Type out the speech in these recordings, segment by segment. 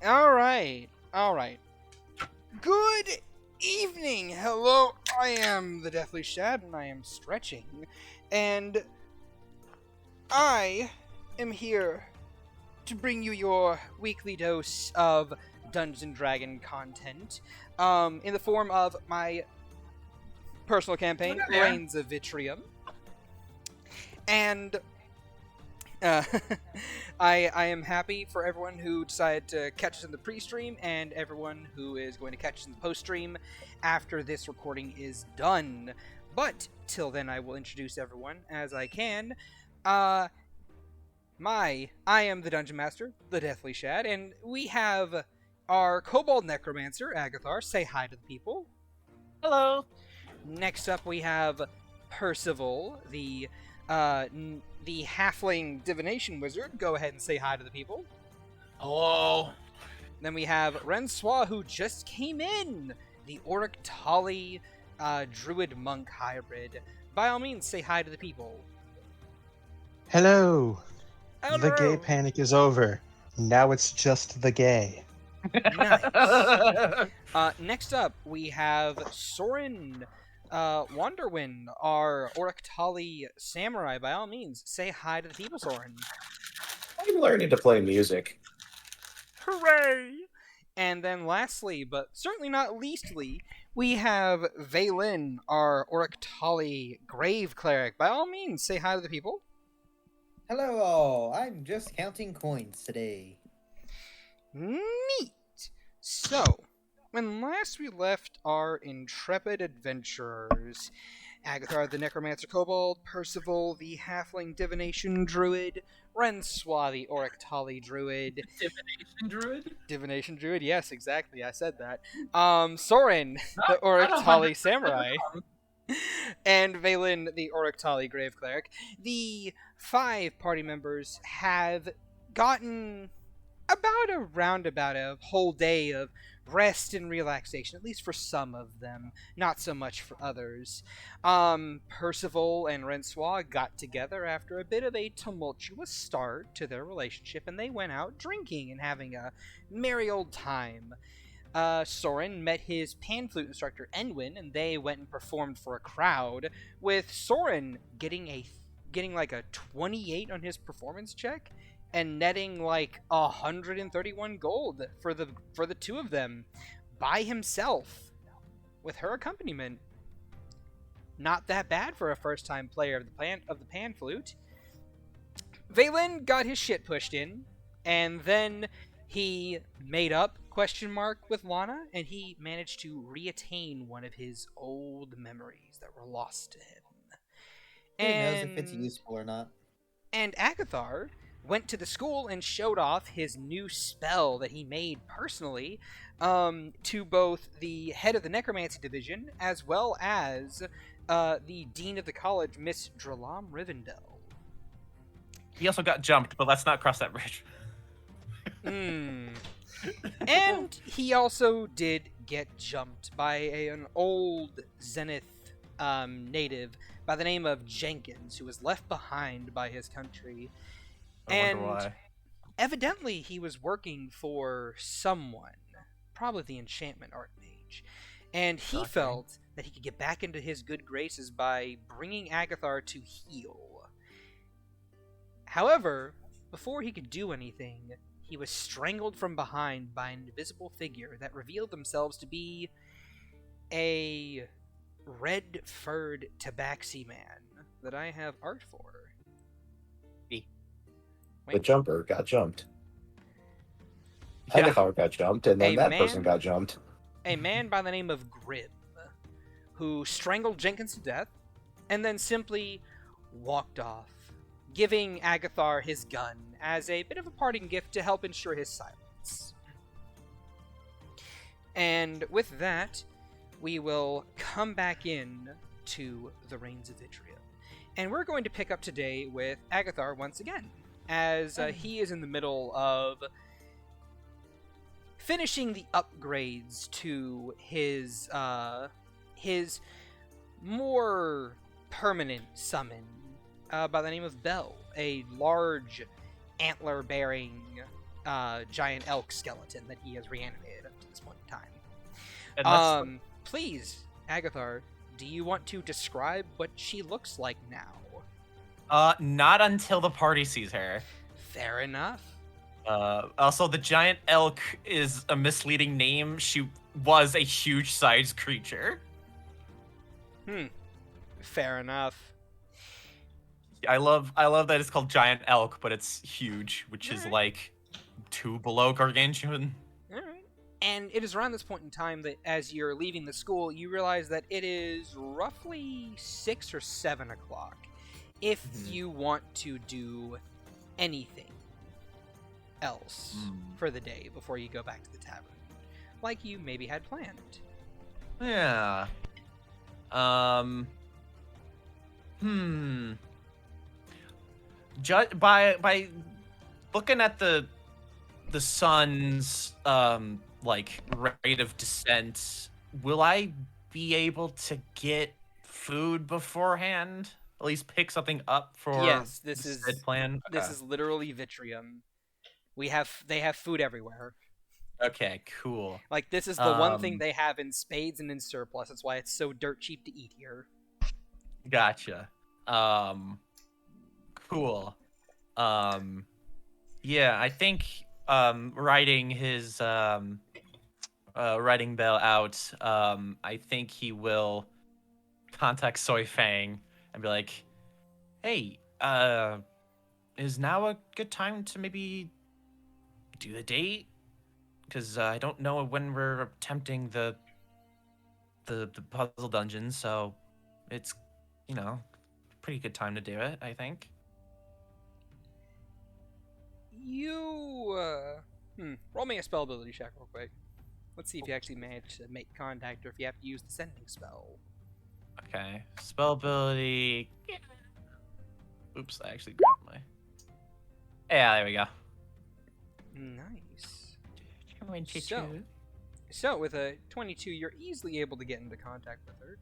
Alright. Good evening. Hello, I am the Deathly Shad, and I am stretching. And I am here to bring you your weekly dose of Dungeons & Dragon content, in the form of my personal campaign, Rains of Vitrium. And Uh, I am happy for everyone who decided to catch us in the pre-stream and everyone who is going to catch us in the post-stream after this recording is done. But till then, I will introduce everyone as I can. I am the Dungeon Master, the Deathly Shad, and we have our Kobold Necromancer, Agathar. Say hi to the people. Hello. Next up, we have Percival, the halfling divination wizard. Go ahead and say hi to the people. Hello. Then we have Rensois, who just came in, the Orictali druid monk hybrid. By all means, say hi to the people. Hello. Hello. The gay panic is over. Now it's just the gay. Nice. Next up, we have Soren Wanderwind, our Orictali samurai. By all means, say hi to the people, Soren. I'm learning to play music. Hooray! And then lastly, but certainly not leastly, we have Vaelyn, our Orictali grave cleric. By all means, say hi to the people. Hello all, I'm just counting coins today. Neat! So, when last we left our intrepid adventurers, Agathar the Necromancer Kobold, Percival the Halfling Divination Druid, Rensois the Orictali Druid. Divination Druid? Divination Druid, yes, exactly, I said that. Soren, the Orictali Samurai, and Vaelyn, the Orictali Grave Cleric. The 5 party members have gotten about a whole day of rest and relaxation, at least for some of them, not so much for others. Percival and Rensois got together after a bit of a tumultuous start to their relationship, and they went out drinking and having a merry old time. Soren met his pan flute instructor Enwin, and they went and performed for a crowd, with Soren getting like a 28 on his performance check and netting like 131 gold for the two of them by himself with her accompaniment. Not that bad for a first-time player of the pan flute. Vaelyn got his shit pushed in, and then he made up ? With Lana, and he managed to reattain one of his old memories that were lost to him. Who knows if it's useful or not? And Agathar went to the school and showed off his new spell that he made personally to both the head of the necromancy division as well as the dean of the college, Miss Dralaam Rivendell. He also got jumped, but let's not cross that bridge. And he also did get jumped by an old Zenith native by the name of Jenkins, who was left behind by his country. I wonder why. Evidently he was working for someone, probably the enchantment archmage, and he felt that he could get back into his good graces by bringing Agathar to heal. However, before he could do anything, he was strangled from behind by an invisible figure that revealed themselves to be a red-furred tabaxi man that I have art for. The jumper got jumped. Yeah. Agathar got jumped, and then person got jumped. A man by the name of Grim, who strangled Jenkins to death, and then simply walked off, giving Agathar his gun as a bit of a parting gift to help ensure his silence. And with that, we will come back in to the Rains of Vitrium. And we're going to pick up today with Agathar once again, as he is in the middle of finishing the upgrades to his more permanent summon by the name of Bell, a large antler-bearing giant elk skeleton that he has reanimated up to this point in time. And that's Please, Agathar, do you want to describe what she looks like now? not until the party sees her. Fair enough. Also, the giant elk is a misleading name. She was a huge-sized creature. Fair enough. I love that it's called giant elk, but it's huge, which is Alright. like 2 below gargantuan. Alright. And it is around this point in time that as you're leaving the school, you realize that it is roughly 6 or 7 o'clock. If you want to do anything else for the day before you go back to the tavern, like you maybe had planned. Yeah. By looking at the sun's like rate of descent, will I be able to get food beforehand? At least pick something up for Yes, this the is said plan. this is literally Vitrium. They have food everywhere. Okay, cool. Like this is the one thing they have in spades and in surplus. That's why it's so dirt cheap to eat here. Gotcha. Cool. Yeah, I think writing his writing Bell out, I think he will contact Soy Fang and be like, "Hey, is now a good time to maybe do the date? Because I don't know when we're attempting the puzzle dungeon, so it's, you know, pretty good time to do it, I think." You roll me a spell ability check real quick. Let's see if you actually manage to make contact or if you have to use the sending spell. Okay, spell ability. Oops, I actually grabbed my. Yeah, there we go. Nice. So with a 22, you're easily able to get into contact with her,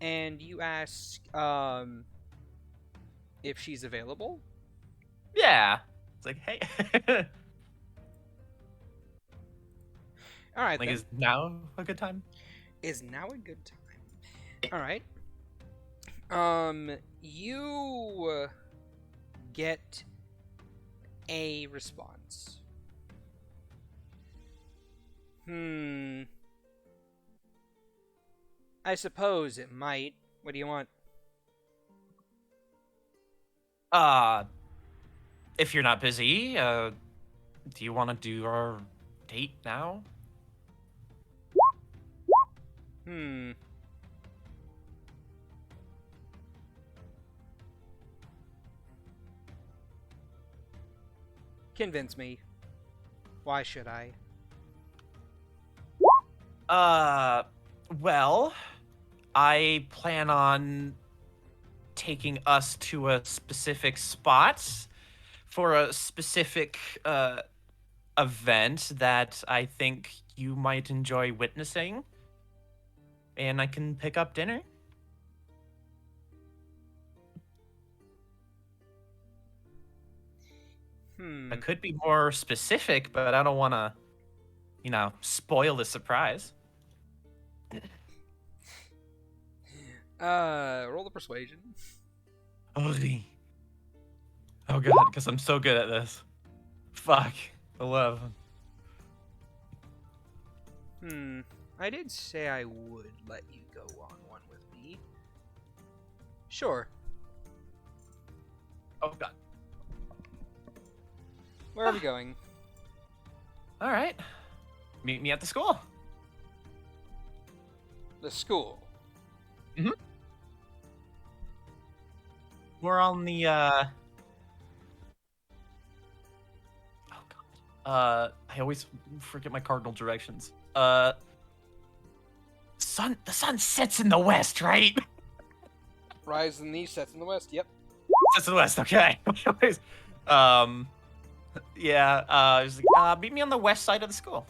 and you ask if she's available. Yeah. It's like, hey. All right. Like, then. is now a good time? Is now a good time. All right. You get a response. I suppose it might. What do you want? If you're not busy, do you want to do our date now? Convince me. Why should I? Well, I plan on taking us to a specific spot for a specific event that I think you might enjoy witnessing, and I can pick up dinner. I could be more specific, but I don't want to, spoil the surprise. Roll the persuasion. Oh god, because I'm so good at this. Fuck. 11. I did say I would let you go on one with me. Sure. Oh god. Where are we going? All right. Meet me at the school. The school. We're on the oh god. I always forget my cardinal directions. The sun sets in the west, right? Rise in the east, sets in the west. Yep. Sets in the west. Okay. Yeah. Meet me on the west side of the school.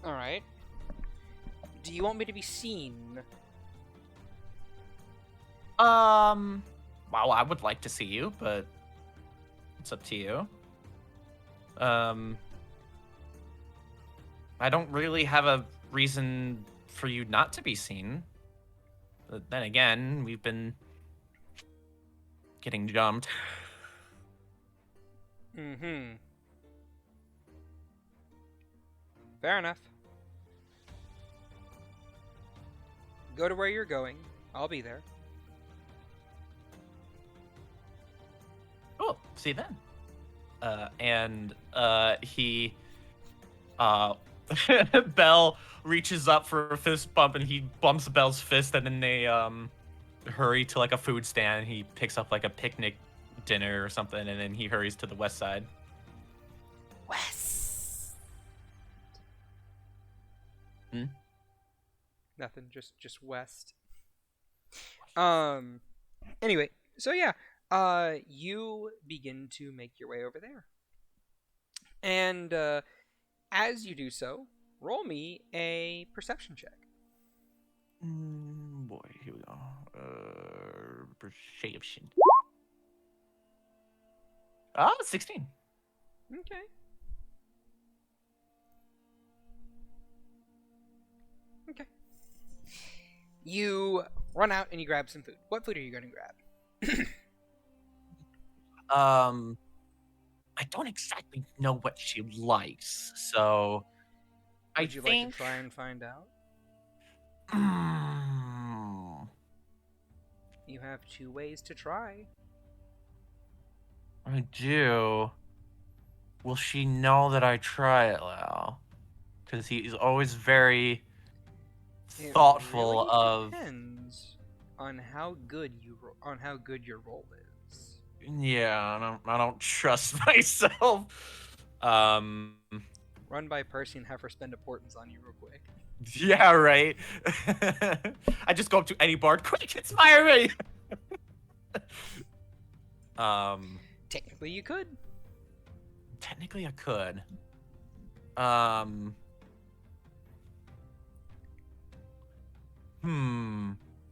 All right. Do you want me to be seen? Well, I would like to see you, but It's up to you. I don't really have a reason for you not to be seen. But then again, we've been getting jumped. Mm-hmm. Fair enough. Go to where you're going. I'll be there. Cool. See you then. He Bell reaches up for a fist bump and he bumps Bell's fist, and then they hurry to like a food stand. He picks up like a picnic dinner or something, and then he hurries to the west side. West. Hmm? Nothing. Just west. Anyway, so yeah. You begin to make your way over there. And as you do so, roll me a perception check. Boy, here we go. Perception. 16. Okay. Okay. You run out and you grab some food. What food are you going to grab? I don't exactly know what she likes, so Would you like to try and find out? You have 2 ways to try. I do. Will she know that I try it, Lau? Because he's always very thoughtful It really of. depends on how good your roll is. Yeah, I don't trust myself. Run by Percy and have her spend importance on you real quick. Yeah, right. I just go up to any bard, quick, inspire me. Technically, you could. Technically, I could.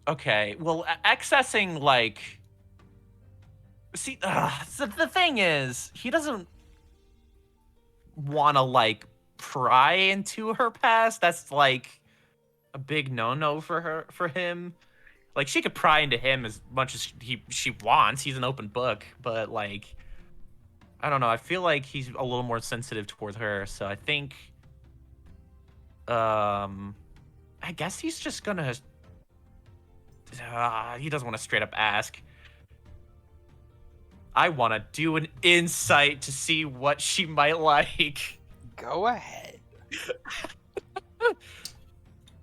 Okay. Well, accessing like. See, so the thing is, he doesn't want to like pry into her past. That's like a big no-no for him. Like she could pry into him as much as she wants. He's an open book, but like I don't know. I feel like he's a little more sensitive towards her, so I think I guess he's just gonna he doesn't want to straight up ask. I want to do an insight to see what she might like. Go ahead.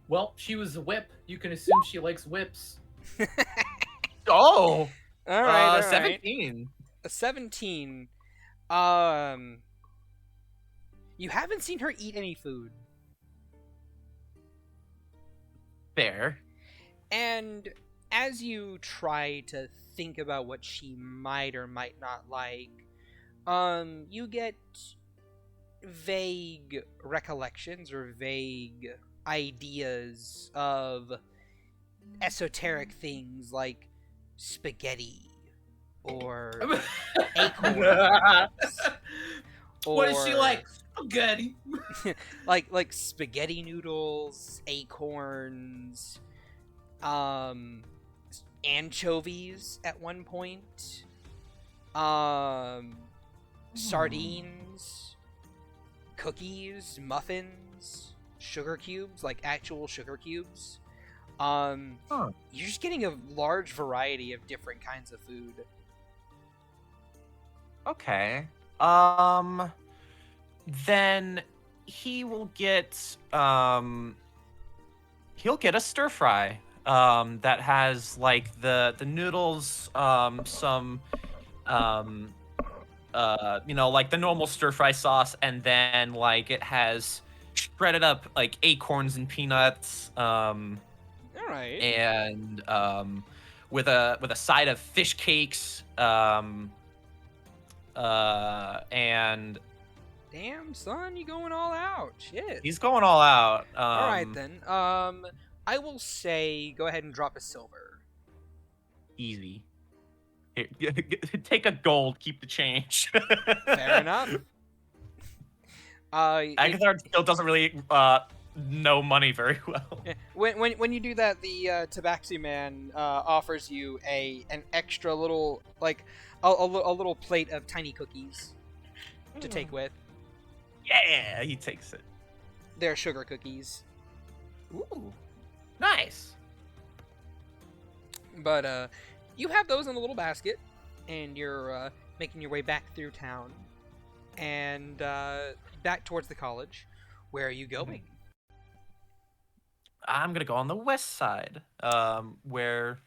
Well, she was a whip. You can assume she likes whips. Oh, All right, 17. A 17. You haven't seen her eat any food. Fair. And as you try to think about what she might or might not like, you get vague recollections or vague ideas of esoteric things like spaghetti or acorns. What is she like? Spaghetti. like spaghetti noodles, acorns, anchovies at one point, sardines, cookies, muffins, sugar cubes, like actual sugar cubes. You're just getting a large variety of different kinds of food. Okay. Then he will get he'll get a stir fry that has like the noodles, some like the normal stir fry sauce, and then like it has shredded up like acorns and peanuts, All right. and with a side of fish cakes, and Damn, son, you going all out. Shit. he's going all out. All right then. I will say, go ahead and drop a silver. Easy. Here, take a gold, keep the change. Fair enough. Agathar still doesn't really know money very well. When you do that, the Tabaxi man offers you an extra little a little plate of tiny cookies to take with. Yeah, he takes it. They're sugar cookies. Ooh, nice. But you have those in a little basket, and you're making your way back through town and back towards the college. Where are you going? I'm gonna go on the west side, where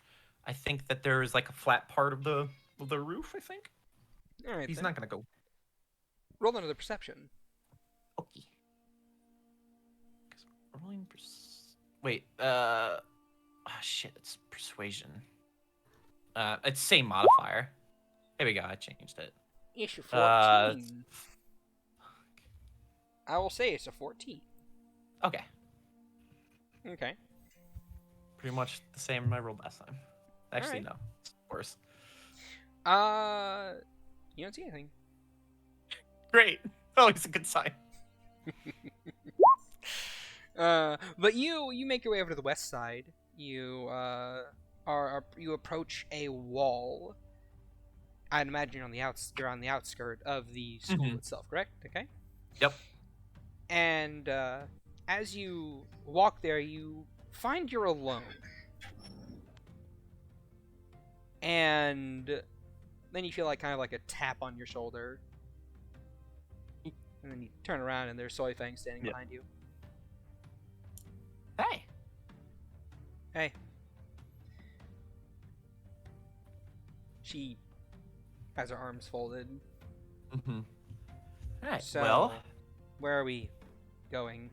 I think that there is like a flat part of the roof. I think. All right. He's then. not gonna go. Roll another perception. Okay. Rolling. Wait. Oh, shit. It's persuasion. It's same modifier. There we go. I changed it. It's a 14. I will say it's a 14. Okay. Okay. Pretty much the same I rolled last time. Actually, Alright. no. It's worse. You don't see anything. Great. Always a good sign. But you make your way over to the west side. You you approach a wall. I'd imagine you're on the outskirt of the school itself, correct? Okay. Yep. And as you walk there, you find you're alone. And then you feel kind of like a tap on your shoulder. And then you turn around and there's Soy Fang standing behind you. Hey. Hey. She has her arms folded. Mm-hmm. All right. So, well, where are we going?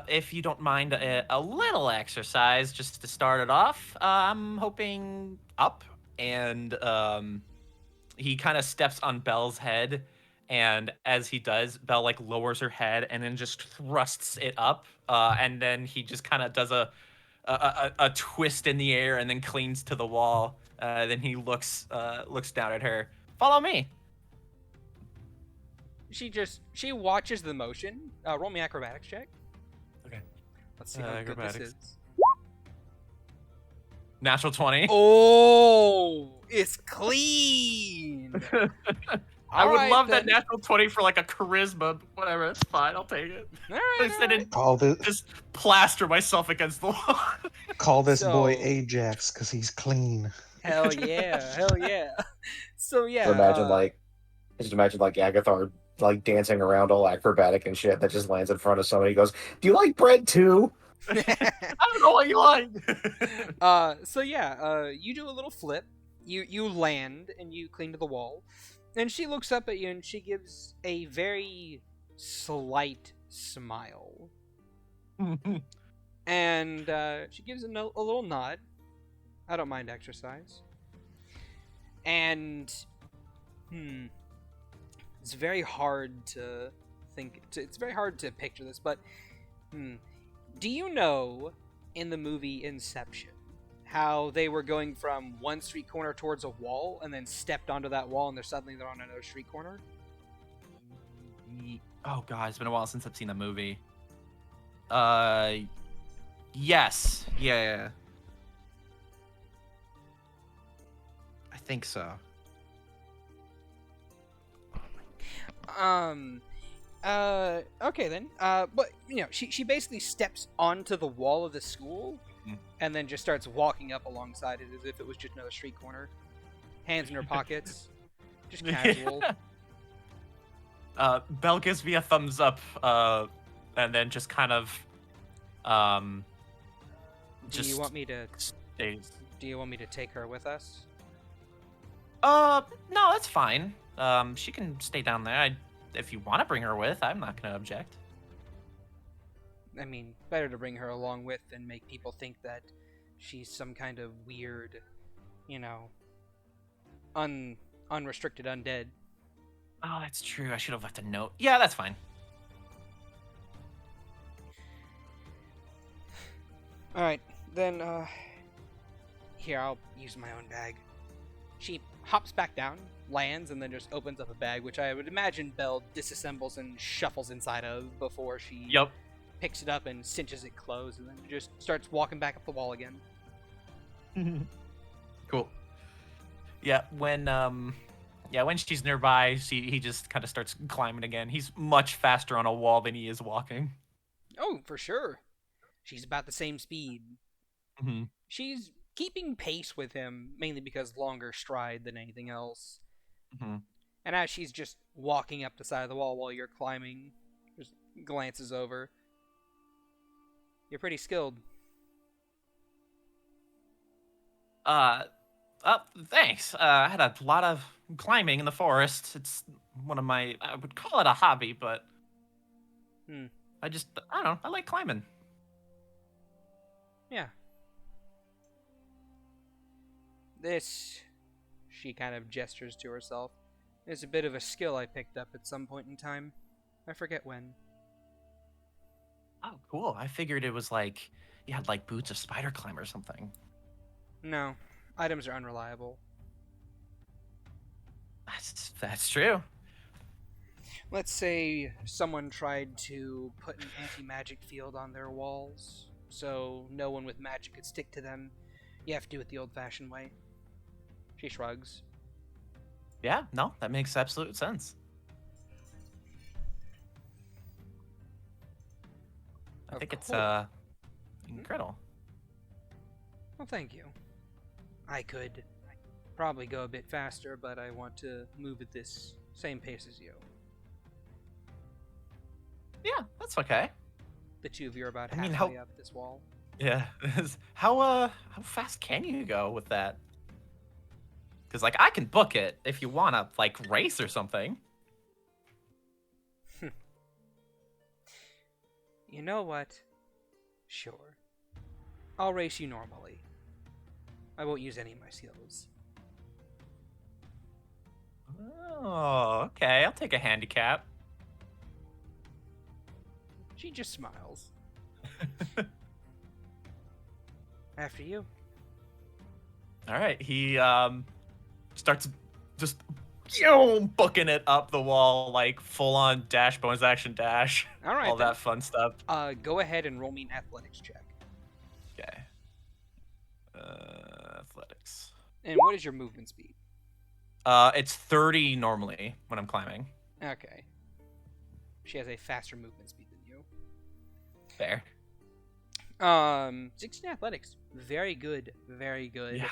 if you don't mind a little exercise just to start it off, I'm hoping up, and he kind of steps on Belle's head, and as he does, Belle lowers her head and then just thrusts it up, and then he just kind of does a twist in the air and then clings to the wall. Then he looks down at her. Follow me. She watches the motion. Roll me acrobatics check. Okay. Let's see how good this Acrobatics. is. Natural 20. Oh, it's clean. I would Alright, love then. that natural 20 for a charisma, but whatever, it's fine, I'll take it. Alright. Call this Just plaster myself against the wall. call this boy So- Ajax because he's clean. Hell yeah. So yeah. Just imagine Agathar dancing around all acrobatic and shit that just lands in front of somebody. He goes, "Do you like bread too?" I don't know what you like. So yeah, you do a little flip. You land and you cling to the wall. And she looks up at you and she gives a very slight smile. And she gives a little nod. I don't mind exercise. And it's very hard to it's very hard to picture this, but do you know in the movie Inception how they were going from one street corner towards a wall and then stepped onto that wall and they're on another street corner? Oh god, it's been a while since I've seen the movie. Yes. Yeah. I think so. Okay then. But she basically steps onto the wall of the school and then just starts walking up alongside it as if it was just another street corner. Hands in her pockets. Just casual. Belle gives me a thumbs up, and then just kind of, Do you want me to stays. Do you want me to take her with us? No, that's fine. She can stay down there. If you want to bring her with, I'm not gonna object. I mean, better to bring her along with than make people think that she's some kind of weird, unrestricted undead. Oh, that's true. I should have left a note. Yeah, that's fine. Alright, then, Here, I'll use my own bag. She hops back down, lands, and then just opens up a bag, which I would imagine Belle disassembles and shuffles inside of before she Yep. picks it up and cinches it closed, and then just starts walking back up the wall again. Cool. Yeah, when she's nearby, he just kind of starts climbing again. He's much faster on a wall than he is walking. Oh, for sure. She's about the same speed. Mm-hmm. She's keeping pace with him, mainly because longer stride than anything else. Mm-hmm. And as she's just walking up the side of the wall while you're climbing, just glances over. You're pretty skilled. Thanks. I had a lot of climbing in the forest. It's one of my, I would call it a hobby, but I don't know, I like climbing. Yeah. This, she kind of gestures to herself, is a bit of a skill I picked up at some point in time. I forget when. Oh, cool. I figured it was like, you had like boots of spider climb or something. No, items are unreliable. That's true. Let's say someone tried to put an anti-magic field on their walls, so no one with magic could stick to them. You have to do it the old-fashioned way. She shrugs. Yeah, no, that makes absolute sense. I think it's incredible. Well, thank you. I could probably go a bit faster, but I want to move at this same pace as you. Yeah, that's okay. The two of you are about I mean, halfway up this wall. Yeah. How fast can you go with that? Because like I can book it if you want to like race or something. You know what? Sure. I'll race you normally. I won't use any of my skills. Oh, okay. I'll take a handicap. She just smiles. After you. All right. He starts just booking it up the wall like full on dash bonus action dash. All right. All that fun stuff. Go ahead and roll me an athletics check. Okay. Athletics. And what is your movement speed? It's 30 normally when I'm climbing. Okay. She has a faster movement speed than you. Fair. 16 athletics. Very good. Very good. Yeah.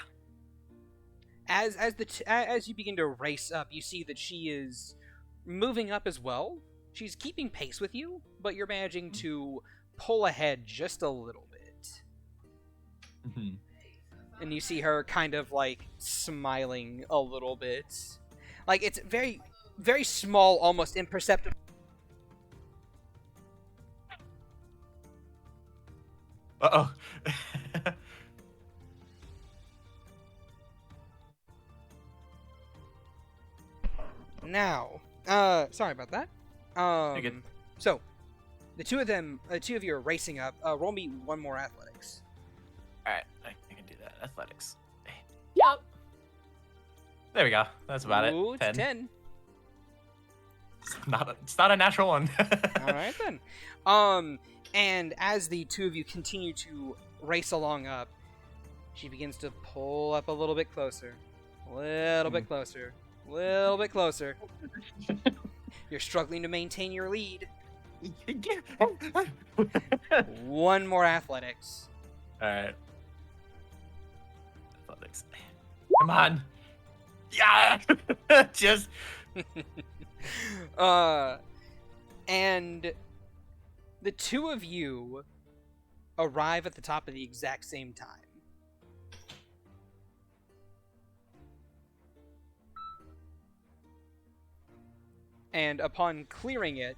As you begin to race up, you see that she is moving up as well. She's keeping pace with you, but you're managing to pull ahead just a little bit. Mm-hmm. And you see her kind of like smiling a little bit. Like it's very, very small, almost imperceptible. Uh-oh. Now, sorry about that. You're good. So, the two of you are racing up. Roll me one more athletics. All right, I can do that. Athletics. Yep. There we go. That's about Ooh, it. it's 10. It's not a natural one. All right then. And as the two of you continue to race along up, she begins to pull up a little bit closer, a little bit closer, a little bit closer. You're struggling to maintain your lead. One more athletics. All right. Athletics. Come on. Yeah. Just. And the two of you arrive at the top at the exact same time. And upon clearing it,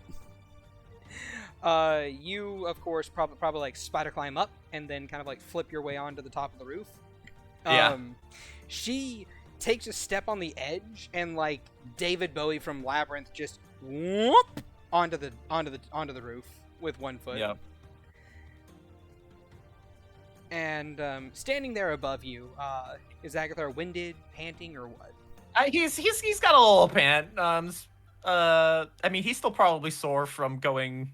you, of course, probably like spider climb up and then kind of like flip your way onto the top of the roof. Yeah. She takes a step on the edge and like David Bowie from Labyrinth just whoop onto the roof with one foot. Yep. And standing there above you, is Agathar winded, panting, or what? He's got a little pant. I mean, he's still probably sore from going,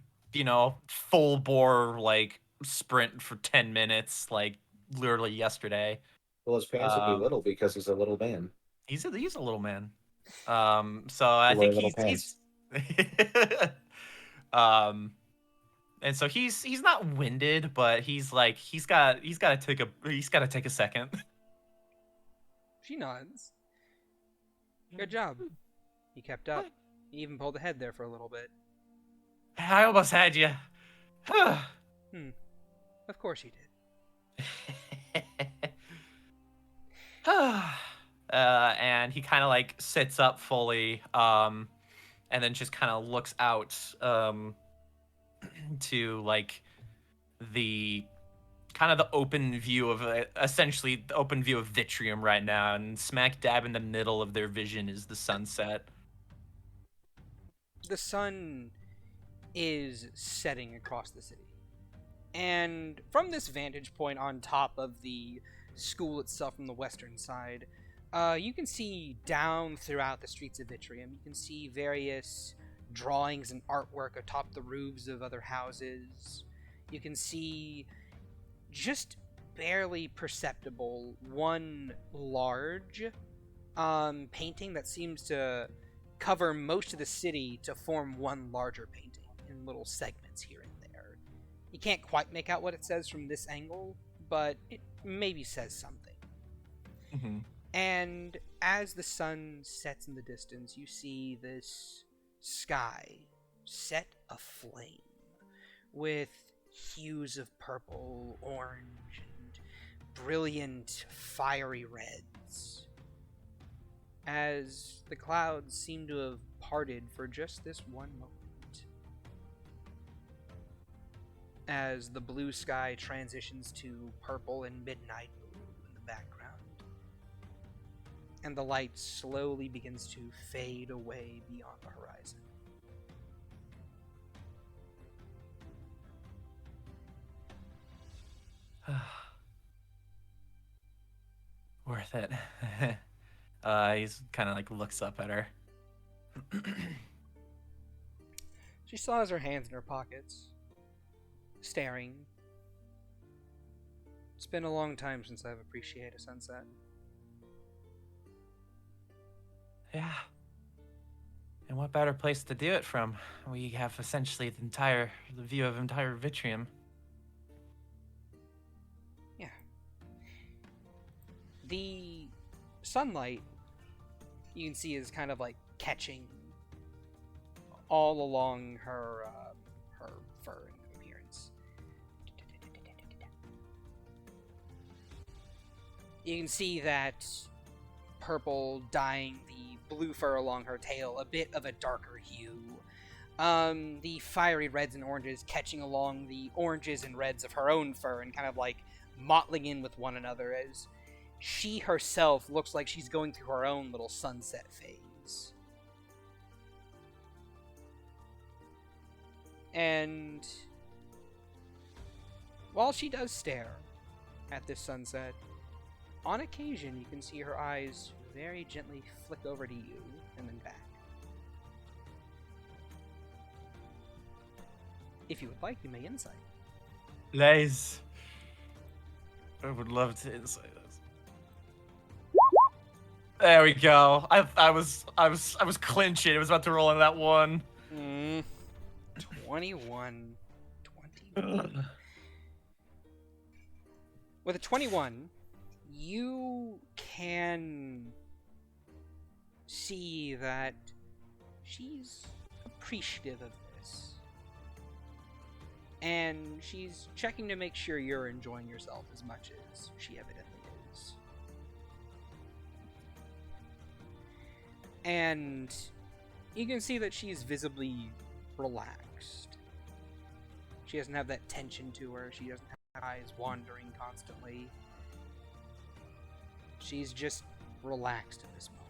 full bore like sprint for 10 minutes, like literally yesterday. Well, his pants would be Um, little because he's a little man. he's a little man. So I You wear think little he's pants. um, and so he's not winded, but he's got to take a second. She nods. Good job. You kept up. You even pulled ahead there for a little bit. I almost had you. Of course you did. And he kind of like sits up fully, and then just kind of looks out to like the kind of the open view of essentially the open view of Vitrium right now, and smack dab in the middle of their vision is the sunset. The sun is setting across the city. And from this vantage point on top of the school itself from the western side, you can see down throughout the streets of Vitrium. You can see various drawings and artwork atop the roofs of other houses. You can see just barely perceptible one large painting that seems to cover most of the city to form one larger painting in little segments here and there. You can't quite make out what it says from this angle, but it maybe says something. Mm-hmm. And as the sun sets in the distance, you see this sky set aflame with hues of purple, orange, and brilliant, fiery reds. As the clouds seem to have parted for just this one moment. As the blue sky transitions to purple and midnight blue in the background. And the light slowly begins to fade away beyond the horizon. Worth it. He's kind of like looks up at her. She still has her hands in her pockets, staring. It's been a long time since I've appreciated a sunset. Yeah. And what better place to do it from? We have essentially the view of entire Vitrium. Yeah. The sunlight, you can see, is kind of like catching all along her fur and appearance. You can see that purple dyeing the blue fur along her tail a bit of a darker hue. The fiery reds and oranges catching along the oranges and reds of her own fur and kind of like mottling in with one another as she herself looks like she's going through her own little sunset phase. And while she does stare at this sunset, on occasion you can see her eyes very gently flick over to you and then back. If you would like, you may insight. Lies. I would love to insight this. There we go. I was clinching. I was about to roll in that one. 21. With a 21, you can see that she's appreciative of this. And she's checking to make sure you're enjoying yourself as much as she evidently is. And you can see that she's visibly relaxed. She doesn't have that tension to her. She doesn't have her eyes wandering constantly. She's just relaxed at this moment.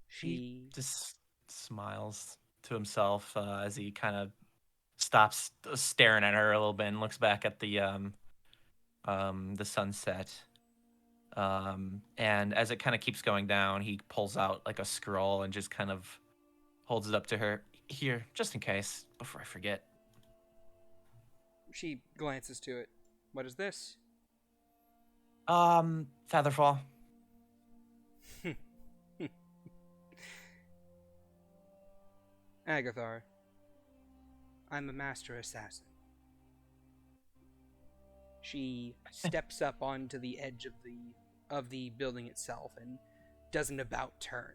She just smiles to himself as he kind of stops staring at her a little bit and looks back at the sunset. And as it kind of keeps going down, he pulls out like a scroll and just kind of holds it up to her. Here, just in case, before I forget. She glances to it. What is this? Featherfall. Agathar, I'm a master assassin. She steps up onto the edge of the building itself and does an about turn.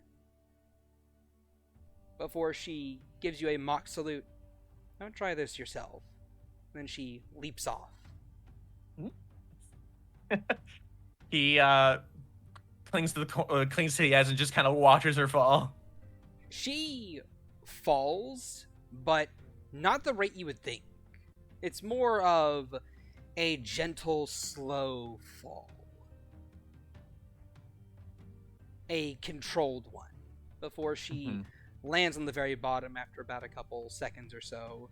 Before she gives you a mock salute. Don't try this yourself. Then she leaps off. He clings to the edge and just kind of watches her fall. She falls, but not the rate you would think. It's more of a gentle, slow fall. A controlled one. Before she lands on the very bottom after about a couple seconds or so.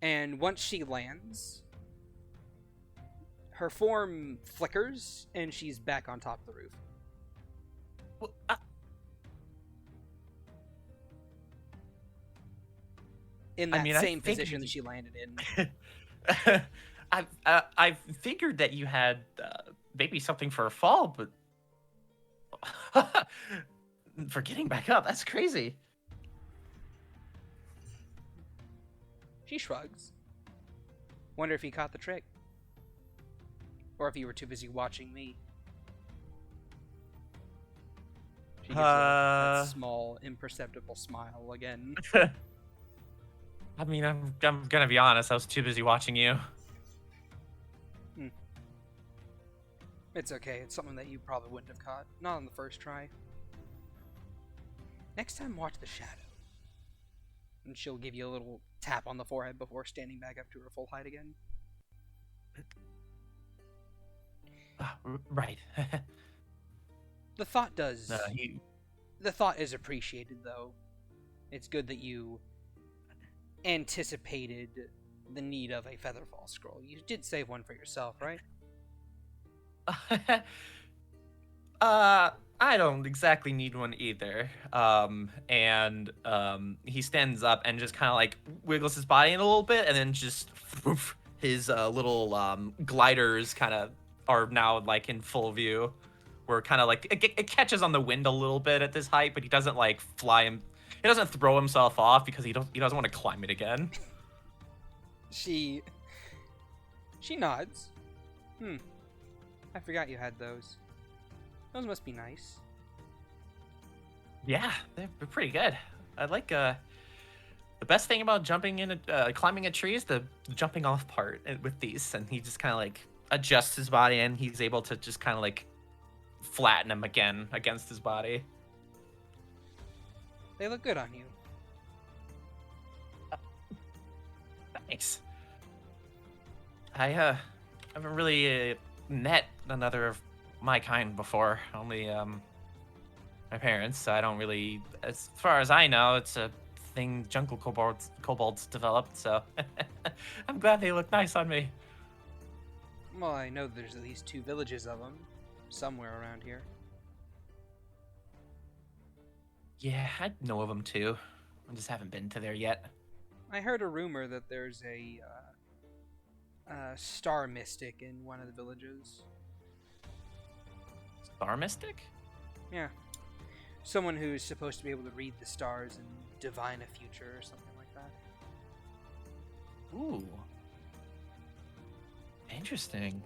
And once she lands, her form flickers, and she's back on top of the roof. Well, in that same position that she landed in. I figured that you had maybe something for a fall, but for getting back up, that's crazy. She shrugs. Wonder if he caught the trick. Or if you were too busy watching me. She gives that small, imperceptible smile again. I mean, I'm gonna be honest. I was too busy watching you. It's okay. It's something that you probably wouldn't have caught. Not on the first try. Next time, watch the shadow. And she'll give you a little tap on the forehead before standing back up to her full height again. Right. The thought does. The thought is appreciated, though. It's good that you anticipated the need of a Featherfall scroll. You did save one for yourself, right? I don't exactly need one either. And he stands up and just kind of like wiggles his body in a little bit, and then just his little gliders kind of are now like in full view. Where kind of like it catches on the wind a little bit at this height, but he doesn't like fly him. He doesn't throw himself off because he doesn't want to climb it again. She nods. I forgot you had those. Those must be nice. Yeah, they're pretty good. I like the best thing about climbing a tree is the jumping off part with these, and he just kind of like adjusts his body and he's able to just kind of like flatten him again against his body. They look good on you. Thanks. I haven't really met another of my kind before. Only my parents. So I don't really, as far as I know, it's a thing jungle kobolds developed. So I'm glad they look nice on me. Well, I know there's at least 2 villages of them somewhere around here. Yeah, I know of them too. I just haven't been to there yet. I heard a rumor that there's a star mystic in one of the villages. Star Mystic? Yeah. Someone who's supposed to be able to read the stars and divine a future or something like that. Ooh. Interesting.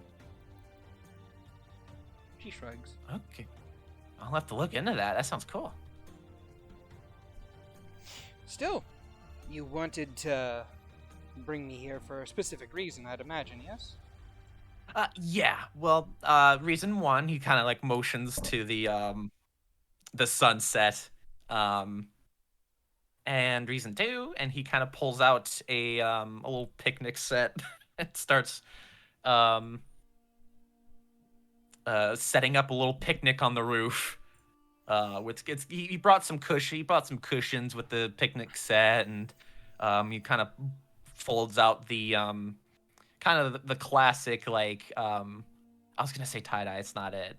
She shrugs. Okay. I'll have to look into that. That sounds cool. Still, you wanted to bring me here for a specific reason, I'd imagine, yes? Yeah. Well, reason one, he kind of like motions to the sunset. And reason two, and he kind of pulls out a little picnic set and starts setting up a little picnic on the roof. He brought some cushion. He brought some cushions with the picnic set, and he kind of folds out the kind of the classic like I was gonna say tie dye. It's not it.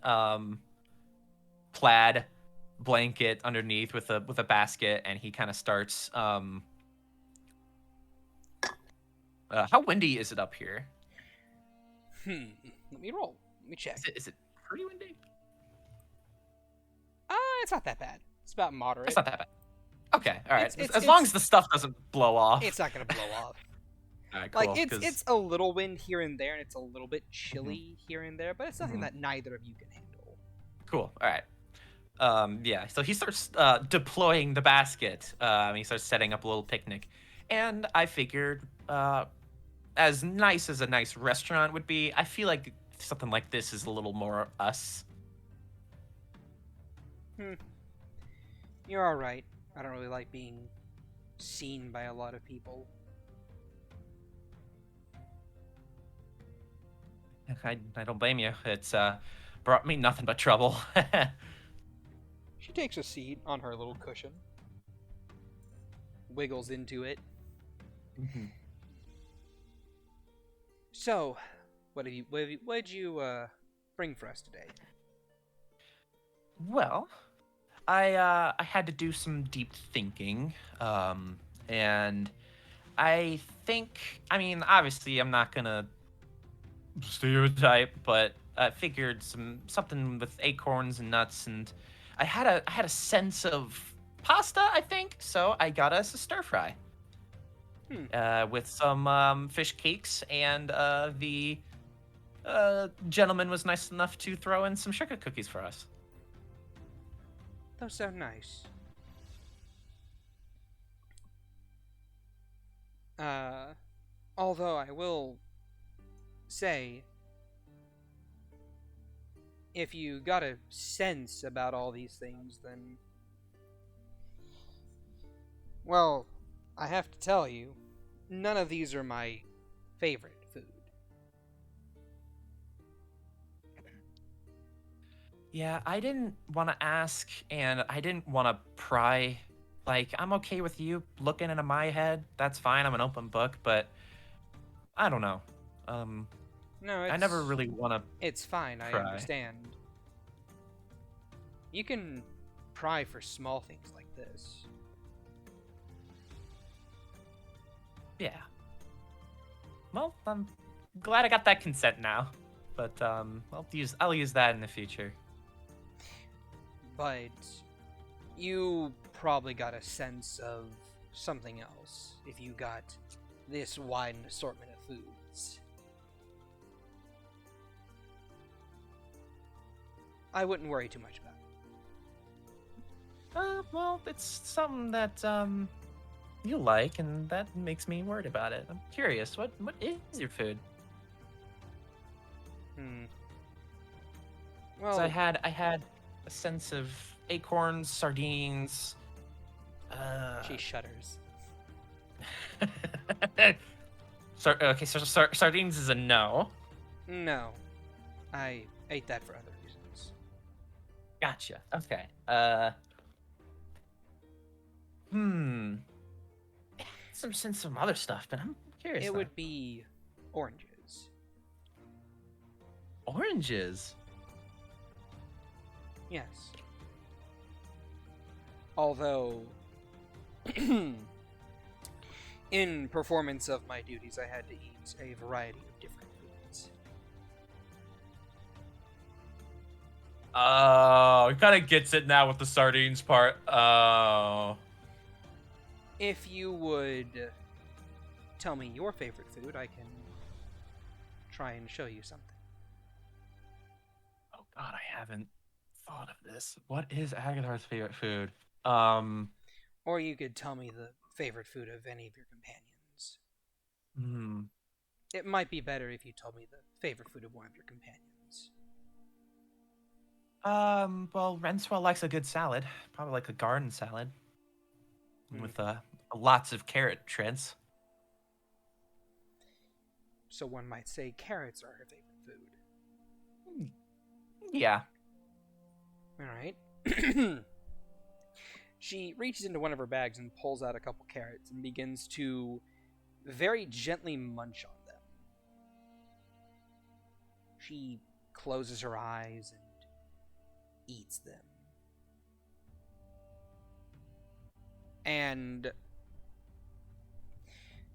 Plaid blanket underneath with a basket, and he kind of starts. How windy is it up here? Let me roll. Let me check. Is it pretty windy? It's not that bad. It's about moderate. It's not that bad. Okay, all right. It's- As long as the stuff doesn't blow off. It's not gonna blow off. All right, cool. Like it's a little wind here and there, and it's a little bit chilly here and there, but it's nothing Mhm. that neither of you can handle. Cool. All right. Yeah. So he starts deploying the basket. He starts setting up a little picnic, and I figured, as nice as a nice restaurant would be, I feel like something like this is a little more us. You're all right. I don't really like being seen by a lot of people. I don't blame you. It's brought me nothing but trouble. She takes a seat on her little cushion, wiggles into it. Mhm. So, what did you bring for us today? Well, I had to do some deep thinking, and I think, I mean, obviously, I'm not gonna stereotype, but I figured something with acorns and nuts, and I had a sense of pasta, I think, so I got us a stir fry with some fish cakes, and the gentleman was nice enough to throw in some sugar cookies for us. Those sound nice. Although I will say, if you got a sense about all these things, then, well, I have to tell you, none of these are my favorite food. Yeah, I didn't want to ask, and I didn't want to pry. Like, I'm okay with you looking into my head. That's fine. I'm an open book, but I don't know. No, I never really want to It's fine, I pry. understand. You can pry for small things like this. Yeah. Well, I'm glad I got that consent now. But I'll use that in the future. But you probably got a sense of something else if you got this wide an assortment of foods. I wouldn't worry too much about it. Well, it's something that you like, and that makes me worried about it. I'm curious. What is your food? Well, 'Cause I had a sense of acorns, sardines. she shudders. Okay, so sardines is a no. No, I ate that for other reasons. Gotcha. Okay. Some other stuff, but I'm curious. It though. would be oranges. Oranges. Yes. Although, in performance of my duties, I had to eat a variety of different foods. Oh, it kind of gets it now with the sardines part. Oh. If you would tell me your favorite food, I can try and show you something. Oh God, I haven't thought of this. What is Agathar's favorite food? Or you could tell me the favorite food of any of your companions. It might be better if you told me the favorite food of one of your companions. Well, Renswell likes a good salad. Probably like a garden salad. With lots of carrot shreds. So one might say carrots are her favorite food. Yeah. Alright. She reaches into one of her bags and pulls out a couple carrots and begins to very gently munch on them. She closes her eyes and eats them. And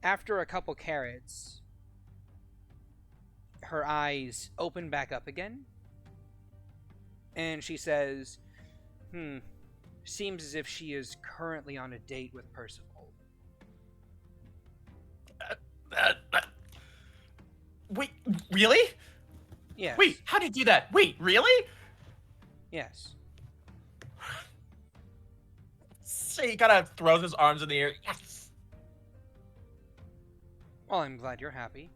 after a couple carrots, her eyes open back up again. And she says, seems as if she is currently on a date with Percival. Wait, really? Yes. Wait, how did you do that? Wait, really? Yes. So he kind of throws his arms in the air. Yes. Well, I'm glad you're happy.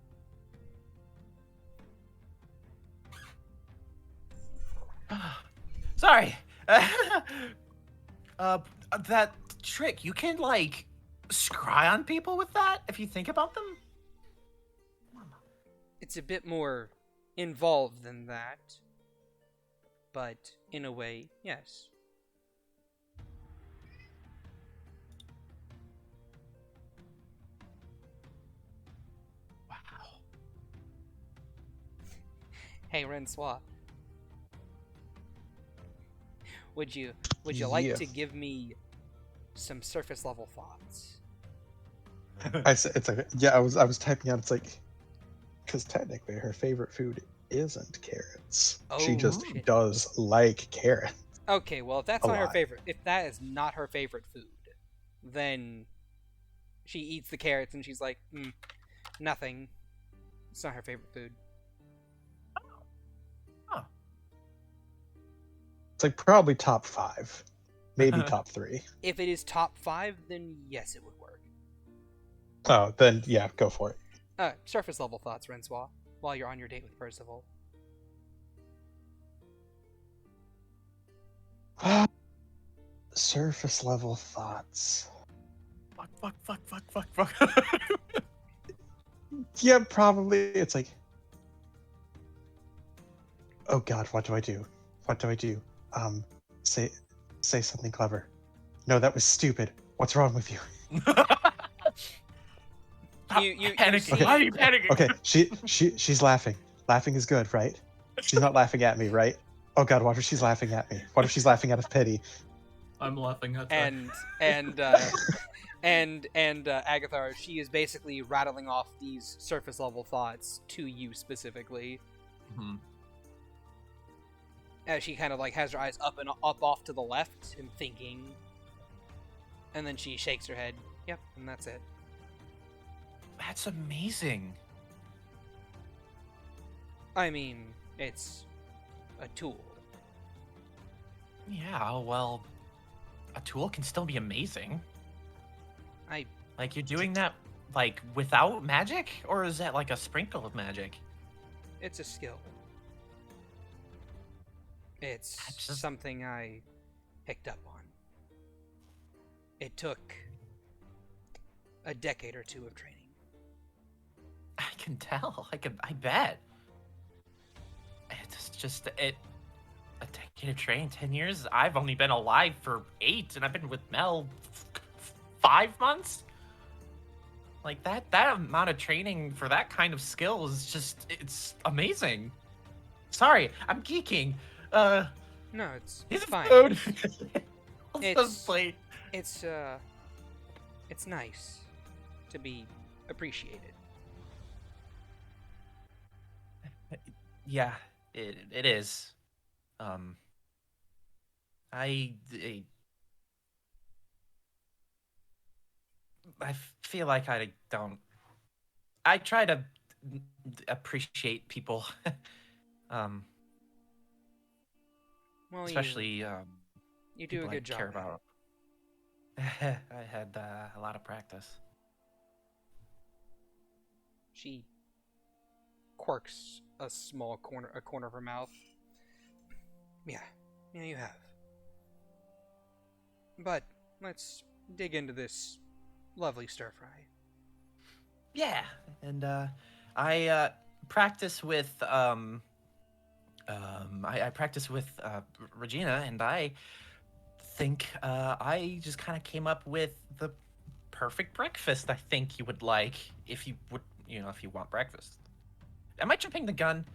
Sorry. That trick, you can, like, scry on people with that if you think about them? It's a bit more involved than that. But, in a way, yes. Wow. Hey, Rensois. Would you like to give me some surface level thoughts? It's like, yeah, I was typing out. It's like, because technically her favorite food isn't carrots. She Oh, just shit. does like carrots. Okay, well, if that's A not her lot. favorite, if that is not her favorite food, then she eats the carrots and she's like, nothing. It's not her favorite food. It's like probably top 5, maybe top 3. If it is top 5, then yes, it would work. Oh, then yeah, go for it. Surface level thoughts, Rensois, while you're on your date with Percival. Surface level thoughts. Fuck. Yeah, probably. It's like, oh god, what do I do? What do I do? Say something clever. No, that was stupid. What's wrong with you? You panicking. see- Why are you panicking? Okay, she's laughing. Laughing is good, right? She's not laughing at me, right? Oh god, what if she's laughing at me? What if she's laughing out of pity? I'm laughing at that. and Agathar, she is basically rattling off these surface level thoughts to you specifically. Mhm. As she kind of like has her eyes up off to the left and thinking, and then she shakes her head. Yep, and that's it. That's amazing. I mean, it's a tool. Yeah, well, a tool can still be amazing. Like, you're doing that, like, without magic? Or is that, like, a sprinkle of magic? It's a skill. It's That's just- something I picked up on. It took a decade or 2 of training. I can tell. I bet. It's just, a decade of training, 10 years? I've only been alive for 8, and I've been with Mel 5 months? Like, that amount of training for that kind of skill is just, it's amazing. Sorry, I'm geeking. No, it's Here's fine. food. It's- Plate. It's nice to be appreciated. Yeah, it is. I feel like I don't. I try to appreciate people, Well, especially you do a people I good job. care at it. about. I had a lot of practice. She quirks a corner of her mouth. Yeah, you have. But let's dig into this lovely stir fry. Yeah, and I practice with I practice with Regina, and I think I just kind of came up with the perfect breakfast. I think you would like if you would, if you want breakfast. Am I jumping the gun?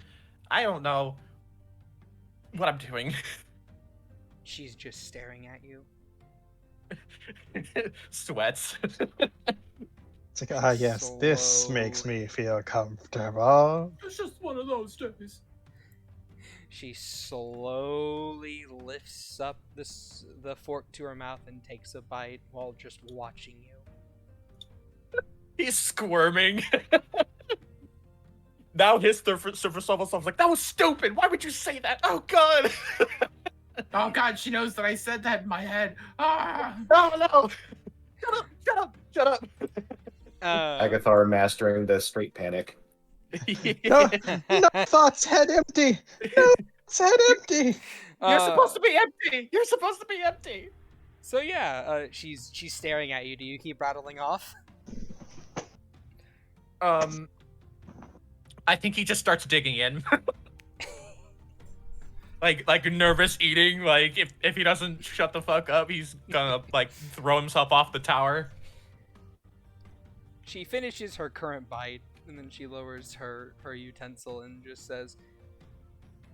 I don't know what I'm doing. She's just staring at you. Sweats. It's like, ah, yes, this makes me feel comfortable. It's just one of those days. She slowly lifts up the fork to her mouth and takes a bite while just watching you. He's squirming. Now his surface level like, that was stupid. Why would you say that? Oh god. Oh god, she knows that I said that in my head. Ah! Oh no. Shut up. Agathar mastering the straight panic. No, no thoughts, head empty. No thoughts, head empty. You're supposed to be empty. You're supposed to be empty. So yeah, she's staring at you. Do you keep rattling off? I think he just starts digging in. like nervous eating. Like if he doesn't shut the fuck up, he's gonna like throw himself off the tower. She finishes her current bite, and then she lowers her utensil and just says,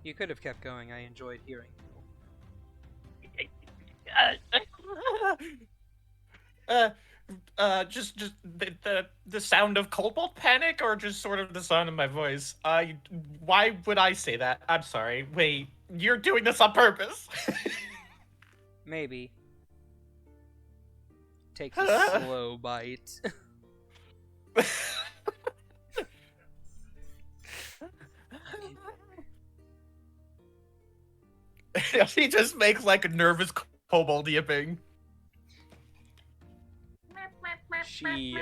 "You could have kept going. I enjoyed hearing you." Just the sound of cobalt panic, or just sort of the sound of my voice. Why would I say that? I'm sorry. Wait, you're doing this on purpose. Maybe. Takes a slow bite. He just makes like a nervous kobold yipping. She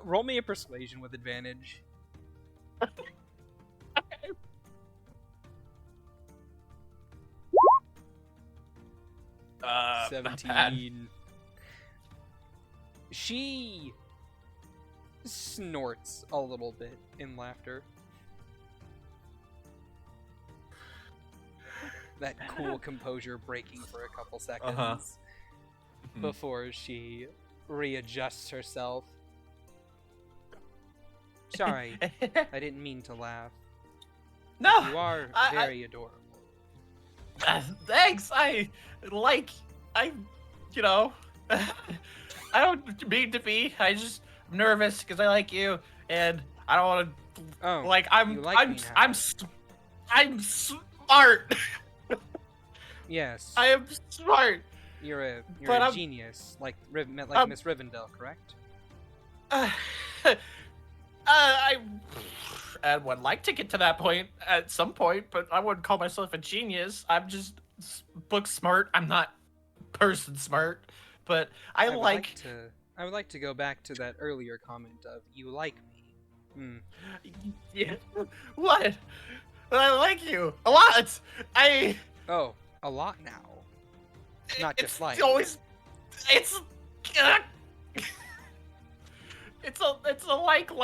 roll me a persuasion with advantage. Not 17. bad. She snorts a little bit in laughter. That cool composure breaking for a couple seconds before she readjusts herself. Sorry, I didn't mean to laugh. No, You are very adorable. Thanks. I don't mean to be. I just I'm nervous because I like you, and I don't want to. Oh, Like you like me now. I'm smart. Yes, I am smart. you're but a I'm- genius, like Miss Rivendell, correct? I would like to get to that point at some point, but I wouldn't call myself a genius. I'm just book smart. I'm not person smart, but I would like to go back to that earlier comment of "you like me." Yeah. What? I like you a lot. Oh, a lot now. Not just like. always. It's. It's a like a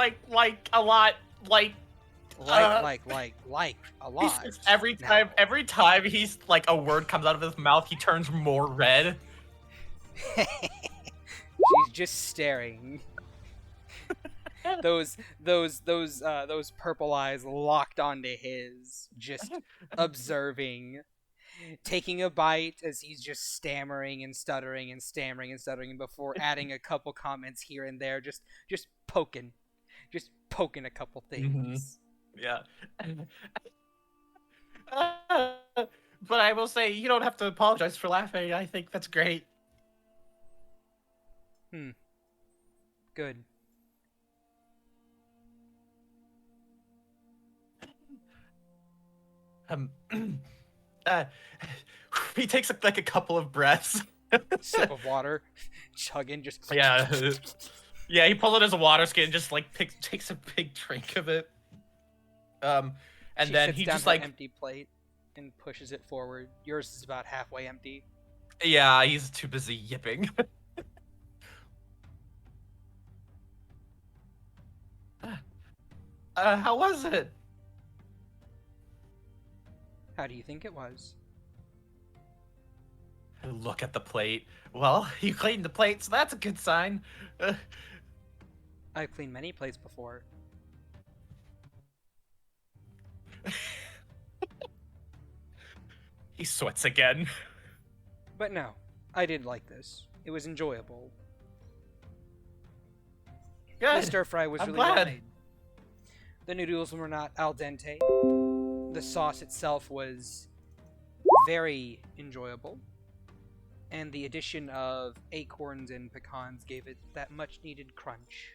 lot like Like a lot. every now. time he's like a word comes out of his mouth, he turns more red. She's just staring. those purple eyes locked onto his, just observing, taking a bite as he's just stammering and stuttering and stammering and stuttering before adding a couple comments here and there, just poking a couple things. Yeah. But I will say, you don't have to apologize for laughing. I think that's great. Good. He takes like a couple of breaths. Sip of water, chugging, just Yeah. Yeah, he pulls it as a water skin, just like takes a big drink of it. And she then sits he down just her like, empty plate and pushes it forward. Yours is about halfway empty. yeah, he's too busy yipping. How was it? How do you think it was? Look at the plate. Well, you cleaned the plate, so that's a good sign. I've cleaned many plates before. He sweats again. But no, I did like this. It was enjoyable. Good. The stir fry was I'm really well glad. made. The noodles were not al dente. The sauce itself was very enjoyable. And the addition of acorns and pecans gave it that much needed crunch.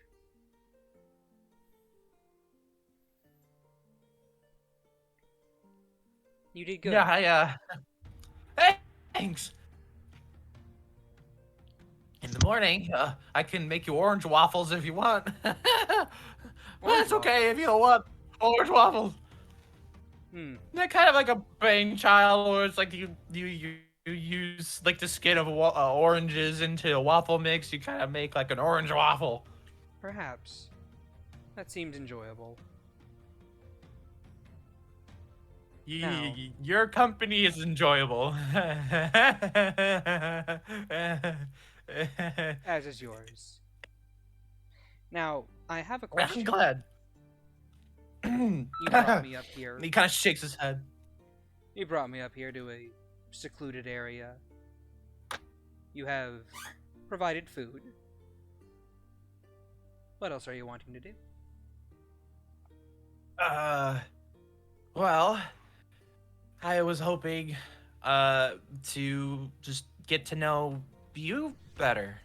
You did good. Yeah, hey, thanks. In the morning, I can make you orange waffles if you want. But it's okay if you don't want orange waffles. They're kind of like a brainchild, or it's like you use like the skin of oranges into a waffle mix. You kind of make like an orange waffle. Perhaps. That seems enjoyable. Now- Your company is enjoyable. As is yours. Now, I have a question. I'm glad. You brought me up here. He kind of shakes his head. You brought me up here to a secluded area. You have provided food. What else are you wanting to do? Well, I was hoping, to just get to know you better.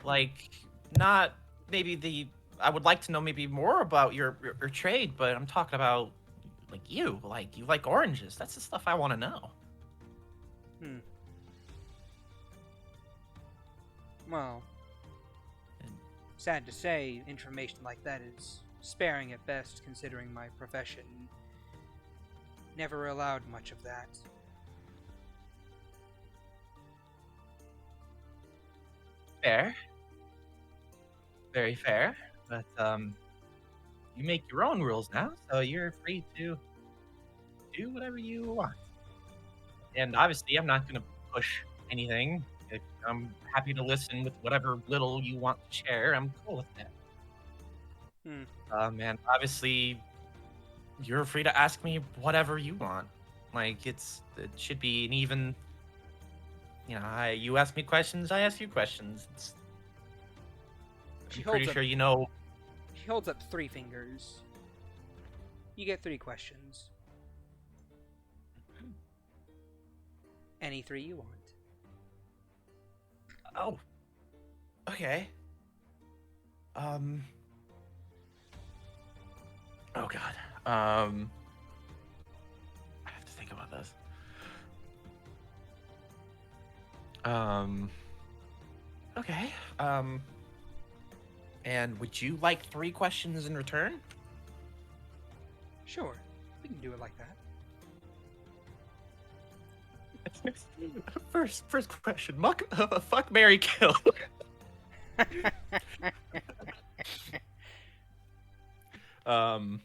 Like, not maybe I would like to know maybe more about your trade, but I'm talking about, like, you like oranges. That's the stuff I want to know. Well, sad to say, information like that is sparing at best, considering my profession. Never allowed much of that. Fair. Very fair. But, you make your own rules now, so you're free to do whatever you want. And obviously, I'm not going to push anything. I'm happy to listen with whatever little you want to share. I'm cool with that. And obviously, you're free to ask me whatever you want. Like, it should be an even, you ask me questions, I ask you questions. I'm pretty sure you know. She holds up 3 fingers. You get 3 questions. Any 3 you want. Oh. Okay. Oh god. I have to think about this. Okay. And would you like 3 questions in return? Sure, we can do it like that. First question. Fuck, marry, kill. No.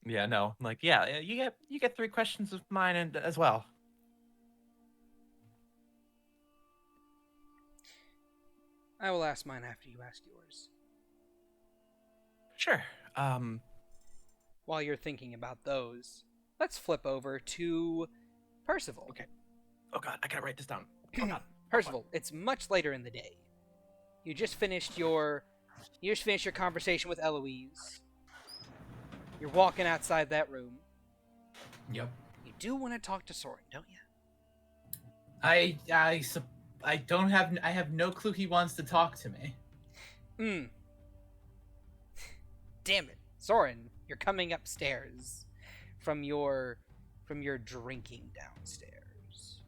Yeah, no. Like, yeah, you get 3 questions of mine and as well. I will ask mine after you ask yours. Sure. While you're thinking about those, let's flip over to Percival. Okay. Oh god, I gotta write this down. Oh god. Percival, it's much later in the day. You just finished your conversation with Eloise. You're walking outside that room. Yep. You do want to talk to Soren, don't you? I have no clue he wants to talk to me. Damn it. Soren, you're coming upstairs from your drinking downstairs.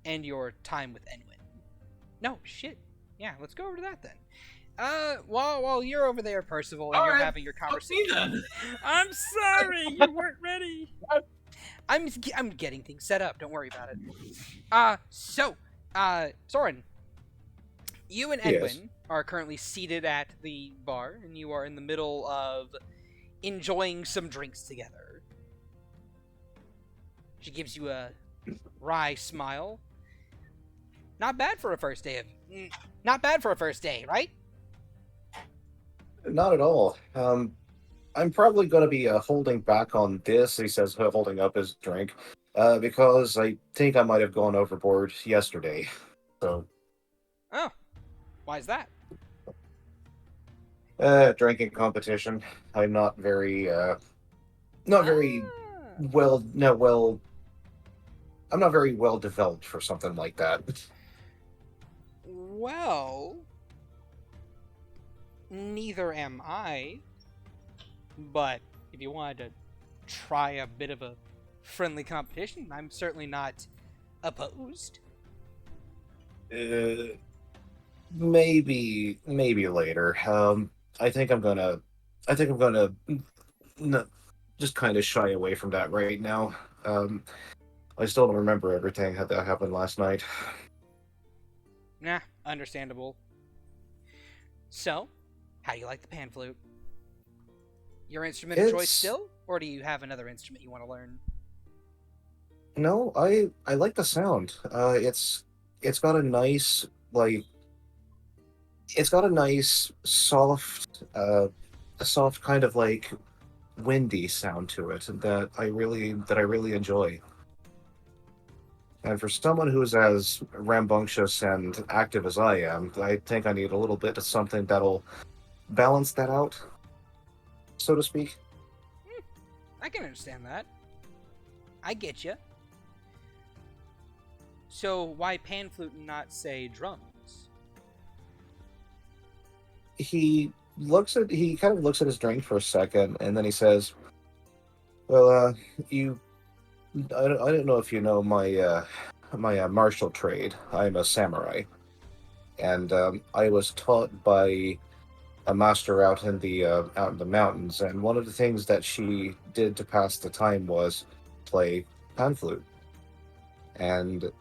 And your time with Enwin. No, shit. Yeah, let's go over to that then. While you're over there, Percival, and you're having your conversation. I'm sorry, you weren't ready. I'm getting things set up. Don't worry about it. Soren, You and Yes. Edwin are currently seated at the bar, and you are in the middle of enjoying some drinks together. She gives you a wry smile. Not bad for a first day Not bad for a first day, right? Not at all. I'm probably going to be holding back on this. He says, holding up his drink, because I think I might have gone overboard yesterday. So, Oh, why is that? drinking competition. I'm not very Ah, well. No, well, I'm not very well developed for something like that. well, neither am I. But if you wanted to try a bit of a friendly competition, I'm certainly not opposed. Uh, maybe later. I think I'm gonna n- just kind of shy away from that right now. I still don't remember everything that happened last night. Nah, understandable. So, how do you like the pan flute? Your instrument of choice It's still? Or do you have another instrument you want to learn? no, I like the sound. It's got a nice like it's got a nice a soft kind of like windy sound to it that I really enjoy. And for someone who's as rambunctious and active as I am, I think I need a little bit of something that'll balance that out, so to speak. I can understand that. I get you. So, why pan flute and not, say, drums? He kind of looks at his drink for a second, and then he says, "Well, you I don't know if you know my martial trade. I'm a samurai, and I was taught by a master out in the mountains. And one of the things that she did to pass the time was play pan flute, and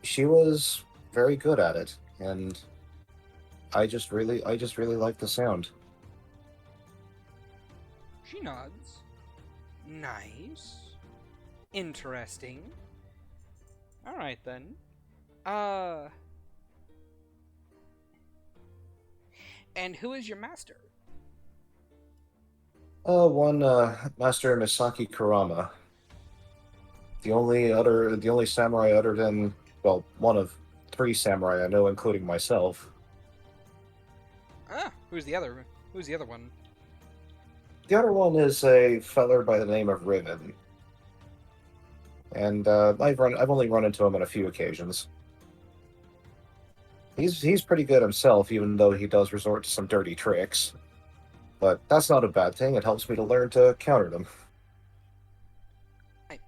she was very good at it. And I just really like the sound." She nods. Nice. Interesting. Alright then. Uh. And who is your master? One Master Misaki Kurama, the only samurai other than, well, one of three samurai I know, including myself. Ah, who's the other? Who's the other one? The other one is a feller by the name of Riven, and I've only run into him on a few occasions. He's pretty good himself, even though he does resort to some dirty tricks. But that's not a bad thing. It helps me to learn to counter them.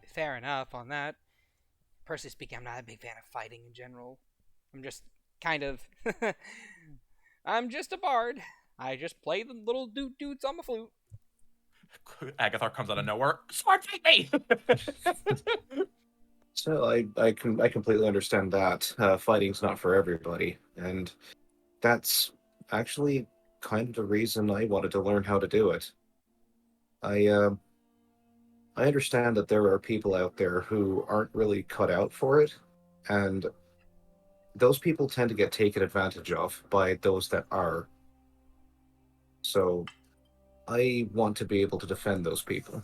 Fair enough on that. Personally speaking, I'm not a big fan of fighting in general. I'm just kind of. I'm just a bard. I just play the little doot doots on my flute. Agathar comes out of nowhere. Sword fight me! So I completely understand that fighting's not for everybody, and that's actually kind of the reason I wanted to learn how to do it. I uh, I understand that there are people out there who aren't really cut out for it, and those people tend to get taken advantage of by those that are. So I want to be able to defend those people.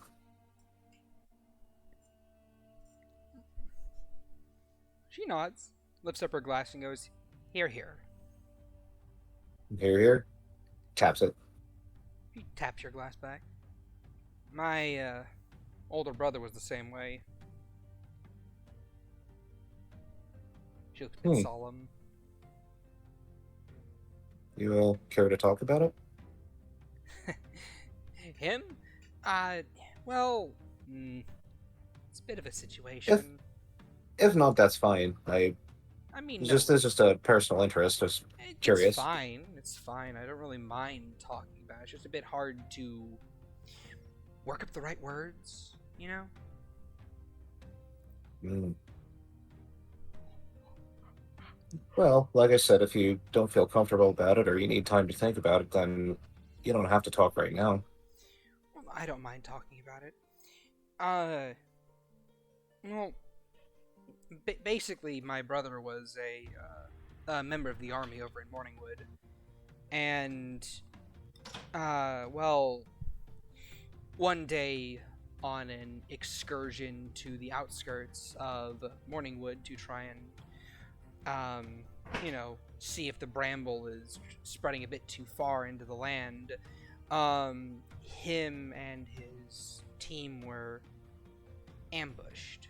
She nods, lifts up her glass, and goes, "Here, here." Here, taps it. She taps your glass back. My older brother was the same way. She looks a bit solemn. You care to talk about it? Him? Well, it's a bit of a situation. If not, that's fine. I mean, It's no, just a personal interest. Just curious. It's fine. It's fine. I don't really mind talking about it. It's just a bit hard to work up the right words, you know? Well, like I said, if you don't feel comfortable about it or you need time to think about it, then you don't have to talk right now. Well, I don't mind talking about it. Uh, well, basically, my brother was a member of the army over in Morningwood, and well, one day on an excursion to the outskirts of Morningwood to try and see if the bramble is spreading a bit too far into the land. Him and his team were ambushed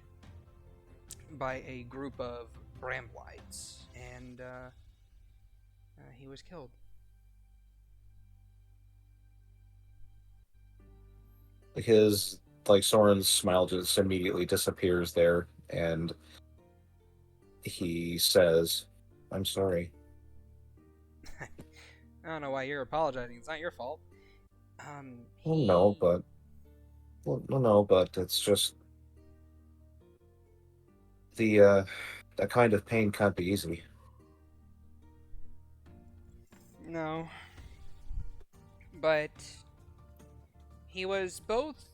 by a group of bramblites, and he was killed. His, like, Soren's smile just immediately disappears there, and he says, I'm sorry. I don't know why you're apologizing. It's not your fault. Well, no, but... Well, no, but it's just... that kind of pain can't be easy. No. But he was both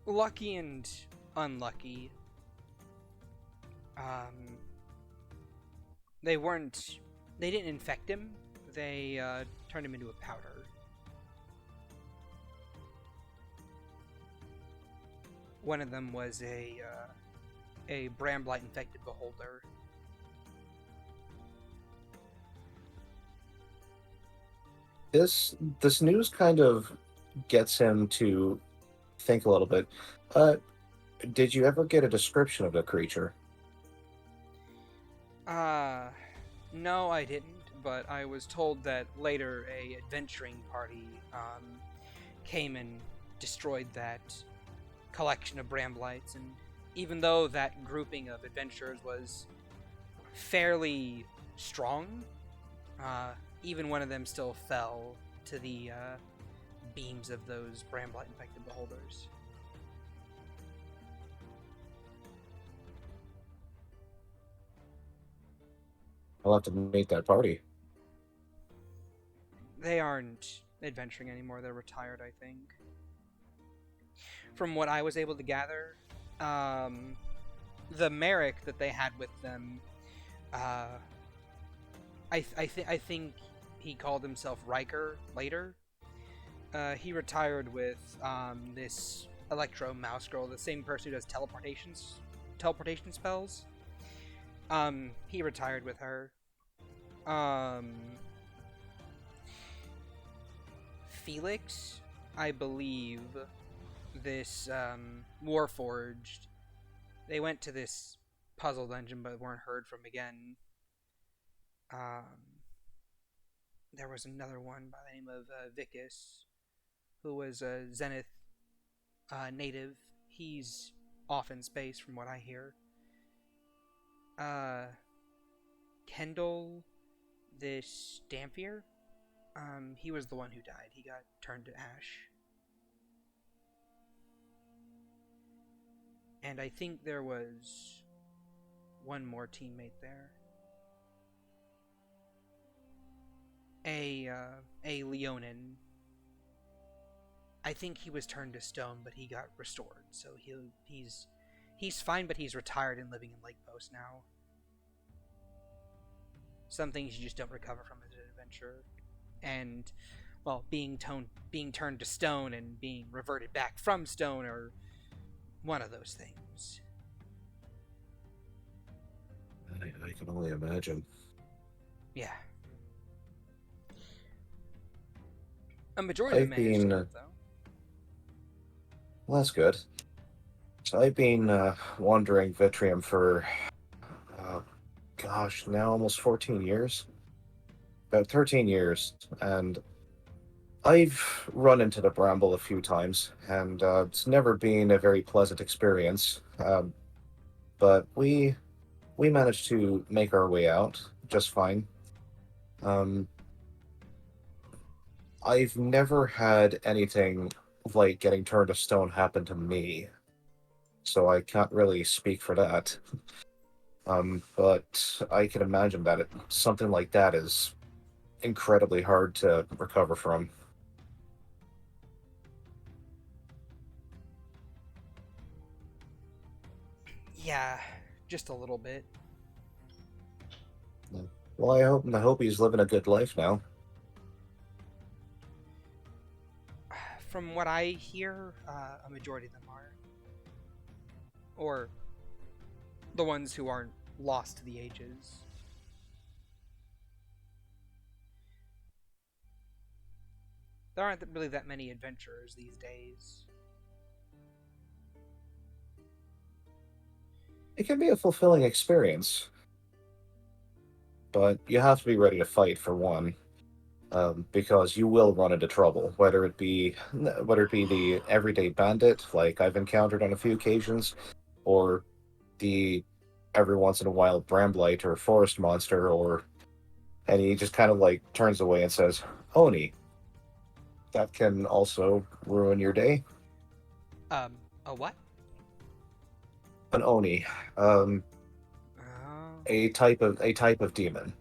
lucky and unlucky. They weren't. They didn't infect him. They turned him into a powder. One of them was a bramblite infected beholder. This news kind of gets him to think a little bit. Did you ever get a description of the creature? No, I didn't. But I was told that later a adventuring party came and destroyed that collection of bramblites, and even though that grouping of adventurers was fairly strong, even one of them still fell to the beams of those bramblite infected beholders. I'll have to meet that party. They aren't adventuring anymore. They're retired, I think. From what I was able to gather, the Merrick that they had with them, I think he called himself Riker later. He retired with this Electro Mouse Girl, the same person who does teleportation spells. He retired with her. Felix, I believe, this Warforged, they went to this puzzle dungeon but weren't heard from again. There was another one by the name of Vicus, who was a Zenith native. He's off in space from what I hear. Kendall, this Dampier, he was the one who died. He got turned to ash. And I think there was one more teammate there. A Leonin. I think he was turned to stone, but he got restored. So he's fine, but he's retired and living in Lake Post now. Some things you just don't recover from as an adventurer. And, well, being turned to stone and being reverted back from stone are one of those things. I can only imagine. Yeah. A majority of them managed to live, though. Well, that's good. So I've been wandering Vitrium for, now almost 14 years. About 13 years, and I've run into the bramble a few times, and it's never been a very pleasant experience. But we managed to make our way out just fine. I've never had anything like getting turned to stone happen to me, so I can't really speak for that. But I can imagine that something like that is incredibly hard to recover from. Yeah, just a little bit. Well, I hope he's living a good life now. From what I hear, a majority of them are. Or the ones who aren't lost to the ages. There aren't really that many adventurers these days. It can be a fulfilling experience, but you have to be ready to fight for one, because you will run into trouble, whether it be the everyday bandit like I've encountered on a few occasions, or the every once in a while bramblite or forest monster, and he just kind of like turns away and says, "Oni." That can also ruin your day. A what? An Oni, um, Oh, a type of demon.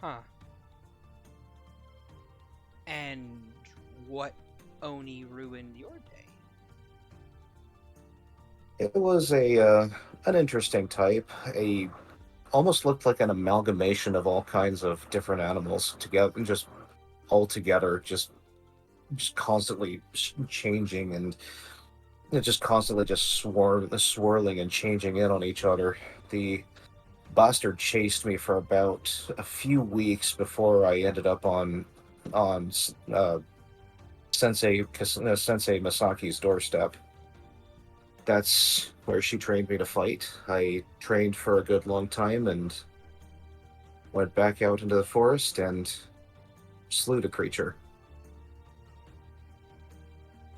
huh. And what Oni ruined your day? It was an interesting type. A almost looked like an amalgamation of all kinds of different animals together, just all together, just constantly changing, and just constantly just swirling and changing in on each other. The bastard chased me for about a few weeks before I ended up on Sensei Masaki's doorstep. That's where she trained me to fight. I trained for a good long time and went back out into the forest and slew the creature.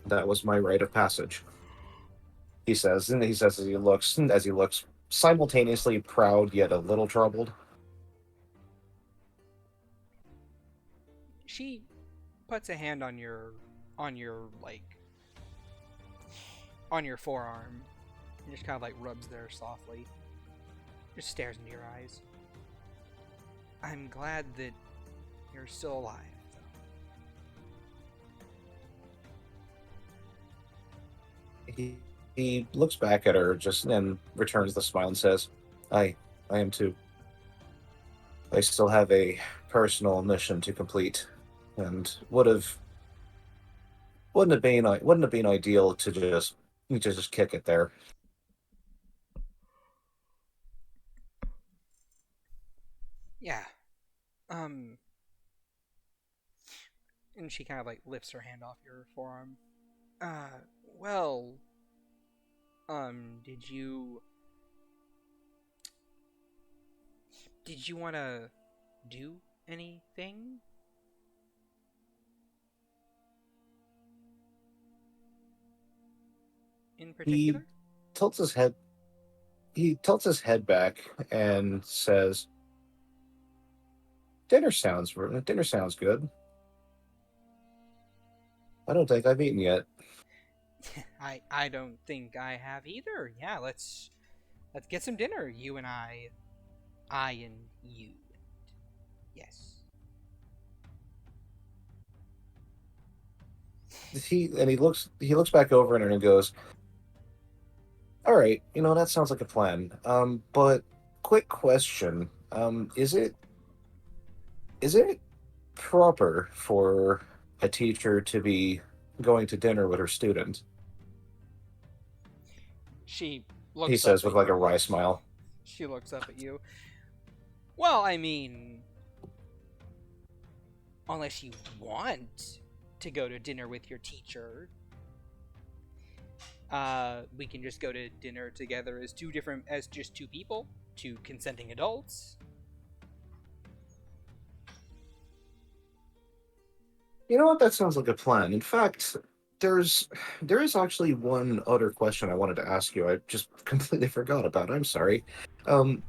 That was my rite of passage. He says as he looks simultaneously proud yet a little troubled. She puts a hand on your like on your forearm and just kind of like rubs there softly. Just stares into your eyes. I'm glad that you're still alive, He looks back at her just and returns the smile and says, I am too. I still have a personal mission to complete, and wouldn't have been ideal to just kick it there. Yeah. Um, and she kind of like lifts her hand off your forearm. Well, did you want to do anything? In He particular? tilts his head he tilts his head back and says, dinner sounds good. I don't think I've eaten yet. I don't think I have either. Yeah, let's get some dinner. You and I and you. Yes. He looks back over at her and goes, "All right, that sounds like a plan. But quick question. Is it proper for a teacher to be going to dinner with her student?" She He looks up says at with like a you. wry smile. She looks up at you. Well, I mean, unless you want to go to dinner with your teacher, we can just go to dinner together as just two people, two consenting adults. You know what? That sounds like a plan. In fact, there's there is actually one other question I wanted to ask you. I just completely forgot about. I'm sorry. Um,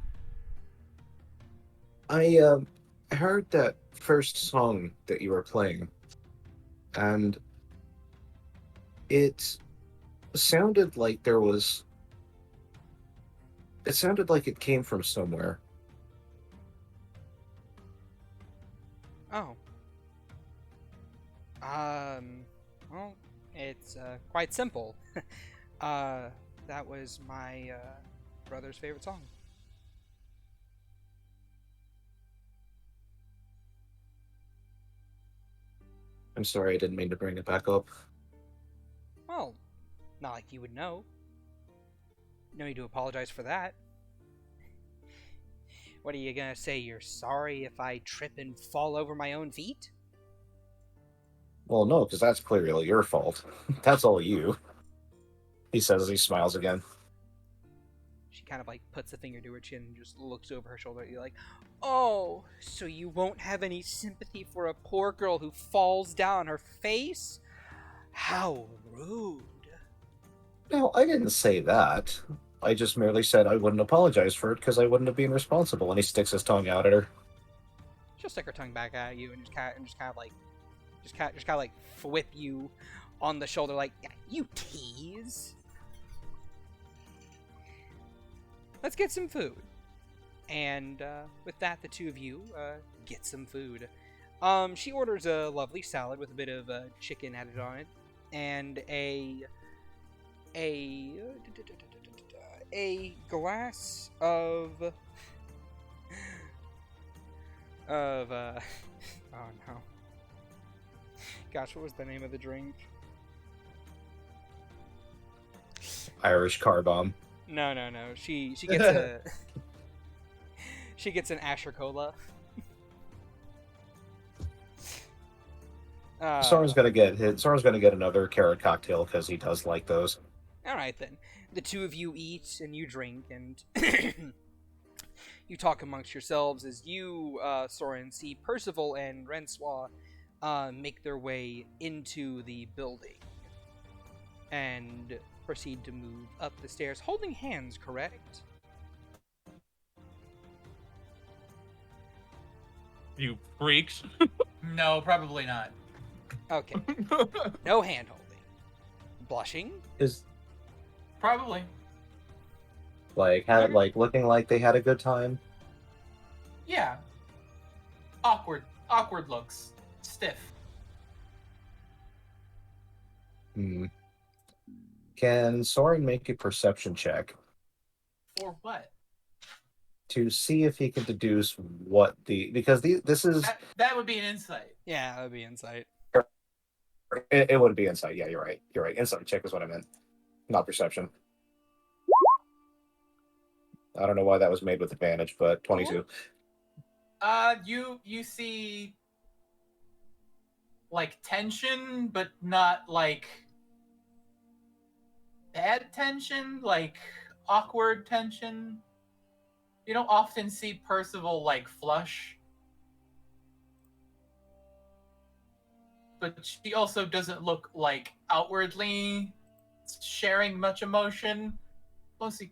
I heard that first song that you were playing, and it sounded like there was It sounded like it came from somewhere. Oh. Well, it's quite simple. That was my brother's favorite song. I'm sorry, I didn't mean to bring it back up. Well, not like you would know. No need to apologize for that. What are you gonna say? You're sorry if I trip and fall over my own feet? Well, no, because that's clearly your fault. That's all you. He says as he smiles again. She kind of like puts a finger to her chin and just looks over her shoulder at you like, oh, so you won't have any sympathy for a poor girl who falls down on her face? How rude. No, I didn't say that. I just merely said I wouldn't apologize for it because I wouldn't have been responsible. And he sticks his tongue out at her. She'll stick her tongue back at you and just kind of like whip you on the shoulder like, yeah, you tease. Let's get some food. And with that, the two of you get some food. She orders a lovely salad with a bit of chicken added on it, and a glass of oh no, gosh, what was the name of the drink? Irish car bomb. No. She gets a she gets an Asher Cola. Soren's gonna get another carrot cocktail because he does like those. All right then. The two of you eat and you drink and you talk amongst yourselves as you, Soren, see Percival and Rensois make their way into the building and proceed to move up the stairs, holding hands, correct? You freaks. No, probably not. Okay. No hand holding. Blushing? Is Probably. looking like they had a good time. Yeah. Awkward looks. Stiff. Can Soren make a perception check For what? to see if he can deduce what this is? That would be an insight. Yeah, that would be insight. It would be insight. Yeah, you're right. Insight check is what I meant, not perception. I don't know why that was made with advantage, but 22. You see like tension, but not like bad tension, like awkward tension. You don't often see Percival like flush. But she also doesn't look like outwardly sharing much emotion. Mostly,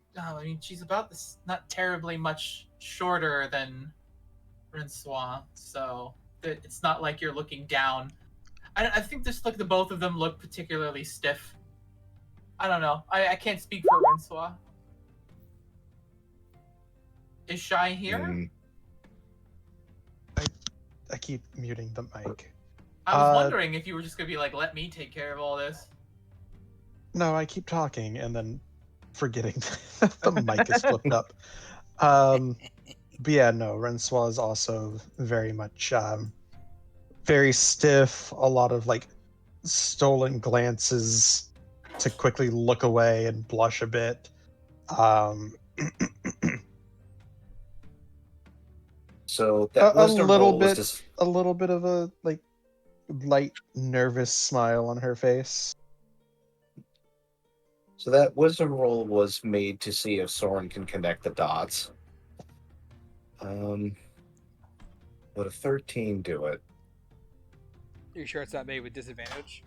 she's about this, not terribly much shorter than Rensois, so it's not like you're looking down. I think just the both of them look particularly stiff. I don't know. I can't speak for Rensois. Is Shy here? I keep muting the mic. I was wondering if you were just gonna be like, let me take care of all this. No, I keep talking and then forgetting that the mic is flipped up. But yeah, no, Rensois is also very much very stiff, a lot of like stolen glances to quickly look away and blush a bit. So that a little bit of a like light nervous smile on her face. So that wisdom roll was made to see if Soren can connect the dots. Would a 13 do it? Are you sure it's not made with disadvantage?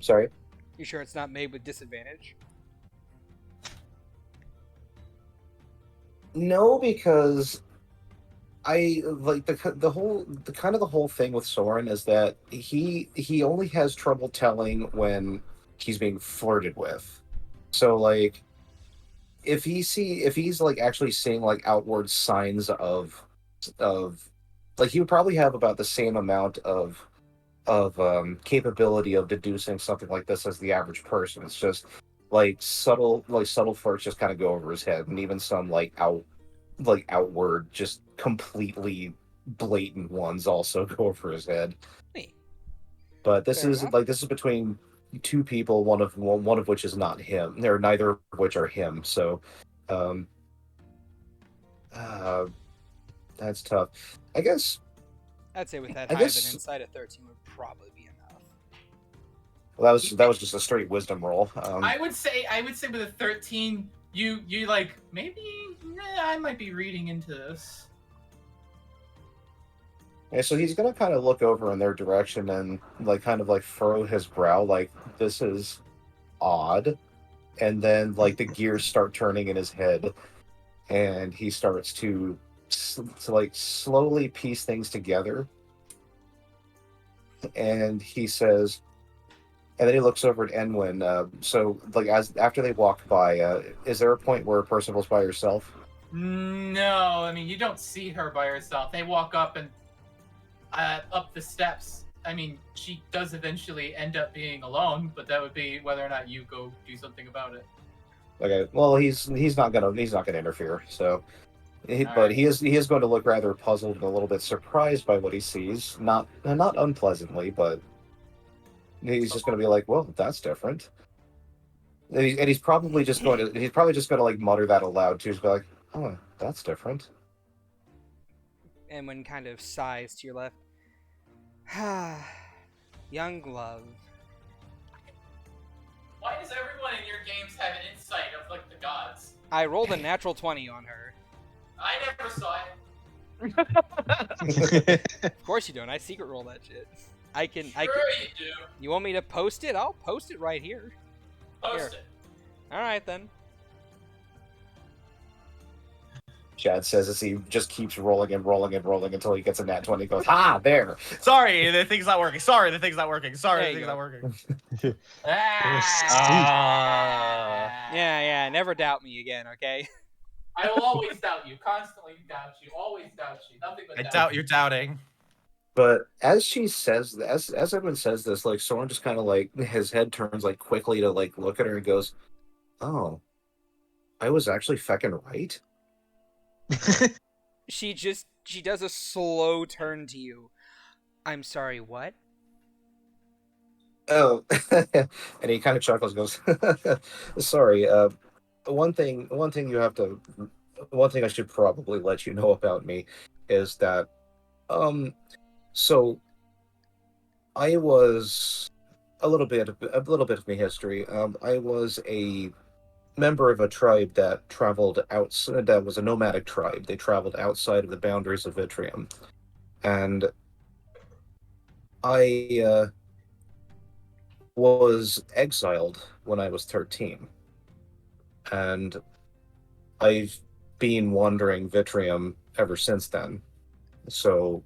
Sorry? You sure it's not made with disadvantage? No, because I like the whole thing with Soren is that he only has trouble telling when he's being flirted with. So like if he's like actually seeing like outward signs of like he would probably have about the same amount of capability of deducing something like this as the average person. It's just subtle flirts just kind of go over his head, and even some outward, just completely blatant ones also go over his head. Wait, But this fair is enough. like this is between two people, one of which is not him. They're neither of which are him. So, um, uh, that's tough. I guess. I'd say with that I high of an guess. insight, a 13 would probably be enough. Well, that was just a straight wisdom roll. I would say with a 13, you like maybe I might be reading into this. Yeah, so he's gonna kind of look over in their direction and like kind of like furrow his brow, like this is odd. And then like the gears start turning in his head, and he starts to like slowly piece things together. And he says, and then he looks over at Enwin. So like as after they walk by, is there a point where Percival's by herself? No, I mean you don't see her by herself. They walk up and up the steps. I mean, she does eventually end up being alone, but that would be whether or not you go do something about it. Okay, well he's not gonna interfere. So, but right. he is going to look rather puzzled and a little bit surprised by what he sees. Not unpleasantly, but he's just going to be like, well, that's different. And he's probably just going to like mutter that aloud too. Just be like, oh, that's different. And when kind of sighs to your left. Young love. Why does everyone in your games have an insight of like the gods? I rolled a natural 20 on her. I never saw it. Of course you don't. I secret roll that shit. I can. Sure you do. You want me to post it? I'll post it right here. Post it. All right then. Shad says as he just keeps rolling until he gets a nat 20. Goes, ah, there. Sorry, the thing's not working. Sorry, the thing's not working. Sorry, There the you thing's go. not working. Yeah. Never doubt me again, okay? I will always doubt you. Constantly doubt you. Always doubt you. Nothing but I doubt. doubt you're doubting. But as she says, as Edwin says this, like Soren just kind of like his head turns like quickly to like look at her and goes, "Oh, I was actually feckin' right." She does a slow turn to you. I'm sorry, what? Oh, and he kind of chuckles, and goes, "Sorry. One thing I should probably let you know about me is that, so I was a little bit of my history. I was a member of a tribe that traveled outside. That was a nomadic tribe. They traveled outside of the boundaries of Vitrium, and I was exiled when I was 13, and I've been wandering Vitrium ever since then. So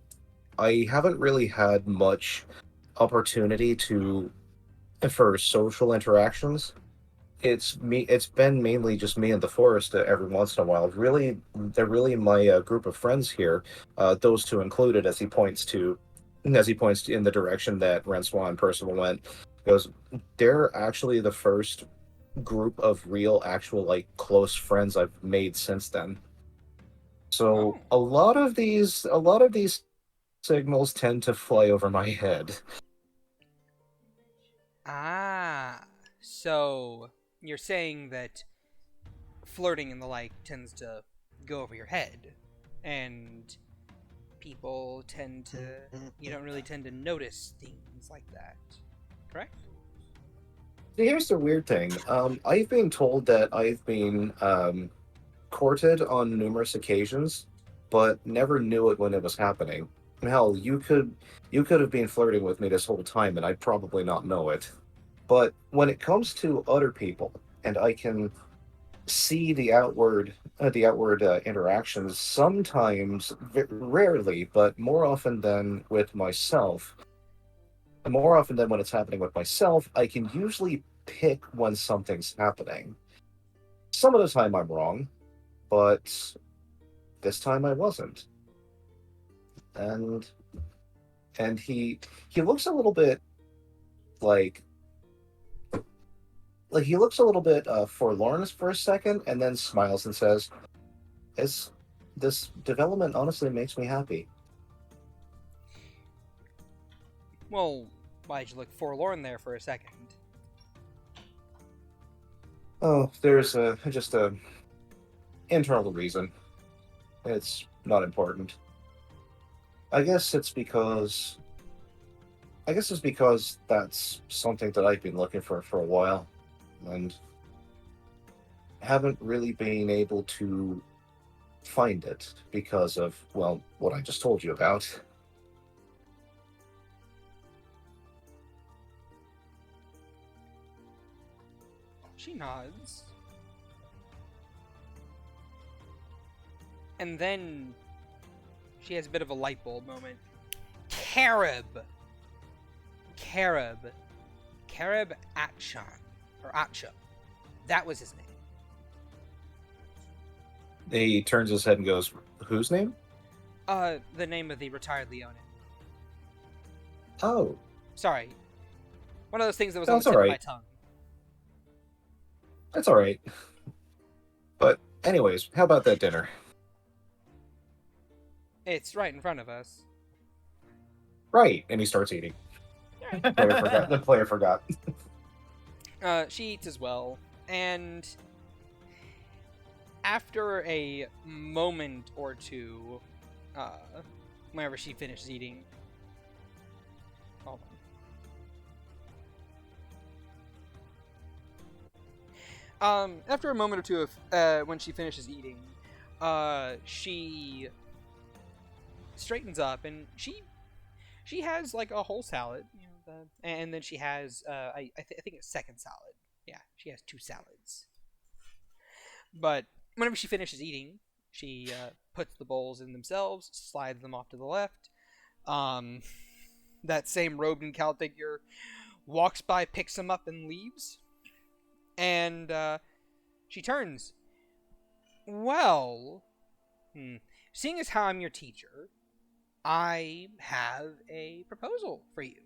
I haven't really had much opportunity for social interactions. It's been mainly just me in the forest every once in a while. Really, they're really my group of friends here. Those two included, as he points in the direction that Renswa and Percival went. Goes, they're actually the first group of real, actual, like, close friends I've made since then. So a lot of these signals tend to fly over my head. So you're saying that flirting and the like tends to go over your head, and people you don't really tend to notice things like that, correct? Here's the weird thing. I've been told that I've been courted on numerous occasions, but never knew it when it was happening. Hell, you could have been flirting with me this whole time, and I'd probably not know it. But when it comes to other people, and I can see the outward interactions, sometimes, rarely, but more often than with myself. More often than when it's happening with myself, I can usually pick when something's happening. some of the time I'm wrong, but this time I wasn't. And he looks a little bit like he looks a little bit forlorn for a second, and then smiles and says, This development honestly makes me happy." Well, why'd you look forlorn there for a second? Oh, there's just a internal reason. It's not important. I guess it's because that's something that I've been looking for a while, and haven't really been able to find it because of, well, what I just told you about. She nods. And then she has a bit of a light bulb moment. Carib Atchan. Or Atcha. That was his name. He turns his head and goes, "Whose name?" The name of the retired Leonin. Oh, Sorry. One of those things that was No, on the it's tip of my alright. tongue. that's all right. But anyways, how about that dinner? It's right in front of us. Right, and he starts eating. The player forgot. She eats as well, and after a moment or two, whenever she finishes eating, hold on. After a moment or two of when she finishes eating, she straightens up and she has like a whole salad, and then she has I think it's second salad. Yeah, she has 2 salads. But whenever she finishes eating, she puts the bowls in themselves, slides them off to the left. That same robed and cowl figure walks by, picks them up, and leaves. And she turns. Well, seeing as how I'm your teacher, I have a proposal for you.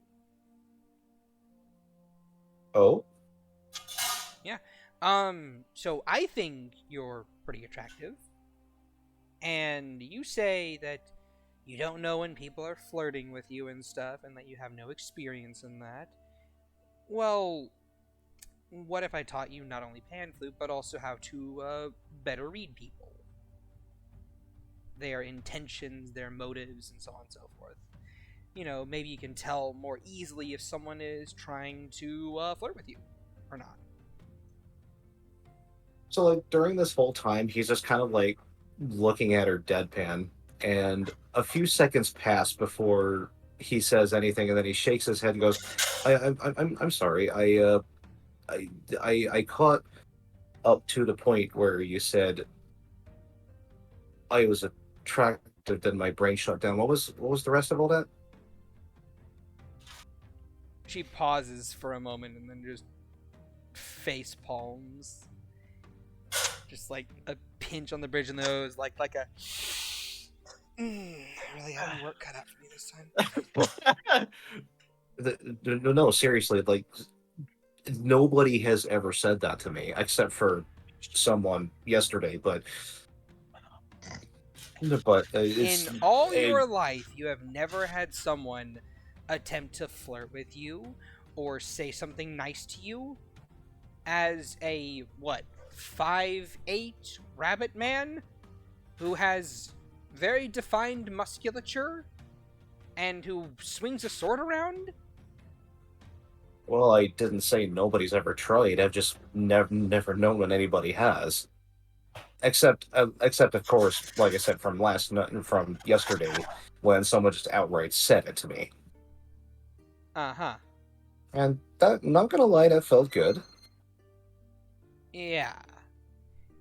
Oh? Yeah. So I think you're pretty attractive. And you say that you don't know when people are flirting with you and stuff, and that you have no experience in that. Well, what if I taught you not only pan flute, but also how to better read people? Their intentions, their motives, and so on and so forth. Maybe you can tell more easily if someone is trying to flirt with you or not. So, like, during this whole time, he's just kind of, like, looking at her deadpan, and a few seconds pass before he says anything, and then he shakes his head and goes, I'm sorry, I caught up to the point where you said I was attractive, then my brain shut down. What was the rest of all that? She pauses for a moment and then just face palms. Just like a pinch on the bridge of the nose, like a. I really having work cut out for me this time. No, seriously, like, nobody has ever said that to me except for someone yesterday, but it's In all your life, you have never had someone attempt to flirt with you or say something nice to you as a, 5'8" rabbit man who has very defined musculature and who swings a sword around? Well, I didn't say nobody's ever tried. I've just never known when anybody has. Except of course, like I said, from yesterday, when someone just outright said it to me. Uh-huh. And that, not gonna lie, that felt good. Yeah.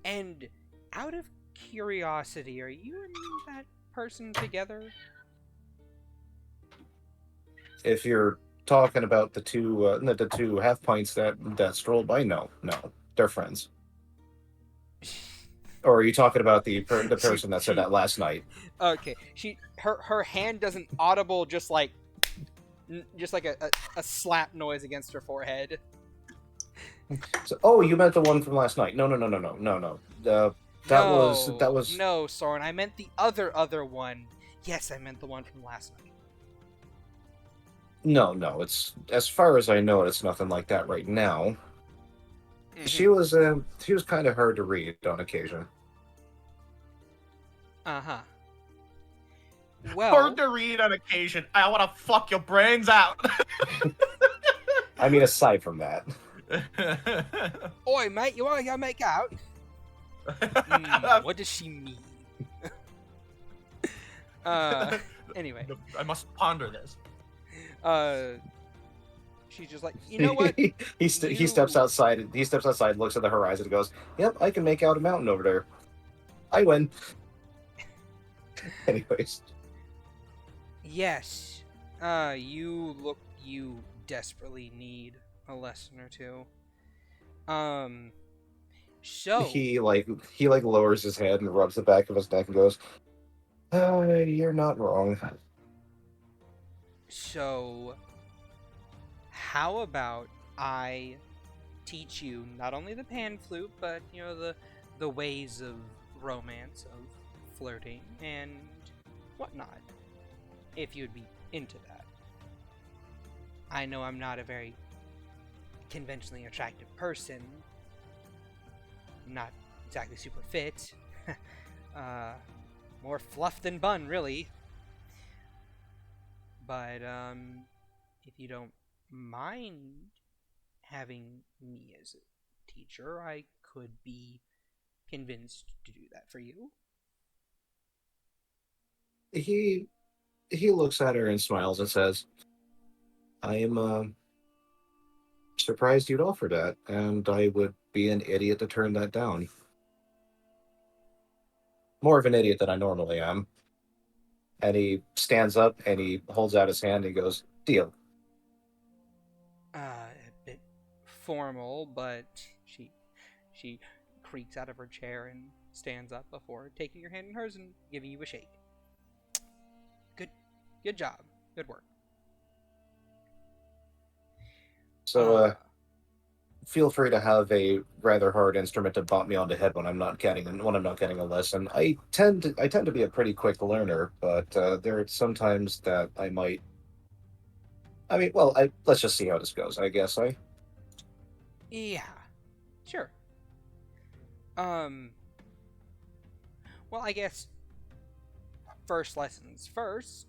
And out of curiosity, are you and that person together? If you're talking about the two half pints that strolled by, no, they're friends. Or are you talking about the person that said that last night? Okay, her hand does an audible just like a slap noise against her forehead. So, oh, you meant the one from last night? No. That was No, Soren. I meant the other one. Yes, I meant the one from last night. no. It's, as far as I know, it's nothing like that right now. Mhm. She was kind of hard to read on occasion. Uh-huh. Hard Well, to read on occasion. I want to fuck your brains out. I mean, aside from that, oi, mate, you wanna go make out? What does she mean? Anyway. I must ponder this. She's just like, you know what? he steps outside. He steps outside, looks at the horizon, and goes, "Yep, I can make out a mountain over there. I win." Anyways, Yes. You desperately need a lesson or two. So he lowers his head and rubs the back of his neck and goes, "You're not wrong." So how about I teach you not only the pan flute, but the ways of romance, of flirting, and whatnot, if you'd be into that. I know I'm not a very conventionally attractive person. I'm not exactly super fit. More fluff than bun, really. But, if you don't mind having me as a teacher, I could be convinced to do that for you. He looks at her and smiles and says, "I am surprised you'd offer that, and I would be an idiot to turn that down. More of an idiot than I normally am." And he stands up and he holds out his hand and goes, "Deal." A bit formal, but she creaks out of her chair and stands up before taking your hand in hers and giving you a shake. Good job. Good work. So, feel free to have a rather hard instrument to bop me on the head when I'm not getting a lesson. I tend to be a pretty quick learner, but there are sometimes that I might. I mean, well, let's just see how this goes. I guess Yeah, sure. Well, I guess first lessons first.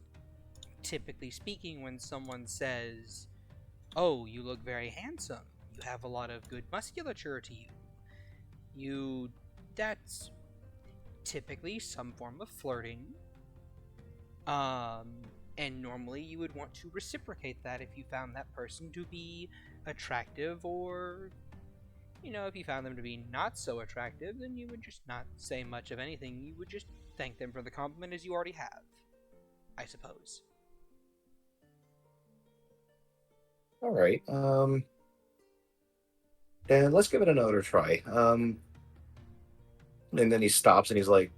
Typically speaking, when someone says, "Oh, you look very handsome. You have a lot of good musculature to you." That's typically some form of flirting. And normally you would want to reciprocate that if you found that person to be attractive, or if you found them to be not so attractive, then you would just not say much of anything. You would just thank them for the compliment as you already have, I suppose. All right. Then let's give it another try. And then he stops and he's like,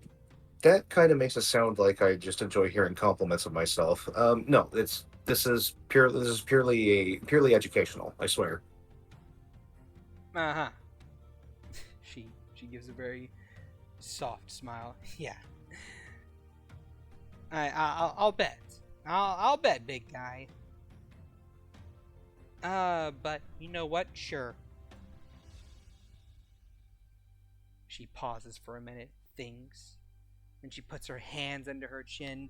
"That kind of makes it sound like I just enjoy hearing compliments of myself. No, this is purely educational. I swear." Uh-huh. She gives a very soft smile. Yeah. I'll bet. I'll bet, big guy. But you know what? Sure. She pauses for a minute, thinks, and she puts her hands under her chin.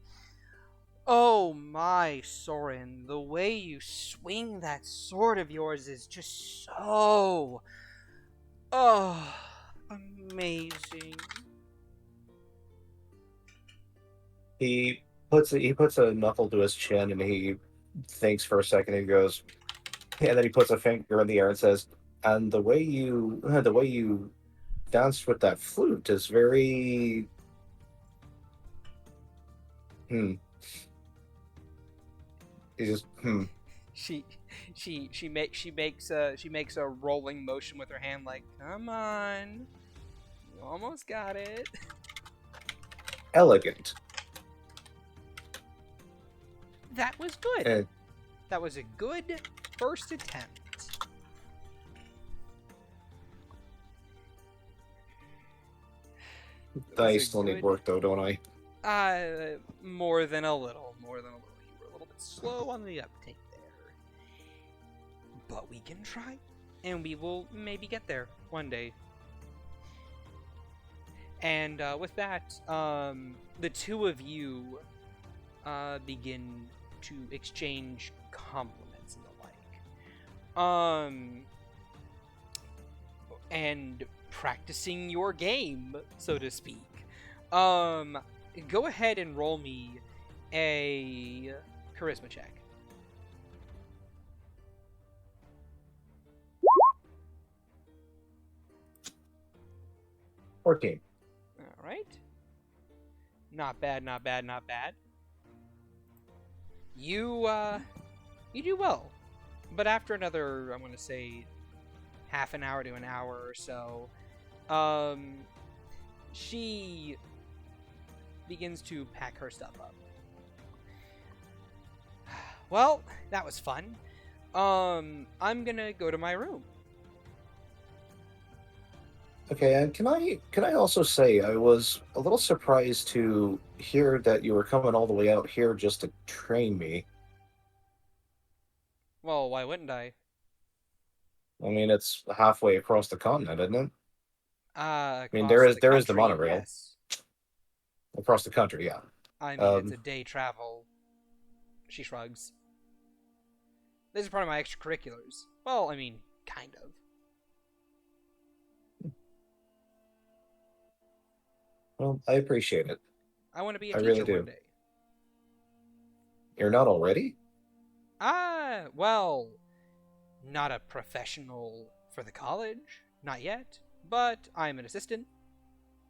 Oh my, Soren, the way you swing that sword of yours is just so... Oh, amazing. He puts a knuckle to his chin and he thinks for a second and goes, and then he puts a finger in the air and says, "And the way you danced with that flute is very hmm." He just She makes a rolling motion with her hand, like, come on, You almost got it. Elegant. That was good. Eh, That was a good first attempt. I still need work though, don't I? More than a little. You were a little bit slow on the uptake there. But we can try. And we will maybe get there one day. And with that, the two of you begin to exchange compliments and the like. And practicing your game, so to speak. Go ahead and roll me a charisma check. Okay. All right. Not bad, not bad, not bad. You do well. But after another, I'm going to say, half an hour to an hour or so, she begins to pack her stuff up. Well, that was fun. I'm gonna go to my room. Okay, and can I also say I was a little surprised to hear that you were coming all the way out here just to train me. Well, why wouldn't I? I mean, it's halfway across the continent, isn't it? I mean, Across the there is the country, monorail yes. across the country, yeah. I mean, it's a day travel. She shrugs. This is part of my extracurriculars. Well, I mean, kind of. Well, I appreciate it. I want to be a I teacher really do. one day. You're not already? Well, not a professional for the college, not yet, but I'm an assistant.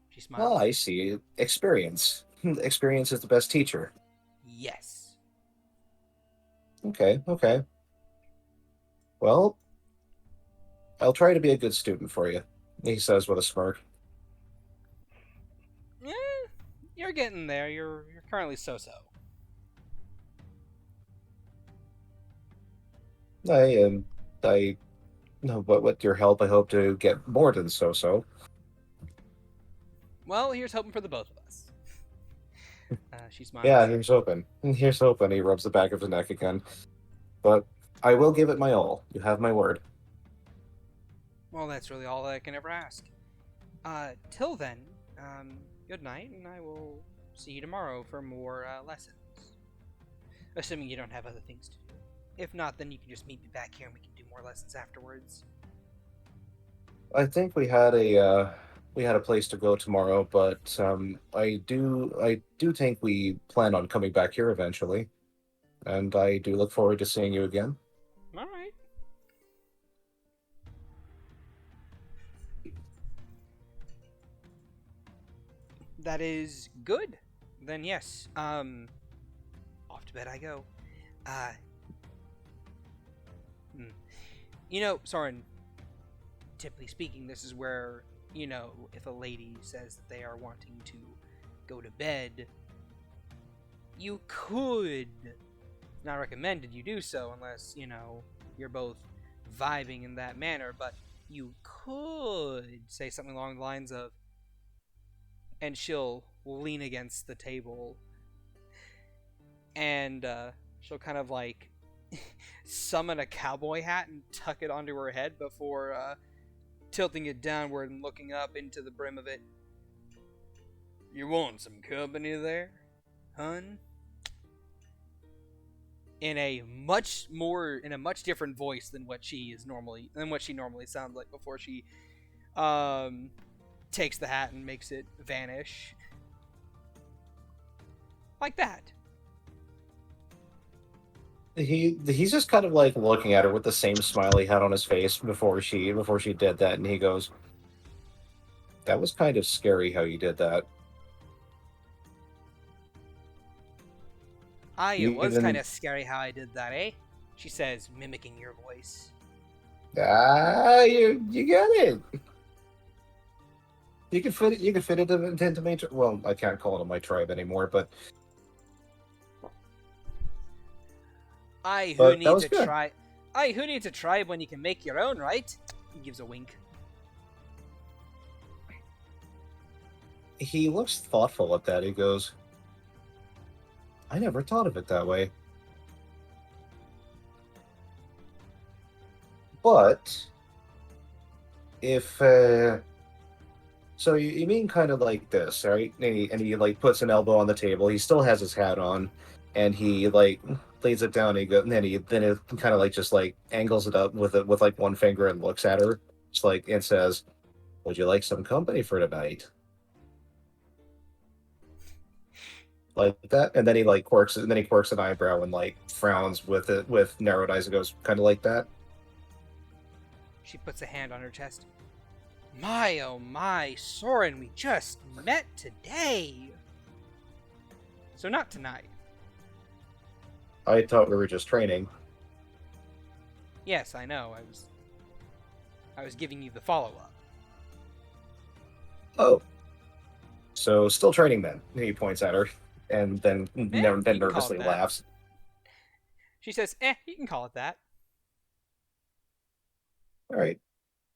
She smiles. Oh, I see. Experience. Experience is the best teacher. Yes. Okay. Well, I'll try to be a good student for you, he says with a smirk. You're getting there. You're currently so-so. I no, but with your help, I hope to get more than so-so. Well, here's hoping for the both of us. She smiles. Yeah, here's hoping. Here's hoping. He rubs the back of his neck again. But I will give it my all. You have my word. Well, that's really all I can ever ask. Till then, good night, and I will see you tomorrow for more lessons. Assuming you don't have other things to do. If not, then you can just meet me back here and we can do more lessons afterwards. I think we had a place to go tomorrow, but I do think we plan on coming back here eventually, and I do look forward to seeing you again. All right. That is good. Then yes, off to bed I go. You know, Soren, typically speaking, this is where, you know, if a lady says that they are wanting to go to bed, you could, not recommended you do so unless, you know, you're both vibing in that manner, but you could say something along the lines of, and she'll lean against the table and she'll kind of like summon a cowboy hat and tuck it onto her head before tilting it downward and looking up into the brim of it. You want some company there, hun? In a much different voice than what she normally sounds like before she takes the hat and makes it vanish. Like that. He's just kind of like looking at her with the same smile he had on his face before she did that, and he goes, "That was kind of scary how you did that." It was kind of scary how I did that, eh? She says, mimicking your voice. You get it. You can fit it. You can fit it into my. Well, I can't call it my tribe anymore, but I who that needs was a good. tribe? I who needs a tribe when you can make your own, right? He gives a wink. He looks thoughtful at that. He goes, "I never thought of it that way." But if so, you mean kind of like this, right? And he like puts an elbow on the table. He still has his hat on, and he like lays it down. And he go, and then it kind of like just like angles it up with like one finger and looks at her, just like and says, "Would you like some company for tonight?" Like that, and then he like quirks, and then he quirks an eyebrow and like frowns with narrowed eyes and goes, "Kind of like that." She puts a hand on her chest. My oh my, Soren, we just met today. So not tonight. I thought we were just training. Yes, I know. I was giving you the follow-up. Oh, so still training then? He points at her, and then you can call it nervously that. laughs. She says, you can call it that. All right.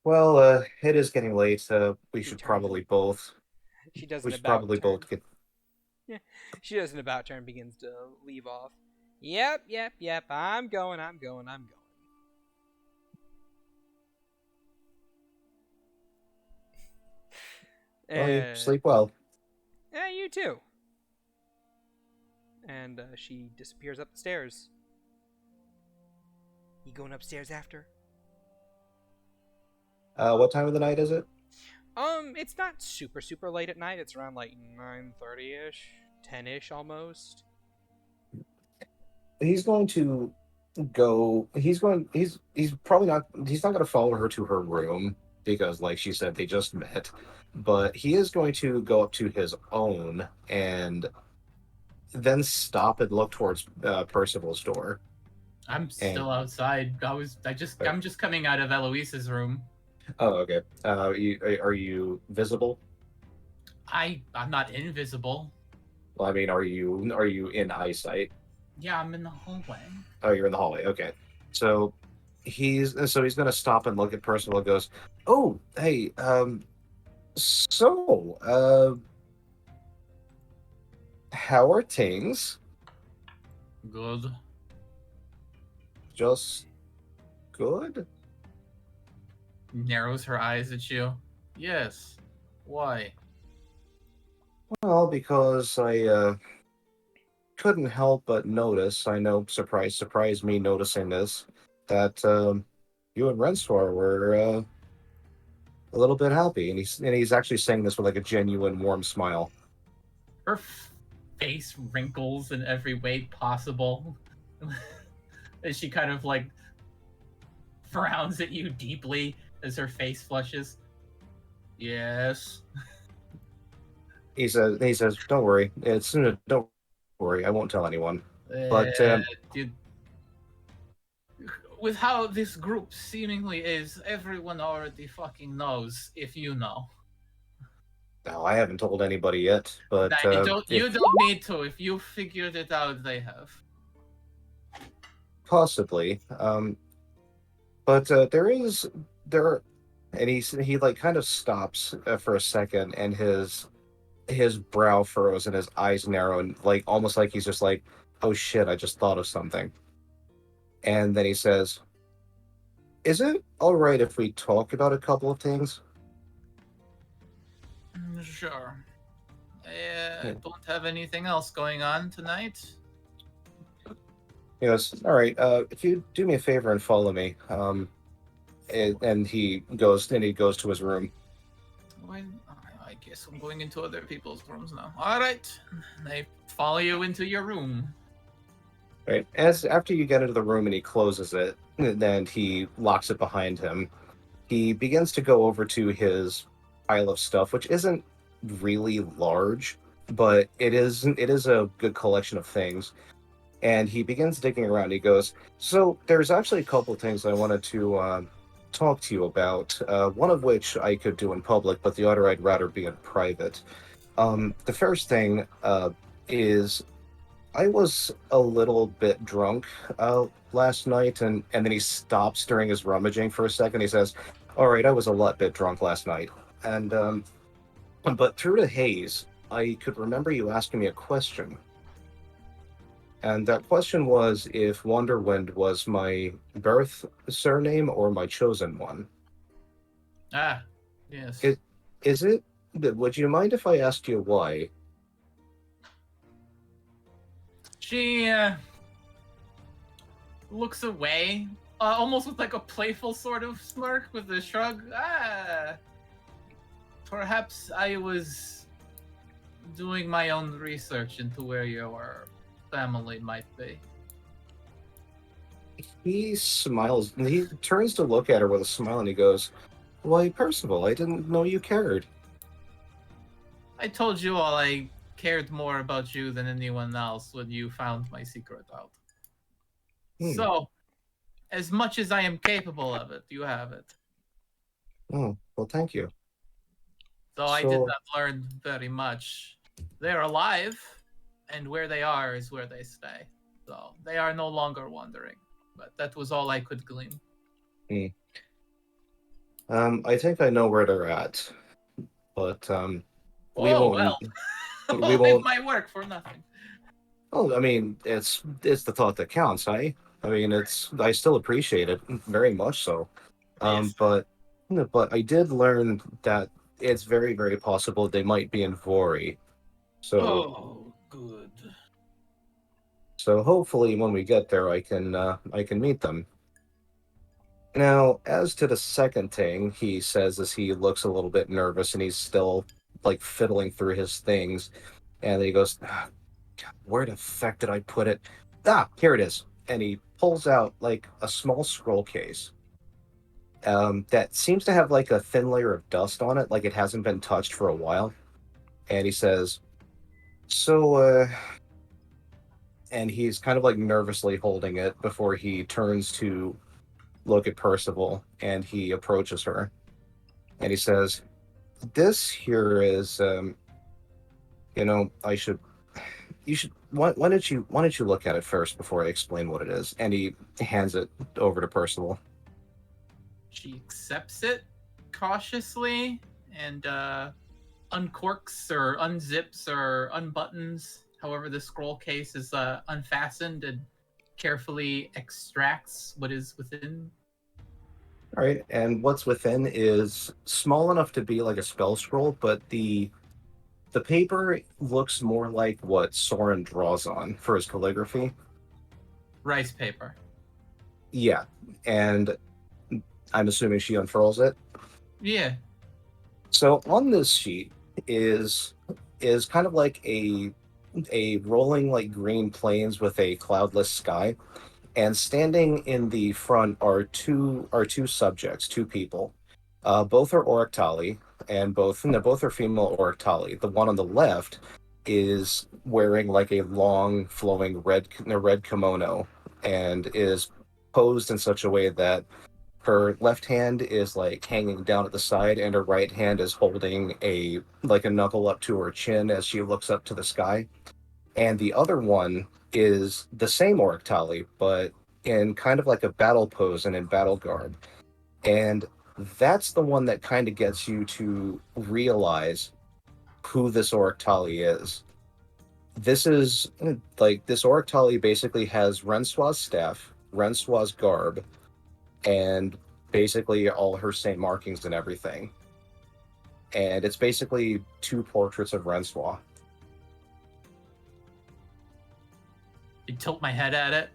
Well, it is getting late. We should turns. probably both. She does We an should about probably turn. both get. Yeah, she does an about turn, begins to leave off. Yep. I'm going. Well, you sleep well. Yeah, you too. And she disappears up the stairs. You going upstairs after? What time of the night is it? It's not super late at night. It's around like 9:30ish, 10ish almost. He's going to go. He's probably not. He's not going to follow her to her room because, like she said, they just met. But he is going to go up to his own and then stop and look towards Percival's door. I'm still outside. I'm just coming out of Eloise's room. Oh, okay. Are you visible? I'm not invisible. Well, I mean, are you in eyesight? Yeah, I'm in the hallway. Oh, you're in the hallway. Okay. So he's gonna stop and look at Percival and goes, "Oh, hey, how are things?" Good. Just good? Narrows her eyes at you. Yes. Why? Well, because I couldn't help but notice, I know, surprise me noticing this, that you and Renstor were a little bit happy, and he's actually saying this with like a genuine warm smile. Her face wrinkles in every way possible. As she kind of like frowns at you deeply as her face flushes. Yes. He says, "Don't worry. Don't worry. I won't tell anyone." But Dude, with how this group seemingly is, everyone already fucking knows if you know. no, I haven't told anybody yet. But You don't need to. If you figured it out, they have. possibly. But there, and he like kind of stops for a second, and his brow furrows and his eyes narrow, and like almost like he's just like, "Oh shit, I just thought of something." And then he says, "Is it all right if we talk about a couple of things?" Sure. I don't have anything else going on tonight. He goes, "All right. If you do me a favor and follow me." And he goes to his room. I guess I'm going into other people's rooms now. All right. They follow you into your room. Right. After you get into the room and he closes it, then he locks it behind him. He begins to go over to his pile of stuff, which isn't really large, but it is a good collection of things. And he begins digging around. He goes, "So there's actually a couple of things I wanted to talk to you about. One of which I could do in public, but the other I'd rather be in private. The first thing is I was a little bit drunk last night, and then he stops during his rummaging for a second. He says, "All right, I was a lot bit drunk last night, and but through the haze, I could remember you asking me a question." And that question was if Wonderwind was my birth surname or my chosen one. Ah, yes. Is it? Would you mind if I asked you why? She looks away, almost with like a playful sort of smirk, with a shrug. Perhaps I was doing my own research into where your family might be. He smiles, and he turns to look at her with a smile, and he goes, "Why, Percival, I didn't know you cared." I told you all I cared more about you than anyone else when you found my secret out. So, as much as I am capable of it, you have it. Oh, well, thank you. Though I did not learn very much. They're alive, and where they are is where they stay. So, they are no longer wandering. But that was all I could glean. I think I know where they're at, but we Oh, won't. well. We won't. It might work for nothing. Oh, I mean, it's the thought that counts, eh? I mean, I still appreciate it very much so. Yes. But I did learn that it's very, very possible they might be in Vori. So Oh, good. so hopefully when we get there, I can meet them. Now, as to the second thing, he says as he looks a little bit nervous and he's still like fiddling through his things, and he goes, "Ah, God, where the fuck did I put it? Ah, here it is." And he pulls out like a small scroll case that seems to have like a thin layer of dust on it, like it hasn't been touched for a while. And he says, "So, and he's kind of like nervously holding it before he turns to look at Percival, and he approaches her, and he says, "This here is, I should, you should. Why don't you look at it first before I explain what it is?" And he hands it over to Percival. She accepts it cautiously and uncorks or unzips or unbuttons, however the scroll case is unfastened, and carefully extracts what is within. All right, and what's within is small enough to be like a spell scroll, but the paper looks more like what Soren draws on for his calligraphy. Rice paper. Yeah, and I'm assuming she unfurls it. Yeah. So on this sheet is kind of like a rolling like green plains with a cloudless sky, and standing in the front are two subjects, two people. Both are Orictali, and both are female Orictali. The one on the left is wearing like a long flowing red kimono and is posed in such a way that her left hand is like hanging down at the side, and her right hand is holding a knuckle up to her chin as she looks up to the sky. And the other one is the same Orictali, but in kind of like a battle pose and in battle garb. And that's the one that kind of gets you to realize who this Orictali is. This is this Orictali basically has Rensoir's staff, Rensoir's garb, and basically all her same markings and everything. And it's basically two portraits of Rensoir. I tilt my head at it.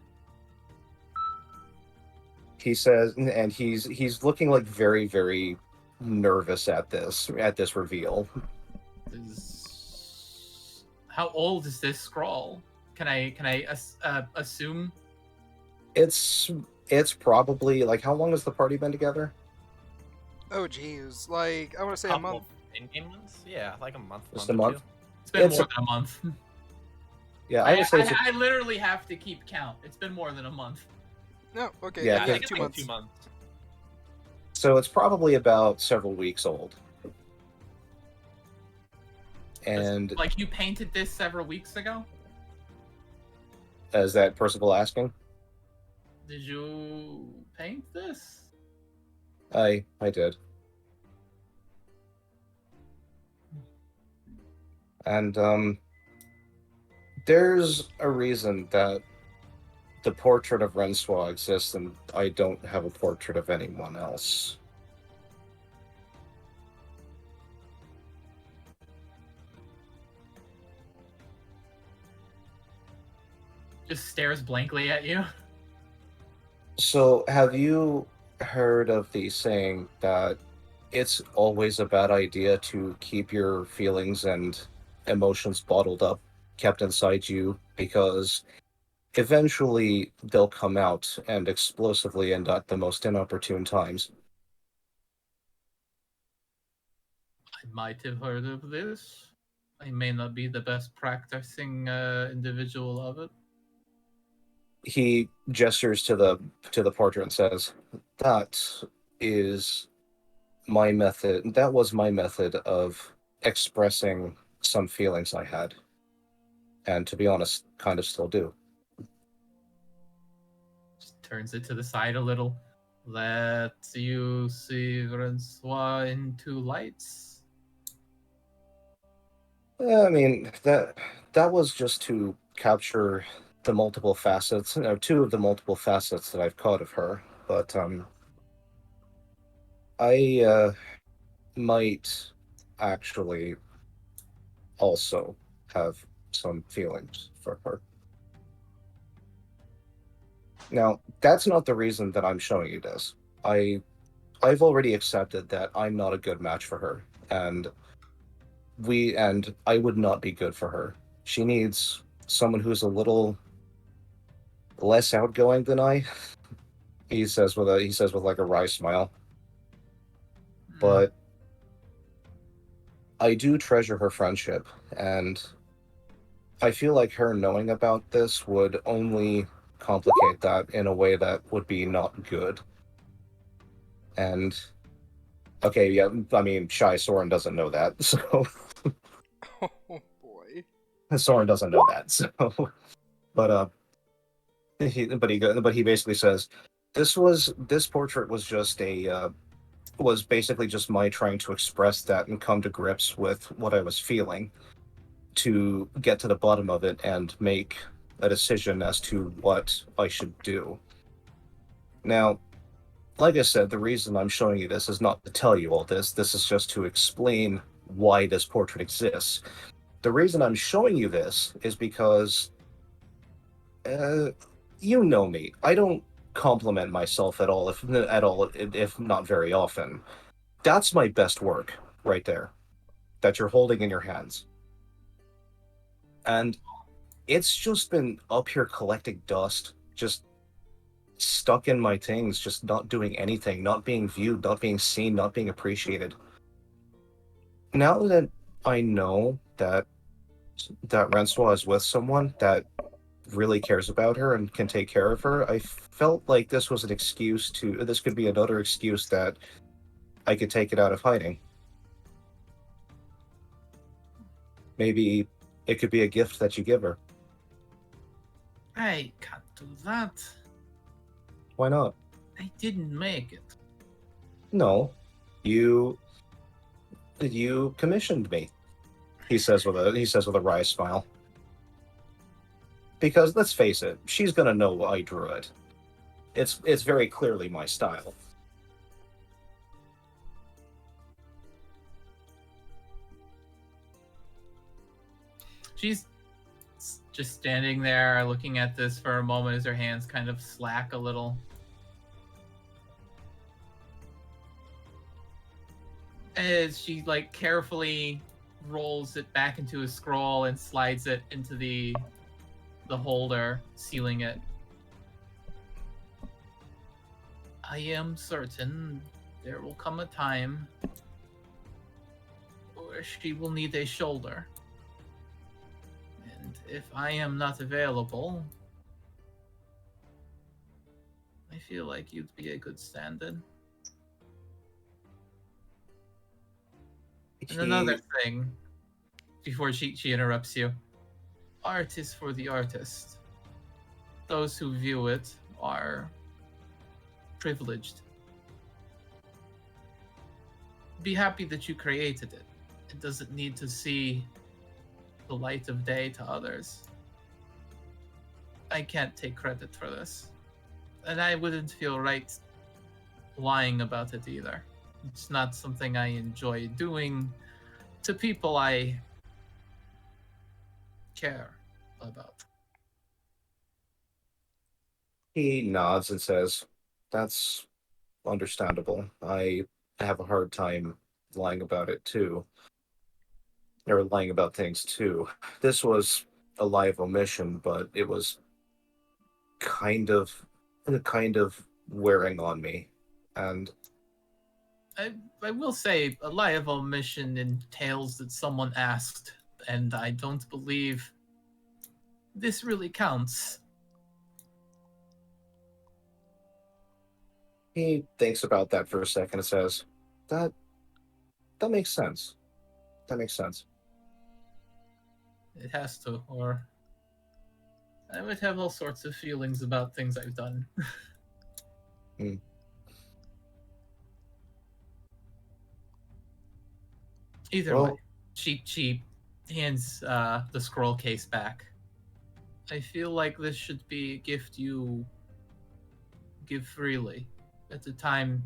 He says, and he's looking like very, very nervous at this reveal. How old is this scroll? Can I assume? It's probably like, how long has the party been together? Oh geez, like I want to say a month. In-game months? Yeah, like a month. Just a month. It's been more than a month. Yeah, I would say I literally have to keep count. It's been more than a month. No, okay, Yeah, yeah, I think 2 it's like months. 2 months. So it's probably about several weeks old. And Like you painted this several weeks ago? is that Percival asking? Did you paint this? I did. And there's a reason that the portrait of Rensois exists and I don't have a portrait of anyone else. Just stares blankly at you. So, have you heard of the saying that it's always a bad idea to keep your feelings and emotions bottled up, kept inside you, because eventually they'll come out and explosively and at the most inopportune times? I might have heard of this. I may not be the best practicing individual of it. He gestures to the portrait and says, "That is my method. That was my method of expressing some feelings I had, and to be honest, kind of still do." Just turns it to the side a little. Let you see Francois in two lights. I mean, that was just to capture the multiple facets, two of the multiple facets that I've caught of her. But I might actually also have some feelings for her. Now, that's not the reason that I'm showing you this. I've already accepted that I'm not a good match for her, and I would not be good for her. She needs someone who's a little less outgoing than I. He says with like a wry smile. But I do treasure her friendship, and I feel like her knowing about this would only complicate that in a way that would be not good. And okay, yeah, I mean, Shy Soren doesn't know that, so Oh boy. Soren doesn't know that, so but he basically says this portrait was just was basically just my trying to express that and come to grips with what I was feeling, to get to the bottom of it and make a decision as to what I should do. Now, like I said, the reason I'm showing you this is not to tell you all this. This is just to explain why this portrait exists. The reason I'm showing you this is because, you know me. I don't compliment myself at all, if not very often. That's my best work right there, that you're holding in your hands. And it's just been up here collecting dust, just stuck in my things, just not doing anything, not being viewed, not being seen, not being appreciated. Now that I know that Rensois is with someone that really cares about her and can take care of her, I felt like this was this could be another excuse that I could take it out of hiding. Maybe it could be a gift that you give her. I can't do that. Why not? I didn't make it. No, you commissioned me. He says with a wry smile. Because let's face it, she's gonna know I drew it. It's very clearly my style. She's just standing there looking at this for a moment as her hands kind of slack a little. As she like carefully rolls it back into a scroll and slides it into the holder, sealing it. I am certain there will come a time where she will need a shoulder. And if I am not available, I feel like you'd be a good stand-in. And another thing, before she interrupts you, art is for the artist. Those who view it are privileged. Be happy that you created it. It doesn't need to see the light of day to others. I can't take credit for this. And I wouldn't feel right lying about it either. It's not something I enjoy doing to people I care about. He nods and says, "That's understandable. I have a hard time lying about it too, or lying about things too. This was a lie of omission, but it was kind of wearing on me, and I will say a lie of omission entails that someone asked, and I don't believe this really counts. he thinks about that for a second and says, That makes sense. That makes sense." It has to, or I would have all sorts of feelings about things I've done. Hmm. Either Well- way, she hands the scroll case back. I feel like this should be a gift you give freely. At the time,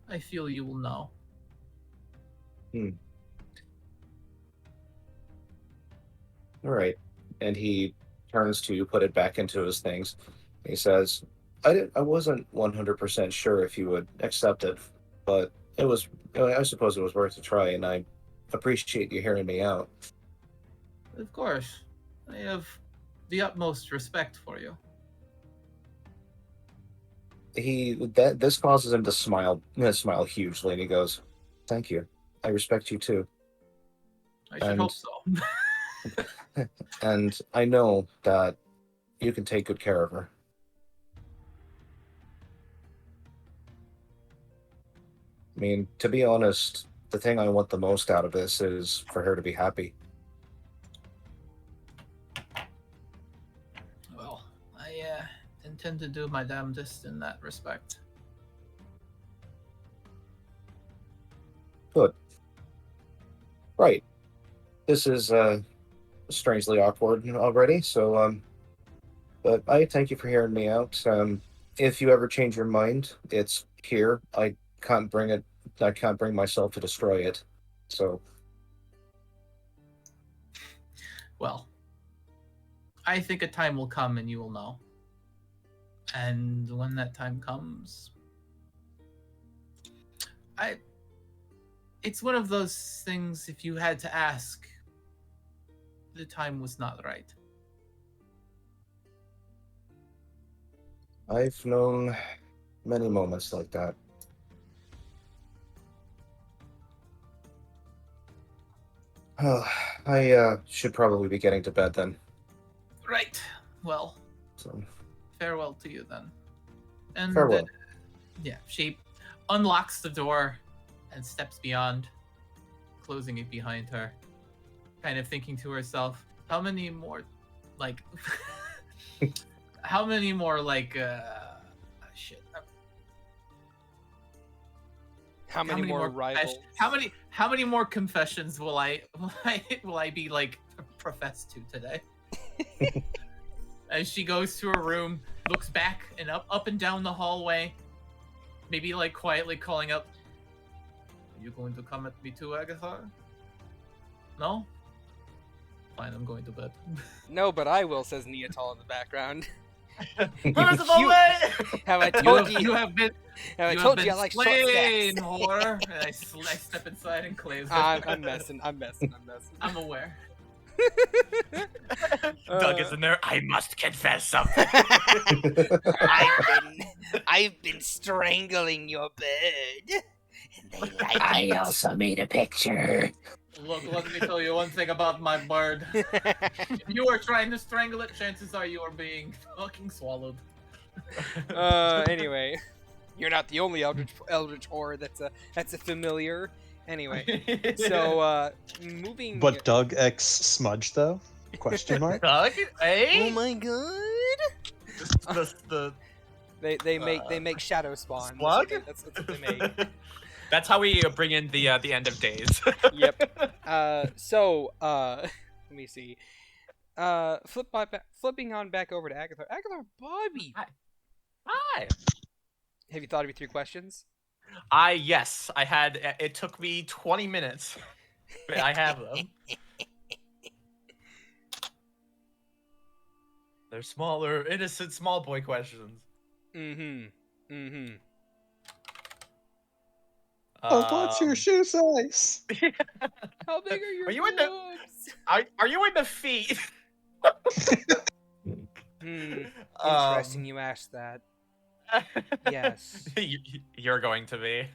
I feel you will know. All right. And he turns to put it back into his things. He says, I wasn't 100% sure if you would accept it, but I suppose it was worth a try, and I appreciate you hearing me out." Of course, I have the utmost respect for you. This causes him to smile hugely, and he goes, "Thank you. I respect you too. I should And- hope so. And I know that you can take good care of her." I mean, to be honest, the thing I want the most out of this is for her to be happy. Well, I intend to do my damnedest in that respect. Good. Right. This is strangely awkward already, so but I thank you for hearing me out. If you ever change your mind, it's here. I can't bring myself to destroy it. So Well, I think a time will come and you will know. And when that time comes, it's one of those things, if you had to ask, the time was not right. I've known many moments like that. Oh, I should probably be getting to bed then. Right. Well, So farewell to you then. And farewell. yeah, she unlocks the door and steps beyond, closing it behind her, kind of thinking to herself, how many more, like, how many more, like, shit. How many more rivals? How many more confessions will I be like professed to today? As she goes to her room, looks back and up and down the hallway, maybe like quietly calling up, "Are you going to come at me too, Agathar? No? Fine, I'm going to bed." No, but I will, says Neatal in the background. Merciful way! Have I told you? You have been Have I you told have you I been like short slain, stacks? whore. And I step inside and Clay's I'm messing. I'm aware. Doug is in there. I must confess something. I've been strangling your bird, and they like I also made a picture. Look, let me tell you one thing about my bird. If you are trying to strangle it, chances are you are being fucking swallowed. Anyway, you're not the only eldritch horror that's a familiar Anyway, so moving. But Doug X Smudge though? Question mark. Doug? Hey? Oh my god! The They make shadow spawn. slug? That's what they make. That's how we bring in the end of days. Yep. Let me see. Flipping on back over to Agathar. Agathar, Bobby. Hi. Have you thought of your 3 questions? Yes, I had. It took me 20 minutes. But I have them. They're smaller, innocent, small boy questions. What's your shoe size? How big are your Are you in the- boobs? Are you in the feet? Interesting you asked that. Yes. You're going to be.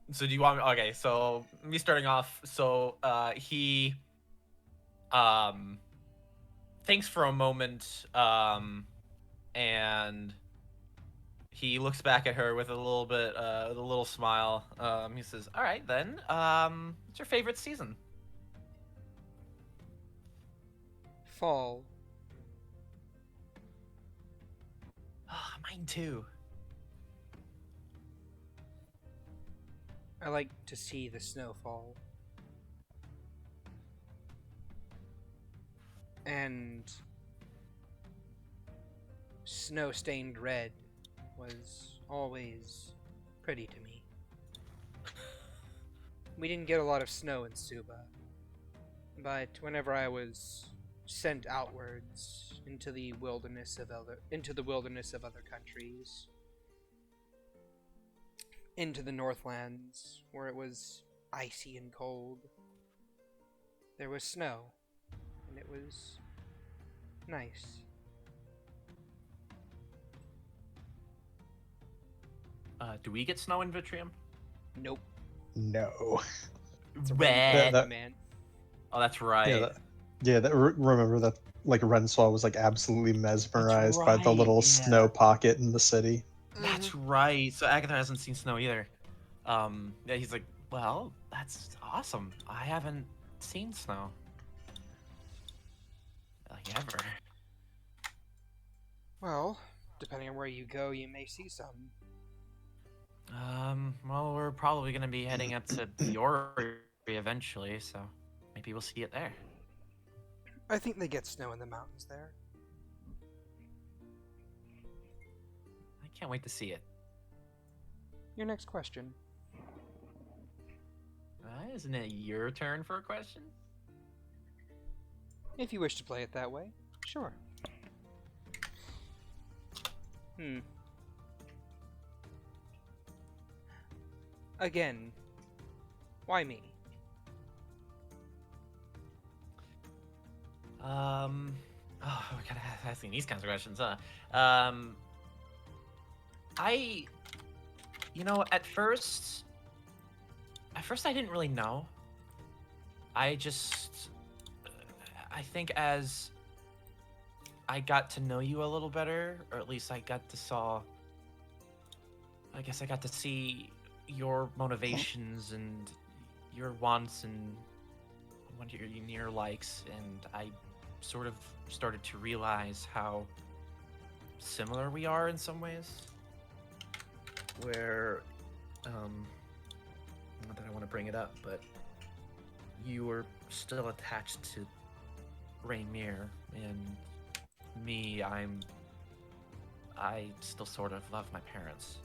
So do you want? Okay, so me starting off. So he thinks for a moment, and he looks back at her with a little smile. He says, "All right then. What's your favorite season?" Fall. Mine too. I like to see the snowfall. And snow-stained red was always pretty to me. We didn't get a lot of snow in Suba, but whenever I was sent outwards into the wilderness of other countries, into the Northlands, where it was icy and cold, there was snow, and it was nice. Do we get snow in Vitrium? Nope. No. It's a Wet. That- man. Oh, that's right. Remember that, like, Renswaw was, like, absolutely mesmerized by the right, little yeah. snow pocket in the city. That's right. So Agathar hasn't seen snow either. Yeah, he's like, well, that's awesome. I haven't seen snow. Like, ever. Well, depending on where you go, you may see some. Well, we're probably gonna be heading up to your area eventually, so maybe we'll see it there. I think they get snow in the mountains there. I can't wait to see it. Your next question. Isn't it your turn for a question? If you wish to play it that way, sure. Again, why me? Oh, we gotta asking these kinds of questions, huh? At first I didn't really know. I think as I got to know you a little better, or at least I got to see your motivations and your wants and what your likes, and I sort of started to realize how similar we are in some ways. Where, not that I want to bring it up, but you were still attached to Rainier, and me, I still sort of love my parents,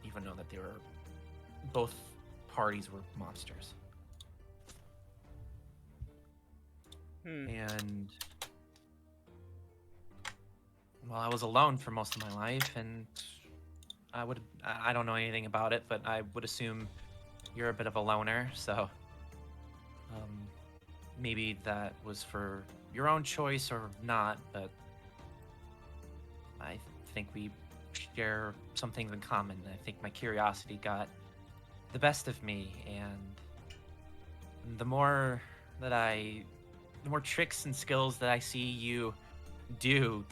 even though that both parties were monsters. And well, I was alone for most of my life, and I don't know anything about it, but I would assume you're a bit of a loner, so maybe that was for your own choice or not, but I think we share some things in common. I think my curiosity got the best of me, and the more tricks and skills that I see you do,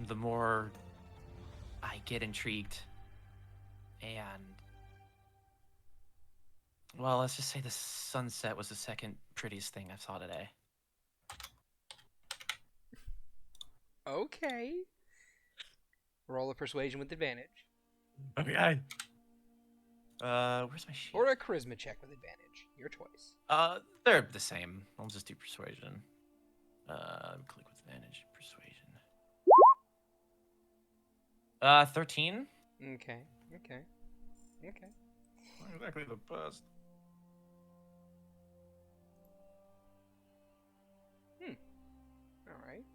the more I get intrigued. And, well, let's just say the sunset was the second prettiest thing I saw today. Okay. Roll a persuasion with advantage. Okay. Where's my sheet? Or a charisma check with advantage. Your choice. They're the same. I'll just do persuasion. Click with advantage. Persuasion. 13. Okay. Okay. Okay. Not exactly the best. Alright.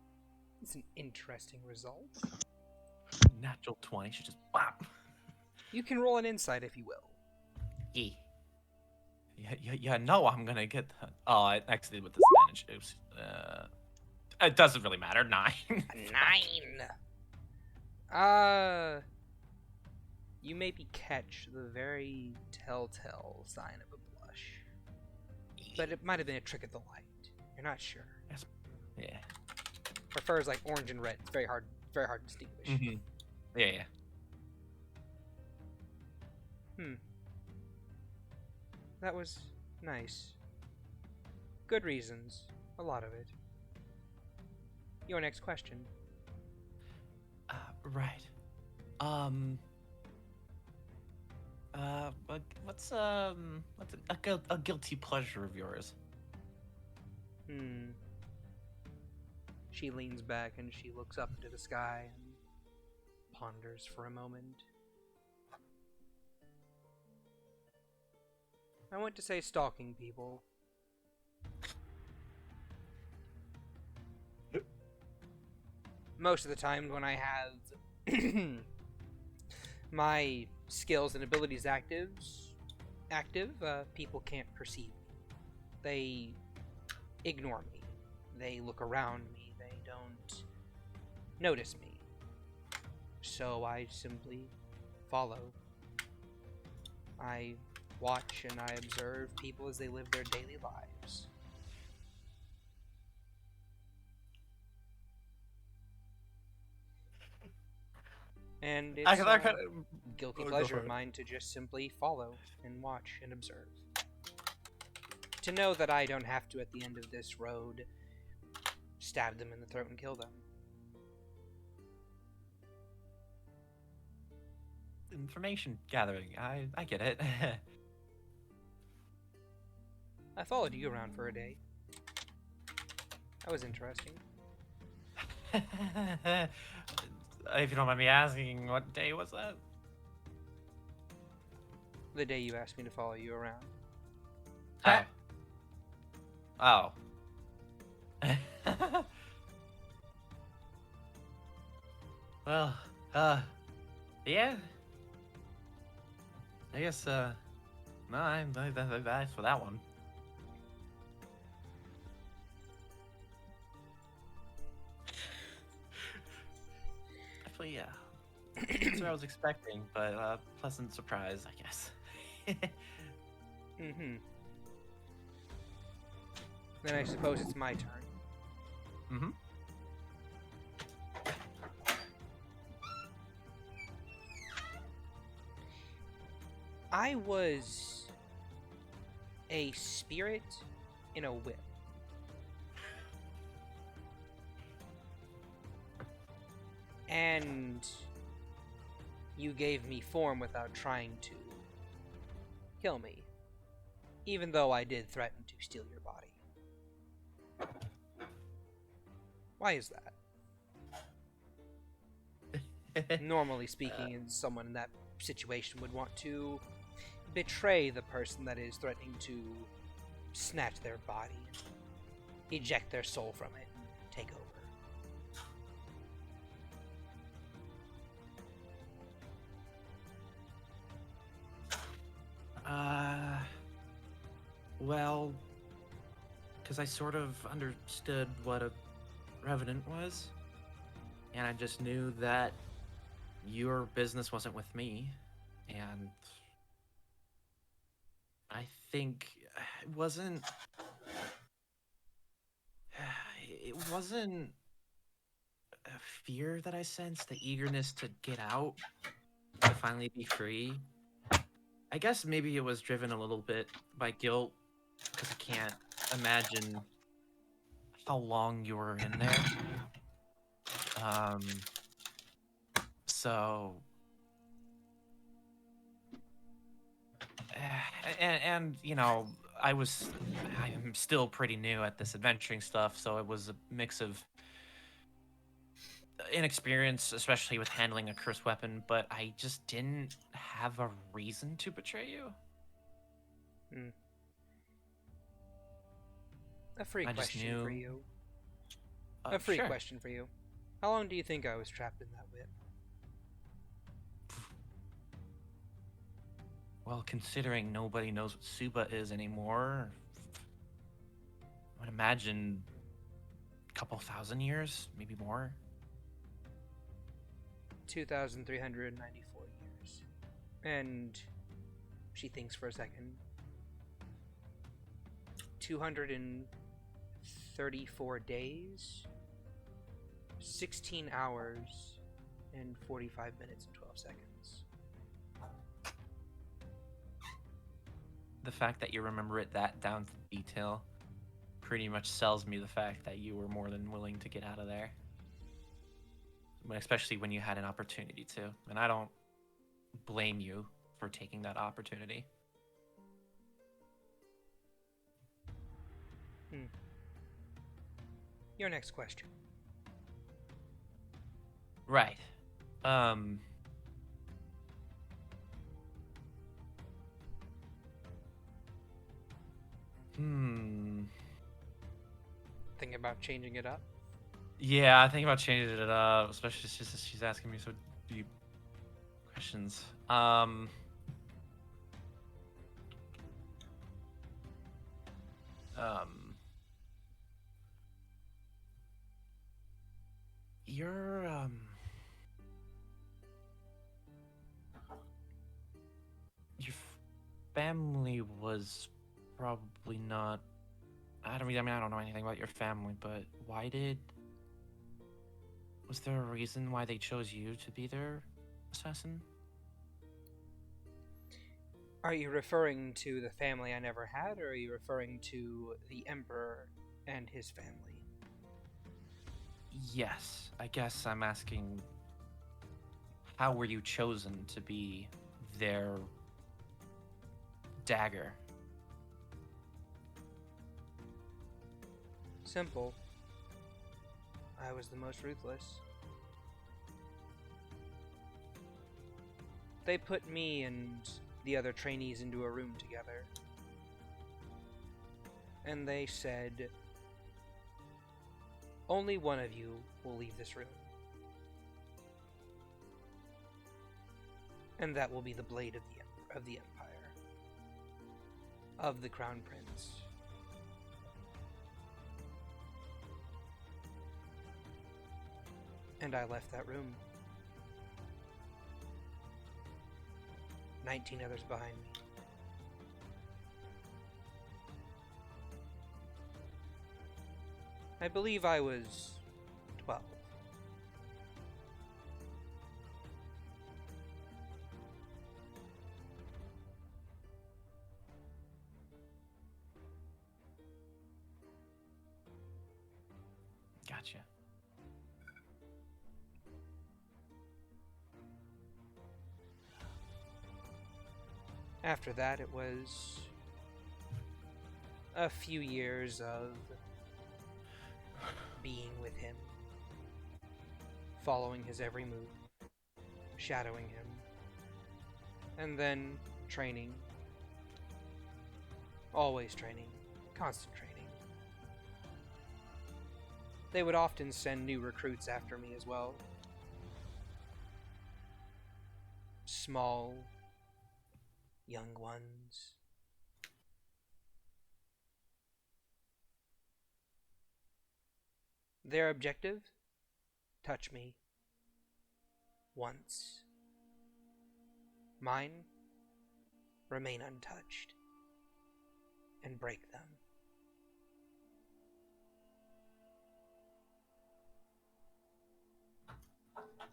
It's an interesting result. Natural 20 should just bop. You can roll an insight if you will. Yeah, no, I'm gonna get that. Oh, I actually with disadvantage. Oops. It doesn't really matter. 9. 9. You maybe catch the very telltale sign of a blush. But it might have been a trick of the light. You're not sure. Yeah. Her fur is like orange and red. It's very hard to distinguish. Mm-hmm. Yeah. That was nice. Good reasons. A lot of it. Your next question. Right. What's a guilty pleasure of yours? She leans back and she looks up into the sky and ponders for a moment. I want to say stalking people. Most of the time when I have my skills and abilities active, people can't perceive me. They ignore me. They look around me. They don't notice me. So I simply follow. I watch and I observe people as they live their daily lives. And it's a guilty pleasure of mine to just simply follow and watch and observe. To know that I don't have to, at the end of this road, stab them in the throat and kill them. Information gathering. I get it. I followed you around for a day. That was interesting. If you don't mind me asking, what day was that? The day you asked me to follow you around. Oh. Well, yeah. I guess, no, that's for that one. Actually, yeah. That's what I was expecting, but pleasant surprise, I guess. Then I suppose it's my turn. I was a spirit in a whip. And you gave me form without trying to kill me. Even though I did threaten to steal your body. Why is that? Normally speaking, someone in that situation would want to betray the person that is threatening to snatch their body, eject their soul from it, and take over. Well, because I sort of understood what a revenant was, and I just knew that your business wasn't with me, and I think it wasn't fear that I sense, the eagerness to get out, to finally be free. I guess maybe it was driven a little bit by guilt, because I can't imagine how long you were in there. So, and you know, I'm still pretty new at this adventuring stuff, so it was a mix of inexperience, especially with handling a cursed weapon, but I just didn't have a reason to betray you. A free I just question for knew. you. A free Sure. question for you. How long do you think I was trapped in that whip? Well, considering nobody knows what Suba is anymore, I would imagine a couple thousand years, maybe more. 2,394 years. And she thinks for a second. 234 days, 16 hours, and 45 minutes and 12 seconds. The fact that you remember it that down to detail pretty much sells me the fact that you were more than willing to get out of there. Especially when you had an opportunity to. And I don't blame you for taking that opportunity. Your next question. Right. Thinking about changing it up? Yeah, I think about changing it up, especially since she's asking me so deep questions. Your your family was probably not. I don't know anything about your family, but was there a reason why they chose you to be their assassin? Are you referring to the family I never had, or are you referring to the Emperor and his family? Yes, I guess I'm asking, how were you chosen to be their dagger? Simple. I was the most ruthless. They put me and the other trainees into a room together. And they said, only one of you will leave this room. And that will be the blade of the Empire. Of the Crown Prince. And I left that room. 19 others behind me. I believe I was 12. Gotcha. After that, it was a few years of being with him, following his every move, shadowing him, and then training. Always training, constant training. They would often send new recruits after me as well. Small, young ones. Their objective? Touch me. Once. Mine? Remain untouched. And break them.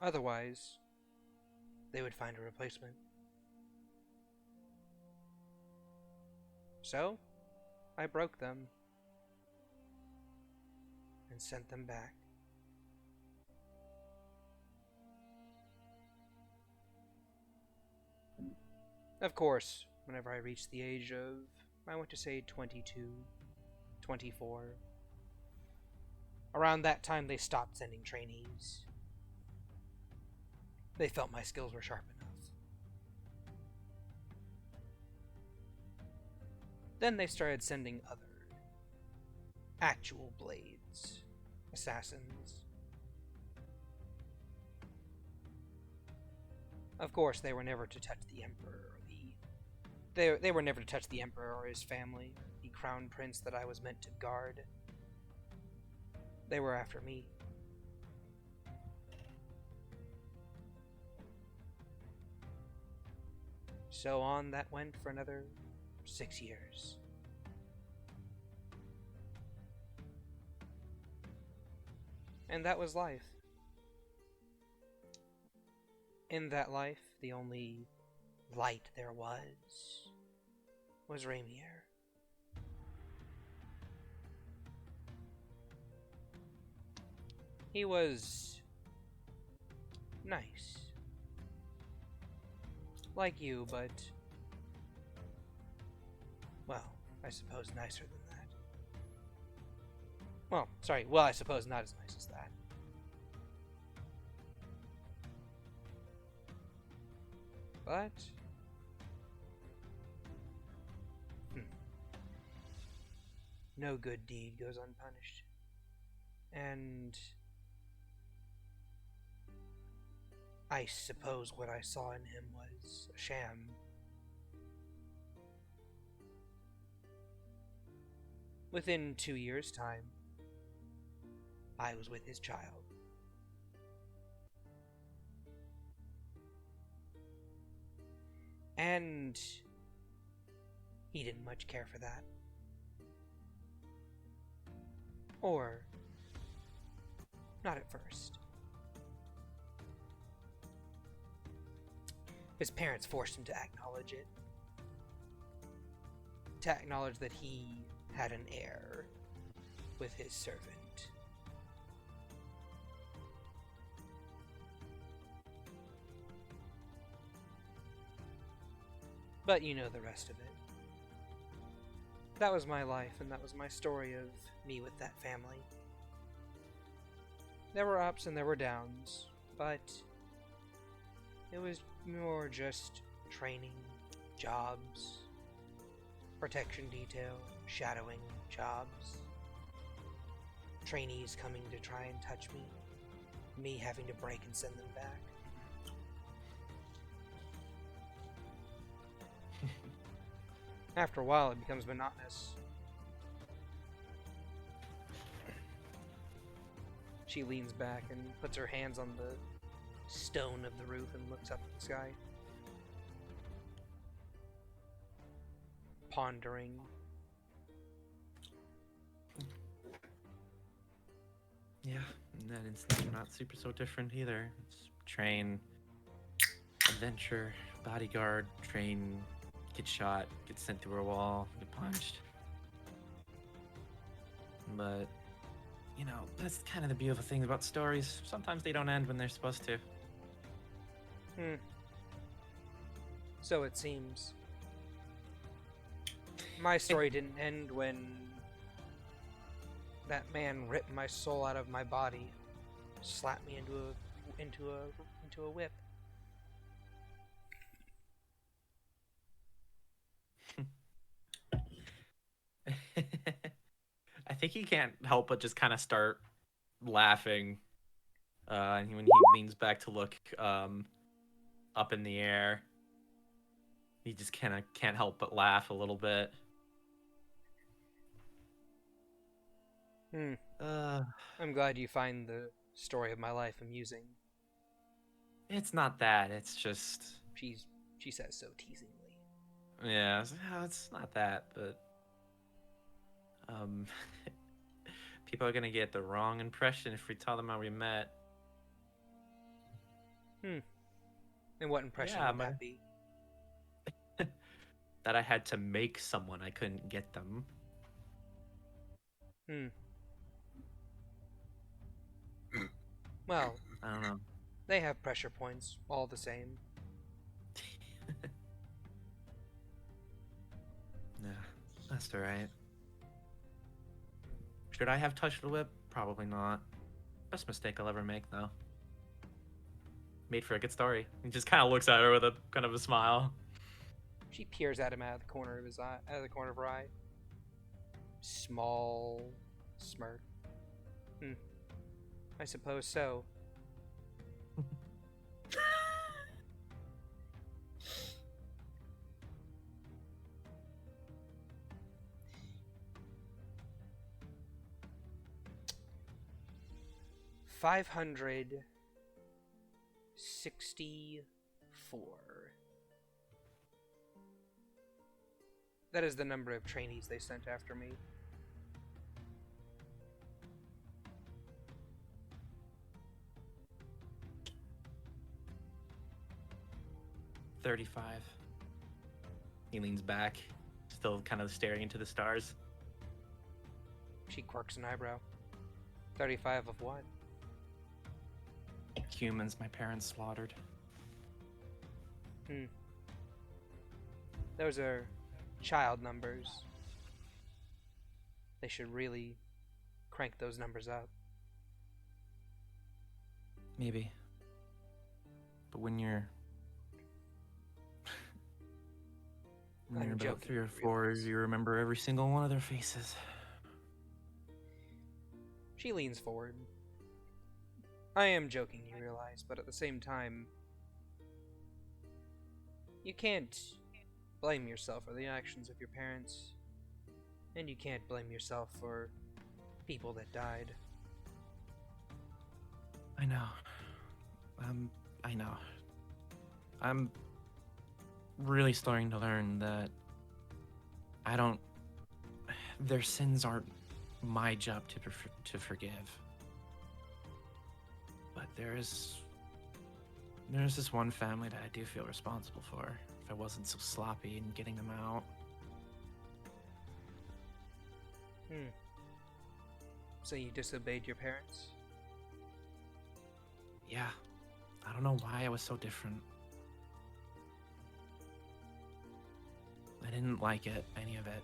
Otherwise, they would find a replacement. So, I broke them and sent them back. Of course, whenever I reached the age of, I want to say 22, 24, around that time they stopped sending trainees. They felt my skills were sharp enough. Then they started sending other actual blades, assassins. Of course, they were never to touch the Emperor or they were never to touch the Emperor or his family, the crown prince that I was meant to guard. They were after me. So on that went for another 6 years. And that was life. In that life, the only light there was Rainier. He was nice. Like you, but, well, I suppose nicer than that. Well, sorry, well, I suppose not as nice as that. But, no good deed goes unpunished. And I suppose what I saw in him was a sham. Within 2 years' time, I was with his child. And he didn't much care for that. Or, not at first. His parents forced him to acknowledge it. To acknowledge that he had an heir with his servant. But you know the rest of it. That was my life, and that was my story of me with that family. There were ups and there were downs, but it was more just training, jobs, protection detail, shadowing jobs, trainees coming to try and touch me, me having to break and send them back. After a while, it becomes monotonous. She leans back and puts her hands on the stone of the roof and looks up at the sky. Pondering. Yeah, in that instance, we're not super so different either. It's train, adventure, bodyguard, train, get shot, get sent through a wall, get punched. But, you know, that's kind of the beautiful thing about stories. Sometimes they don't end when they're supposed to. So it seems. My story didn't end when that man ripped my soul out of my body, slapped me into a whip. I think he can't help but just kind of start laughing and when he leans back to look up in the air. He just kind of can't help but laugh a little bit. I'm glad you find the story of my life amusing. It's not that. It's just She says so teasingly. yeah. It's not that, but people are gonna get the wrong impression if we tell them how we met. Hmm. And what impression Yeah, would that be? that I had to make someone. I couldn't get them. Hmm. Well, I don't know. they have pressure points, all the same. Yeah, that's alright. Should I have touched the whip? Probably not. Best mistake I'll ever make, though. Made for a good story. He just kind of looks at her with a kind of a smile. She peers at him out of the corner of his eye, out of the corner of her eye. Small smirk. I suppose so. $564. That is the number of trainees they sent after me. $35. He leans back, still kind of staring into the stars. She quirks an eyebrow. 35 of what? Humans my parents slaughtered. Those are child numbers. They should really crank those numbers up. Maybe. But when you're I'm about joking, 3 or I 4, realize. you remember every single one of their faces. She leans forward. I am joking, you realize, but at the same time, you can't blame yourself for the actions of your parents, and you can't blame yourself for people that died. I know. I know. I'm really starting to learn that their sins aren't my job to forgive. But there's this one family that I do feel responsible for. If I wasn't so sloppy in getting them out. So you disobeyed your parents? Yeah. I don't know why I was so different. I didn't like it, any of it.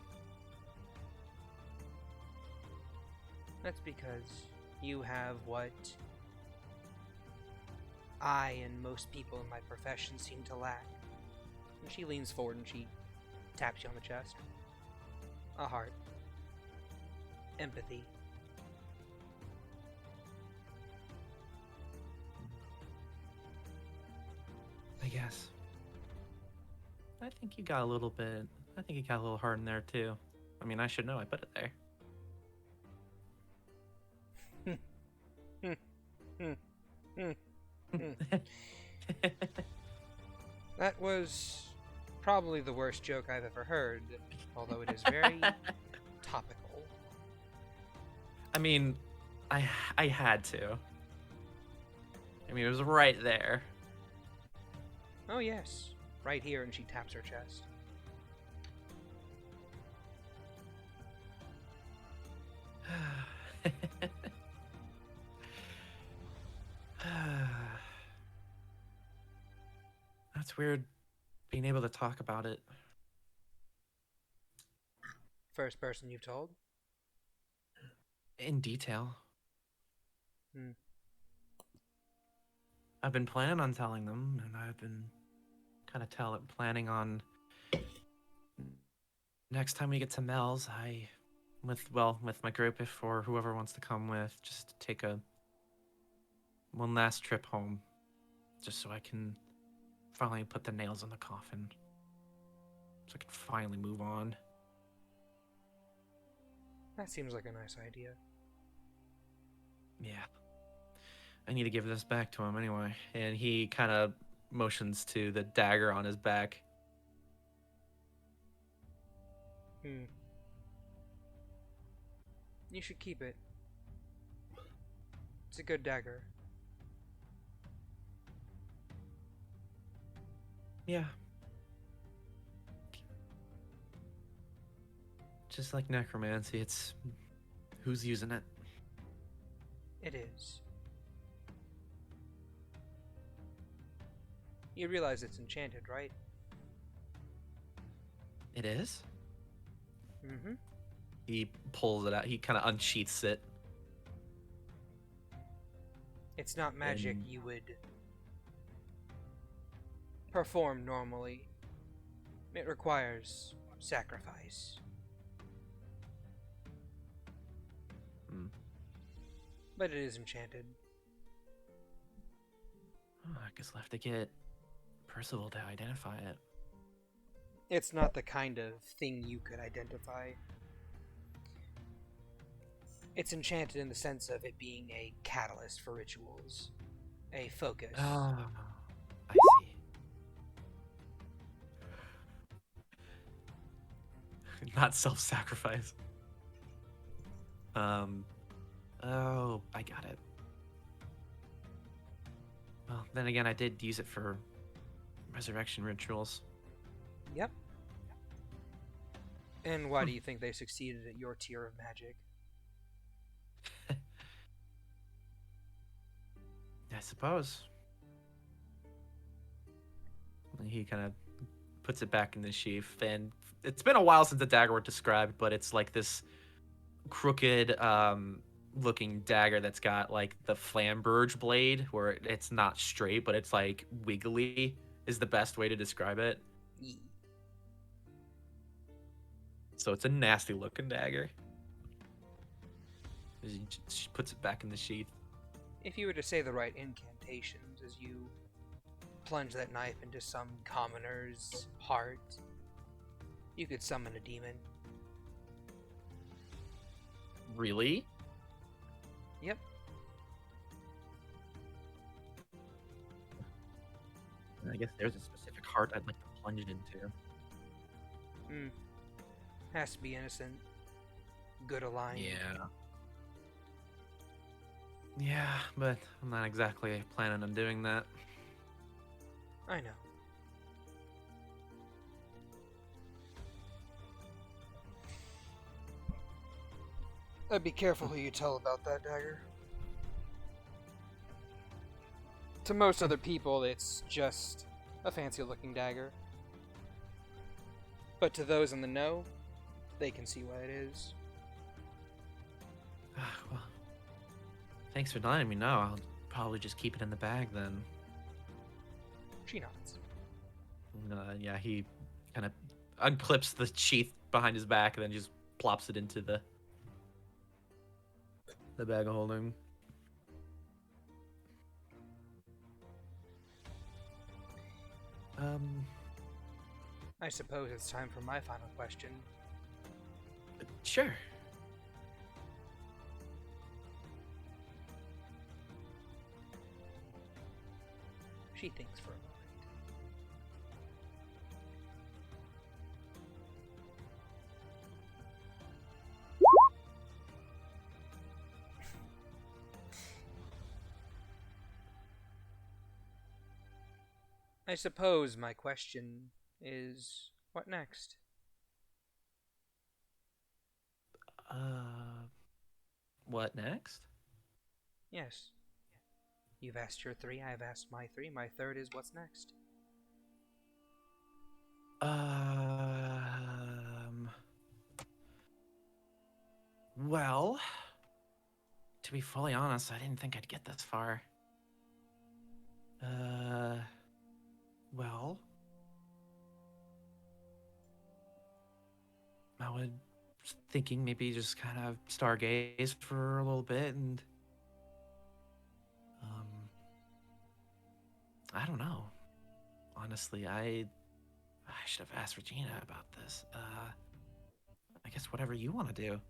That's because you have what I and most people in my profession seem to lack. And she leans forward and she taps you on the chest. A heart. Empathy. I guess. I think you got a little heart in there too. I mean, I should know, I put it there. That was probably the worst joke I've ever heard, although it is very topical. I mean, I had to. I mean, it was right there. Oh yes, right here, and she taps her chest. That's weird being able to talk about it. First person you've told? In detail. Hmm. I've been planning on telling them, and I've been kind of planning on next time we get to Mel's, with my group, or whoever wants to come with, just take one last trip home, just so I can finally put the nails in the coffin, so I can finally move on. That seems like a nice idea. Yeah. I need to give this back to him anyway. And he kind of motions to the dagger on his back. You should keep it. It's a good dagger. Yeah. Just like necromancy, it's who's using it. It is. You realize it's enchanted, right? It is? Mm-hmm. He pulls it out. He kind of unsheaths it. It's not magic And- you would perform normally. It requires sacrifice. Hmm. But it is enchanted. Oh, I guess we'll have to get Percival to identify it. It's not the kind of thing you could identify. It's enchanted in the sense of it being a catalyst for rituals, a focus. Oh, I see. Not self-sacrifice. Oh, I got it. Well, then again, I did use it for resurrection rituals. Yep. And why do you think they succeeded at your tier of magic? I suppose. He kind of puts it back in the sheath, and it's been a while since the dagger was described, but it's like this crooked looking dagger that's got like the flamberge blade where it's not straight, but it's like wiggly is the best way to describe it. Yee. So it's a nasty looking dagger. She puts it back in the sheath. If you were to say the right incantations as you plunge that knife into some commoner's heart, you could summon a demon. Really? Yep. I guess there's a specific heart I'd like to plunge it into. Has to be innocent. Good aligned. Yeah. Yeah, but I'm not exactly planning on doing that. I know. I'd be careful who you tell about that dagger. To most other people, it's just a fancy looking dagger. But to those in the know, they can see what it is. Well, thanks for letting me know. I'll probably just keep it in the bag then. She nods. Yeah, he kind of unclips the sheath behind his back and then just plops it into the bag of holding. I suppose it's time for my final question. Sure. She thinks for a moment. I suppose my question is, what next? What next? Yes. You've asked your three, I've asked my three. My third is, what's next? Well, to be fully honest, I didn't think I'd get this far. Well, I was thinking maybe just kind of stargaze for a little bit and I don't know. Honestly, I should have asked Regina about this. I guess whatever you want to do.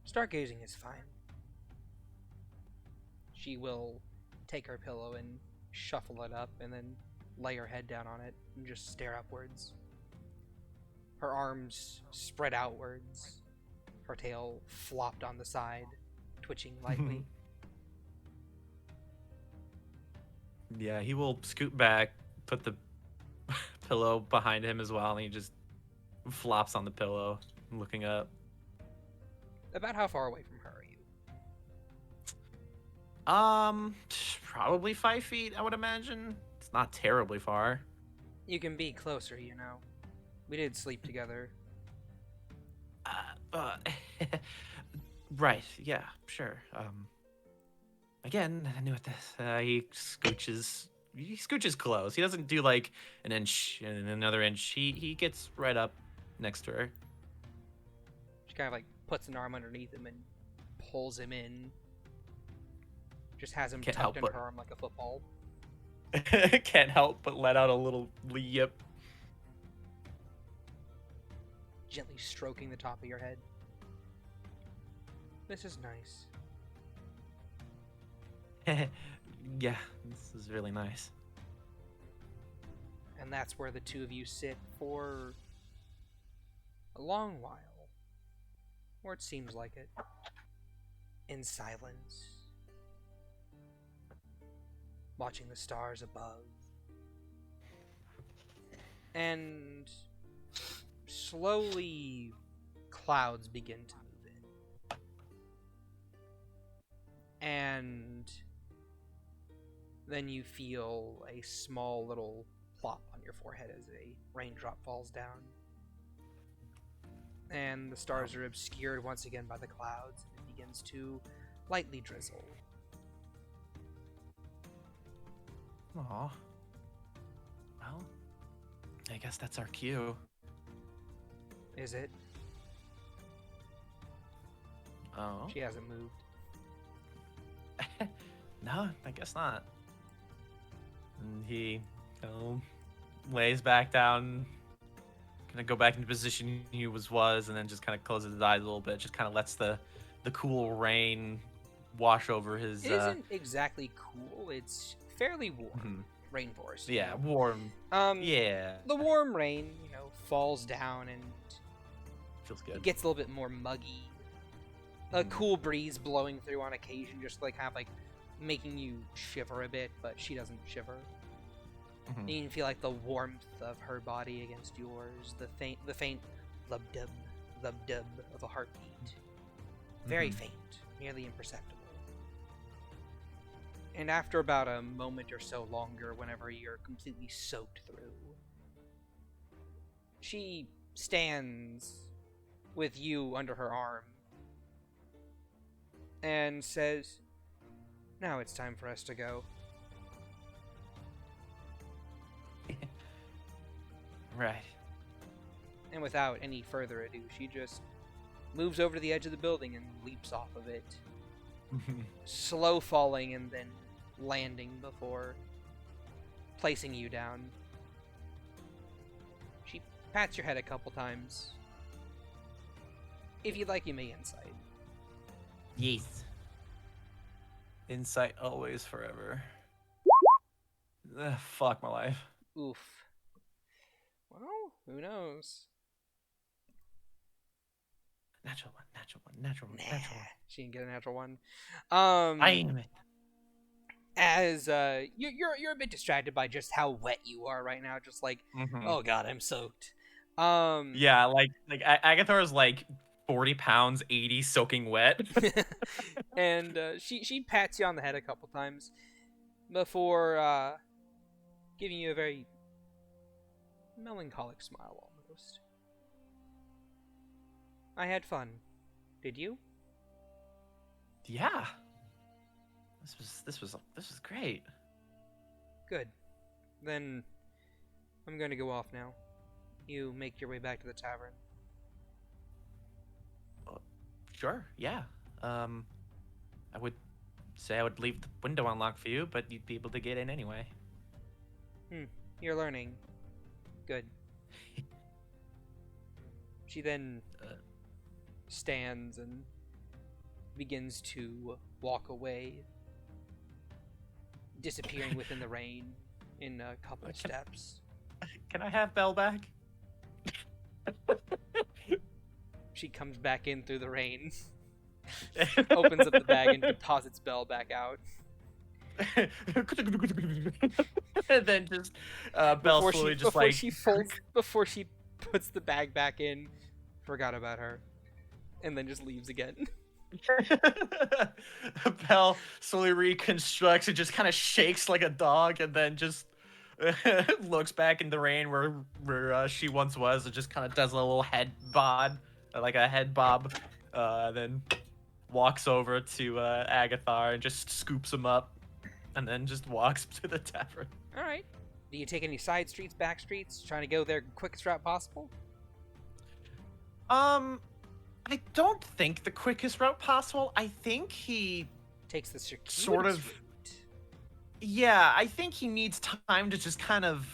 Stargazing is fine. She will take her pillow and shuffle it up and then lay her head down on it and just stare upwards. Her arms spread outwards, her tail flopped on the side, twitching lightly. Yeah, he will scoot back put the pillow behind him as well, and he just flops on the pillow, looking up. About how far away from her are you? Probably 5 feet, I would imagine. It's not terribly far. You can be closer, you know. We did sleep together. Right, yeah, sure. Again, I knew what this. He scooches close. He doesn't do like an inch and another inch. He gets right up next to her. She kind of like puts an arm underneath him and pulls him in. Just has him Can't tucked help in but- her arm like a football. Can't help but let out a little yip. Gently stroking the top of your head. This is nice. Yeah, this is really nice. And that's where the two of you sit for a long while. Or it seems like it. In silence. Watching the stars above. And slowly clouds begin to move in. And then you feel a small little plop on your forehead as a raindrop falls down. And the stars are obscured once again by the clouds, and it begins to lightly drizzle. Aw. Well, I guess that's our cue. Is it? Oh. She hasn't moved. No, I guess not. And he lays back down, gonna go back into position he was, and then just kind of closes his eyes a little bit. Just kind of lets the cool rain wash over his. It isn't exactly cool. It's fairly warm. Rainforest. you Yeah, know? warm. Yeah, The warm rain, you know, falls down and feels it good. gets a little bit more muggy. A cool breeze blowing through on occasion, just like kind of like making you shiver a bit, but she doesn't shiver. Mhm. You can feel like the warmth of her body against yours, the faint lub-dub of a heartbeat. Very Mhm. faint, nearly imperceptible. And after about a moment or so longer, whenever you're completely soaked through, she stands with you under her arm and says, "Now it's time for us to go." Right. And without any further ado, she just moves over to the edge of the building and leaps off of it, slow falling and then landing before placing you down. She pats your head a couple times. If you'd like, you may insight. Yes. Insight always forever. Fuck my life. Oof. Well, who knows? Natural one. She didn't get a natural one. Damn it. As you're a bit distracted by just how wet you are right now. Just like, oh god, I'm soaked. Yeah, like Agathar is like 40 pounds, 80 soaking wet. and she pats you on the head a couple times before giving you a very melancholic smile almost. I had fun. Did you? Yeah. This was great. Good. Then I'm going to go off now. You make your way back to the tavern. Sure, yeah. I would say I would leave the window unlocked for you, but you'd be able to get in anyway. You're learning. Good. She then stands and begins to walk away, disappearing within the rain in a couple steps. Can I have Belle back? She comes back in through the rain, opens up the bag and deposits Belle back out. And then just Belle slowly just before like she folds, before she puts the bag back in, forgot about her, and then just leaves again. Belle slowly reconstructs and just kind of shakes like a dog, and then just looks back in the rain where she once was, and just kind of does a little head bod, like a head bob, then walks over to Agathar and just scoops him up, and then just walks to the tavern. All right. Do you take any side streets, back streets, trying to go there quickest route possible? I don't think the quickest route possible. I think he Takes the circuitous sort of. route. Yeah, I think he needs time to just kind of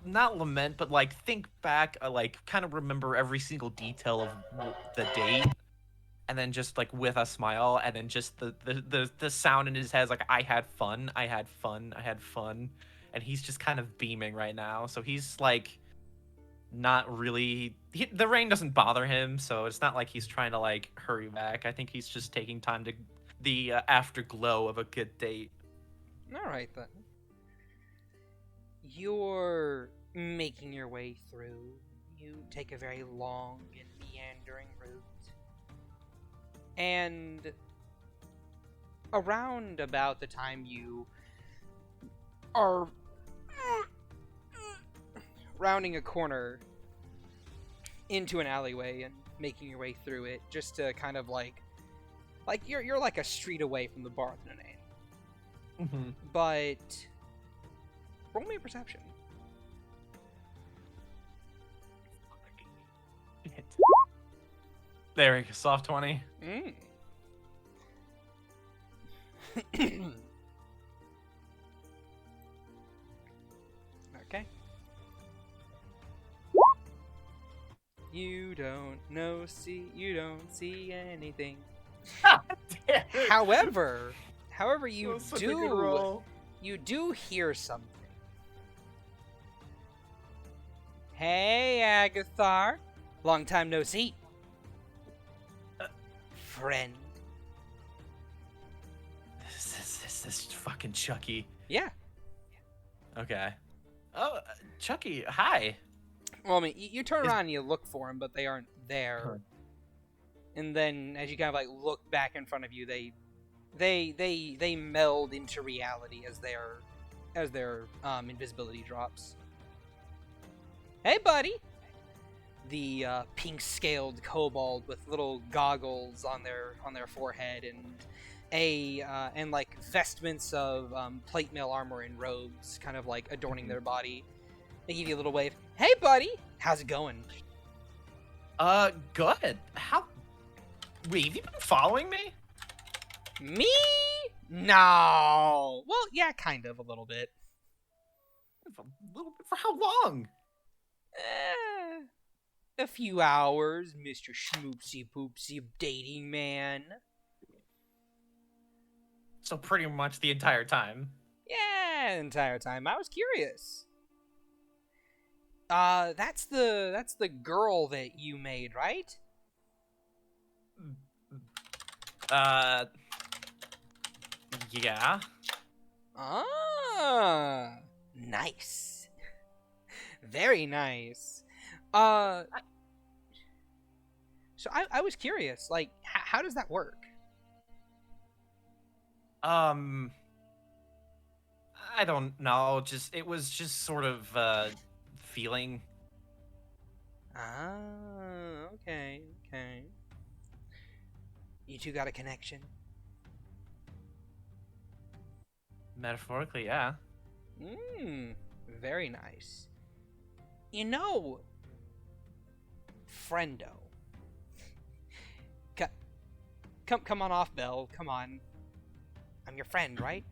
not lament, but like think back, like kind of remember every single detail of the date, and then just like with a smile, and then just the sound in his head is like, I had fun, I had fun, I had fun, and he's just kind of beaming right now. So he's like not really the rain doesn't bother him, so it's not like he's trying to like hurry back. I think he's just taking time to the afterglow of a good date. All right then. You're making your way through. You take a very long and meandering route, and around about the time you are rounding a corner into an alleyway and making your way through it, just to kind of like you're like a street away from the bar with no name. Mm-hmm. But roll me a perception. There we go, soft 20. Okay. You don't see anything. However, you do hear something. Hey, Agathar. Long time no see. Friend. This fucking Chucky. Yeah. Okay. Oh, Chucky, hi. Well, I mean, you turn around and you look for them, but they aren't there. Huh. And then, as you kind of like look back in front of you, they meld into reality as their invisibility drops. Hey, buddy. The pink-scaled kobold with little goggles on their forehead and like vestments of plate mail armor and robes, kind of like adorning their body. They give you a little wave. Hey, buddy. How's it going? Good. Wait, have you been following me? Me? No. Well, yeah, kind of, a little bit. A little bit. For how long? A few hours, Mr. Schmoopsy Poopsy Dating Man. So pretty much the entire time. Yeah, the entire time. I was curious. That's the girl that you made, right? Yeah. Ah, nice. Very nice. So I was curious, like, how does that work? I don't know. It was just sort of feeling. Ah, okay. You two got a connection? Metaphorically, yeah. Very nice. You know, friendo. Come on off, Belle. Come on. I'm your friend, right?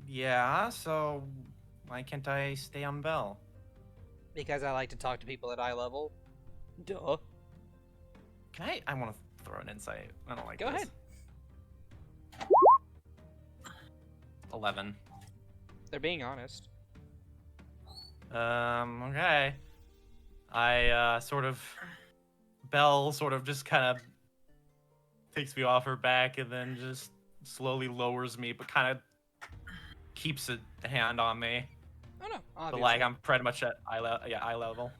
Yeah, so why can't I stay on Bell? Because I like to talk to people at eye level. Duh. I want to throw an insight. I don't like Go this. ahead. 11. They're being honest. Okay. I Belle sort of just kind of takes me off her back and then just slowly lowers me, but kind of keeps a hand on me. Oh no, But obviously. like I'm pretty much at eye level.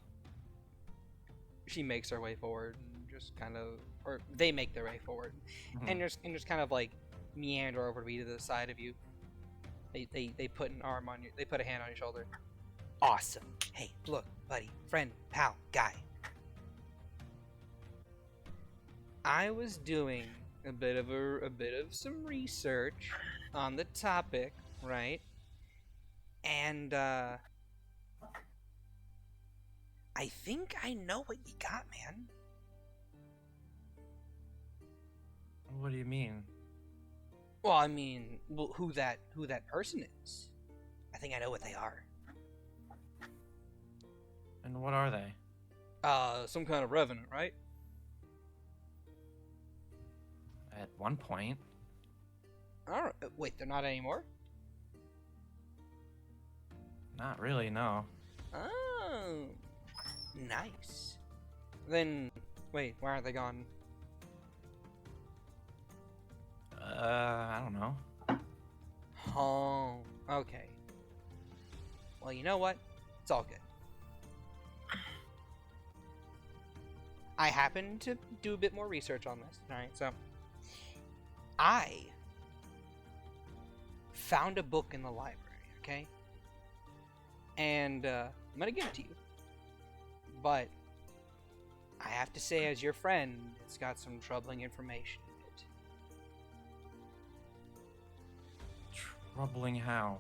She makes her way forward and just kind of, or they make their way forward, and just kind of like meander over to be to the side of you. They put an arm on you. They put a hand on your shoulder. Awesome. Hey, look, buddy, friend, pal, guy. I was doing a bit of some research on the topic, right? And I think I know what you got, man. What do you mean? Well, I mean, who that person is. I think I know what they are. And what are they? Some kind of revenant, right? At one point. Alright, wait, they're not anymore? Not really, no. Oh, nice. Then, wait, why aren't they gone? I don't know. Oh, okay. Well, you know what? It's all good. I happen to do a bit more research on this, alright? So, I found a book in the library, okay? And I'm gonna give it to you. But I have to say, as your friend, it's got some troubling information in it. Troubling how?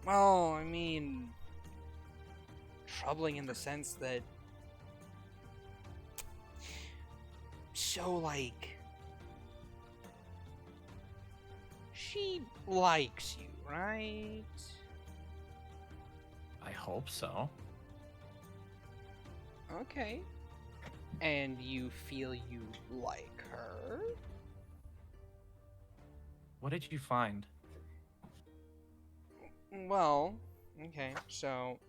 Well, I mean, troubling in the sense that, so like, she likes you, right? I hope so. Okay. And you feel you like her? What did you find? Well, okay, so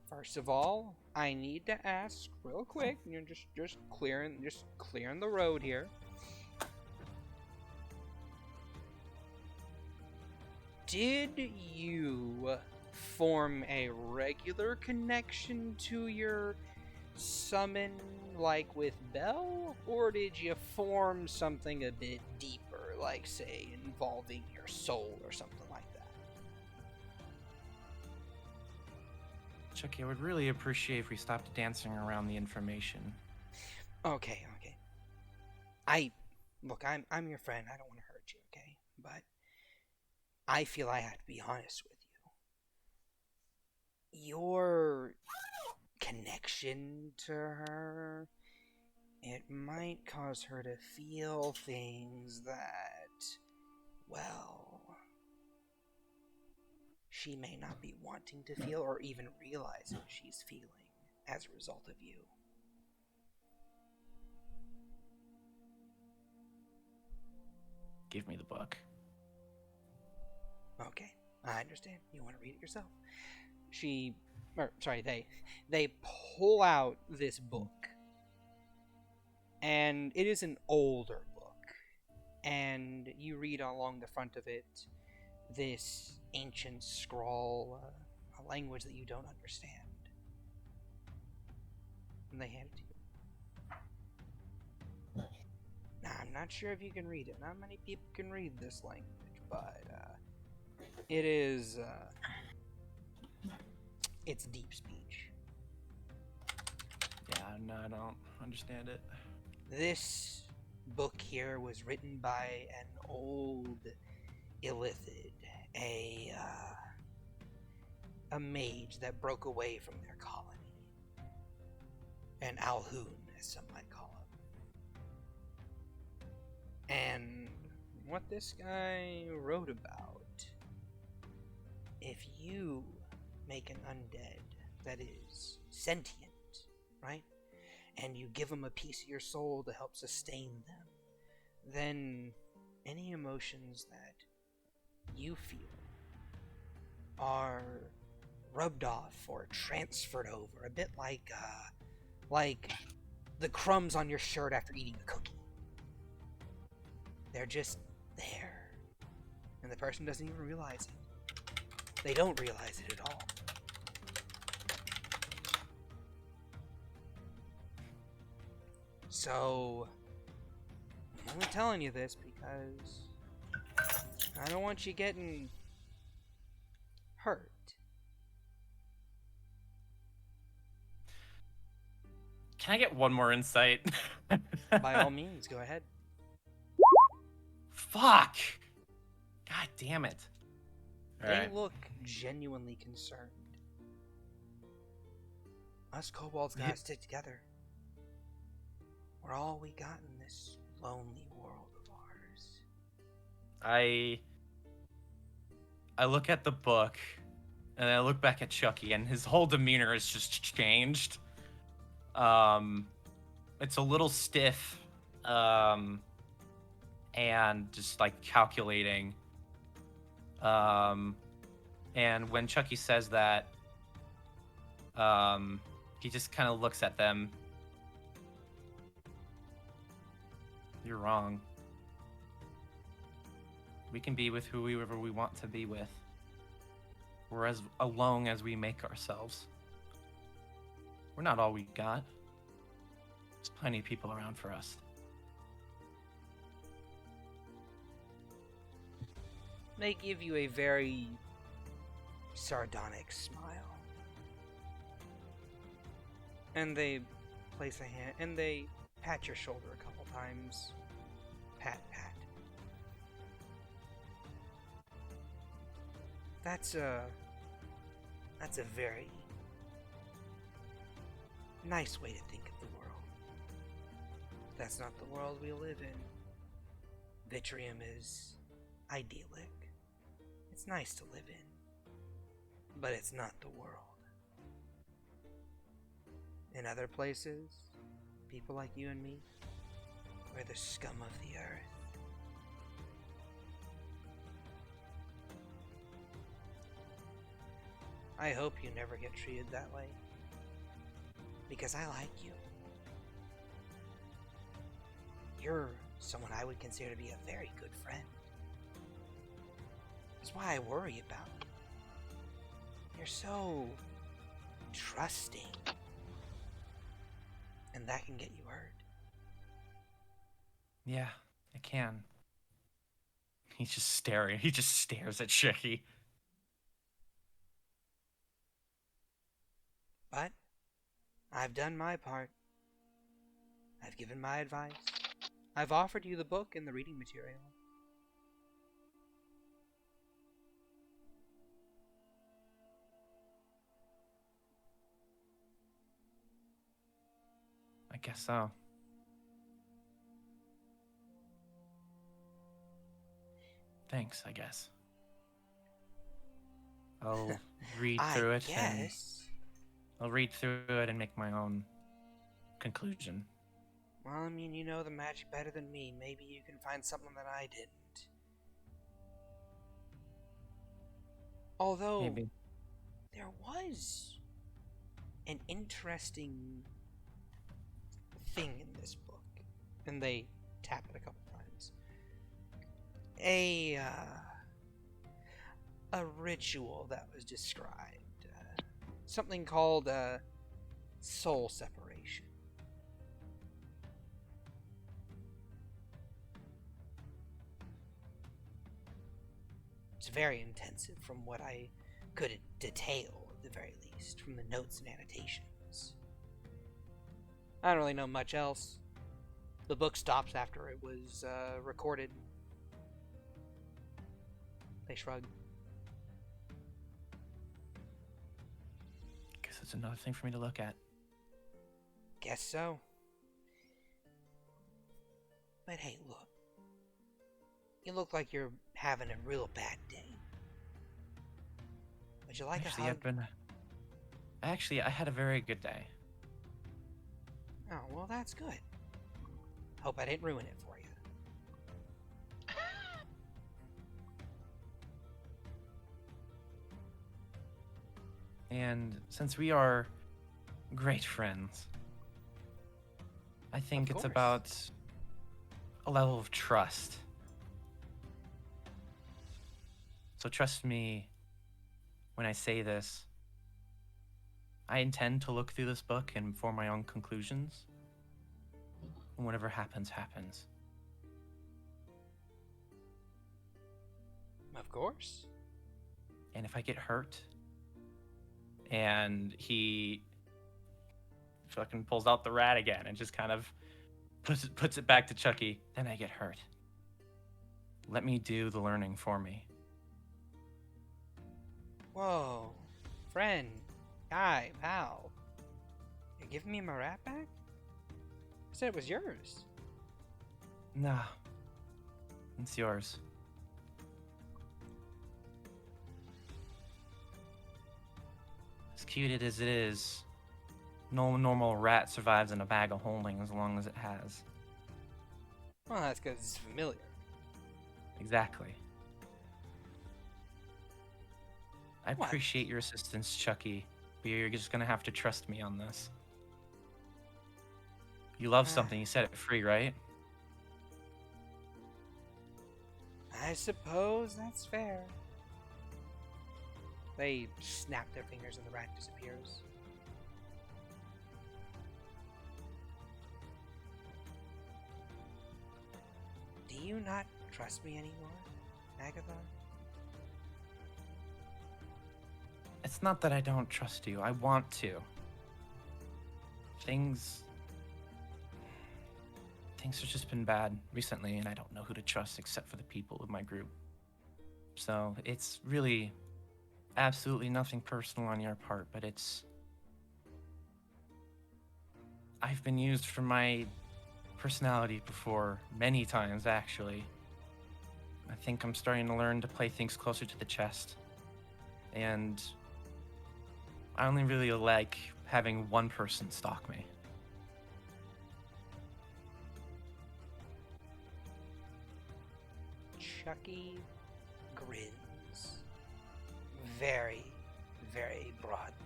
first of all, I need to ask real quick. You're just clearing the road here. Did you form a regular connection to your summon like with Belle, or did you form something a bit deeper, like say involving your soul or something like that? Chucky, I would really appreciate if we stopped dancing around the information. Okay. Look, I'm your friend. I don't want to hurt you, okay? But I feel I have to be honest with you. Your connection to her, it might cause her to feel things that, well, she may not be wanting to feel or even realize what she's feeling as a result of you. Give me the book. Okay, I understand. You want to read it yourself? They pull out this book. And it is an older book. And you read along the front of it this ancient scroll, a language that you don't understand. And they hand it to you. Now, I'm not sure if you can read it. Not many people can read this language, but it is it's deep speech. Yeah, no, I don't understand it. This book here was written by an old Illithid, a mage that broke away from their colony. An Alhoon, as some might call him. And what this guy wrote about, if you make an undead that is sentient, right? And you give them a piece of your soul to help sustain them, then any emotions that you feel are rubbed off or transferred over, a bit like the crumbs on your shirt after eating a cookie. They're just there, And the person doesn't even realize it. They don't realize it at all. So, I'm only telling you this because I don't want you getting hurt. Can I get one more insight? By all means, go ahead. Fuck! God damn it. They look genuinely concerned. Us kobolds gotta stick together. We're all we got in this lonely world of ours. I look at the book, and I look back at Chucky, and his whole demeanor has just changed. It's a little stiff, and just like calculating. And when Chucky says that, he just kind of looks at them. You're wrong. We can be with whoever we want to be with. We're as alone as we make ourselves. We're not all we got. There's plenty of people around for us. They give you a very sardonic smile. And they place a hand, and they pat your shoulder a couple times. Pat, pat. That's a very nice way to think of the world. That's not the world we live in. Vitrium is idyllic. It's nice to live in, but it's not the world. In other places, people like you and me, we're the scum of the earth. I hope you never get treated that way, because I like you. You're someone I would consider to be a very good friend. That's why I worry about you. You're so trusting. And that can get you hurt. Yeah, it can. He's just staring. He just stares at Chucky. But I've done my part. I've given my advice. I've offered you the book and the reading material. I guess so. Thanks, I guess. I'll read through it and I'll read through it and make my own conclusion. Well, I mean, you know the magic better than me. Maybe you can find something that I didn't. Although, Maybe. there was an interesting thing in this book. And they tap it a couple times. A ritual that was described. Something called soul separation. It's very intensive from what I could detail, at the very least, from the notes and annotations. I don't really know much else. The book stops after it was recorded. They shrug. Guess it's another thing for me to look at. Guess so. But hey, look. You look like you're having a real bad day. Would you like a hug? I had a very good day. Oh, well, that's good. Hope I didn't ruin it for you. And since we are great friends, I think Of it's course. about a level of trust. So trust me when I say this. I intend to look through this book and form my own conclusions. And whatever happens, happens. Of course. And if I get hurt, and he fucking pulls out the rat again and just kind of puts it back to Chucky, then I get hurt. Let me do the learning for me. Whoa. Friend. Guy. Pal. You're giving me my rat back? I said it was yours. Nah. It's yours. As cute as it is, no normal rat survives in a bag of holding as long as it has. Well, that's because it's familiar. Exactly. I What? appreciate your assistance, Chucky, but you're just gonna have to trust me on this. You love something, you set it free, right? I suppose that's fair. They snap their fingers and the rat disappears. Do you not trust me anymore, Agathar? It's not that I don't trust you. I want to. Things have just been bad recently, and I don't know who to trust except for the people of my group. So it's really absolutely nothing personal on your part, but I've been used for my personality before, many times actually. I think I'm starting to learn to play things closer to the chest. And I only really like having one person stalk me. Chucky grins very, very broadly.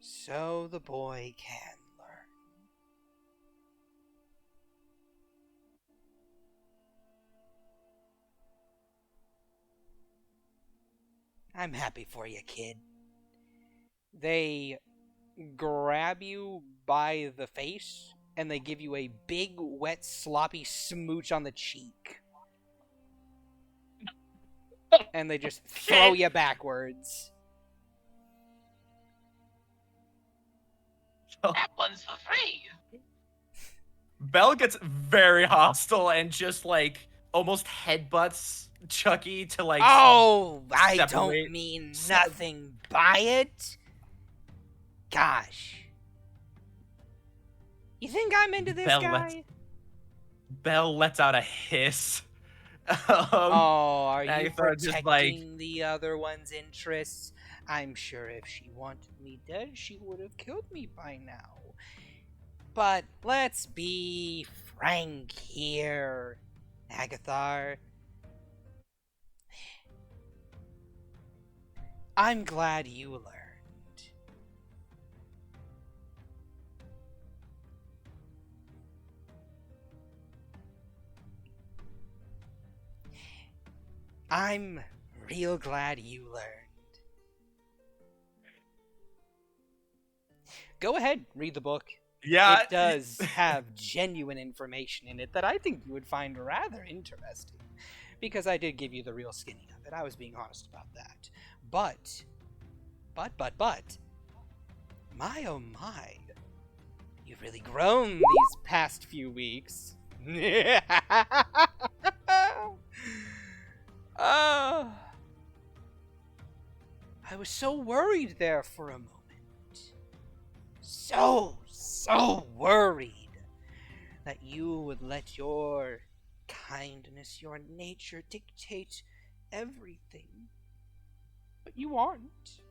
So the boy can learn. I'm happy for you, kid. They grab you by the face and they give you a big, wet, sloppy smooch on the cheek. And they just throw you backwards. That one's for free. Belle gets very hostile and just like almost headbutts Chucky to like. Oh, I separate- don't mean nothing by it. Gosh. You think I'm into this Belle guy? Belle lets out a hiss. Oh, are you Agathar protecting just, like- the other one's interests? I'm sure if she wanted me dead, she would have killed me by now. But let's be frank here, Agathar. I'm glad you learned. I'm real glad you learned. Go ahead, read the book. Yeah. It does have genuine information in it that I think you would find rather interesting. Because I did give you the real skinny of it. I was being honest about that. But, my oh my, you've really grown these past few weeks. I was so worried there for a moment. So worried that you would let your kindness, your nature dictate everything. But you aren't.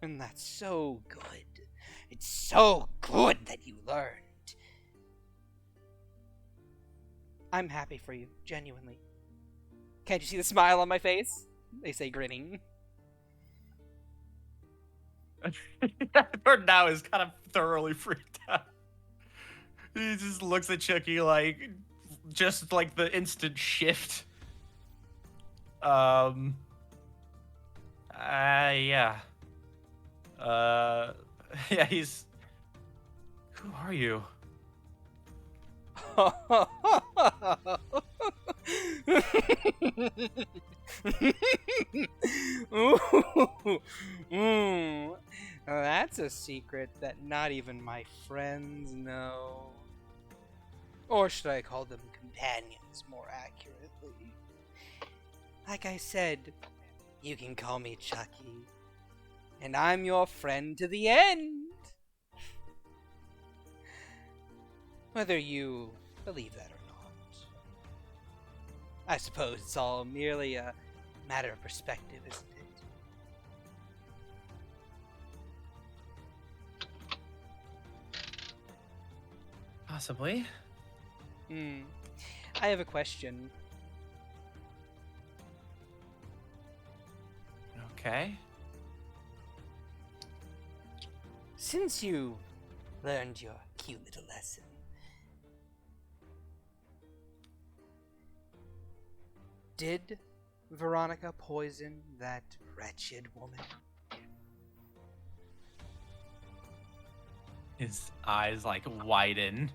And that's so good. It's so good that you learned. I'm happy for you, genuinely. Can't you see the smile on my face? They say, grinning. Edward now is kind of thoroughly freaked out. He just looks at Chucky like, just like the instant shift. Yeah. Yeah, he's... Who are you? Ooh. That's a secret that not even my friends know. Or should I call them companions more accurately? Like I said, you can call me Chucky. And I'm your friend to the end. Whether you believe that or not. I suppose it's all merely a matter of perspective, isn't it? Possibly. I have a question. Okay. Since you learned your cute little lesson, did Veronica poison that wretched woman? His eyes like widen.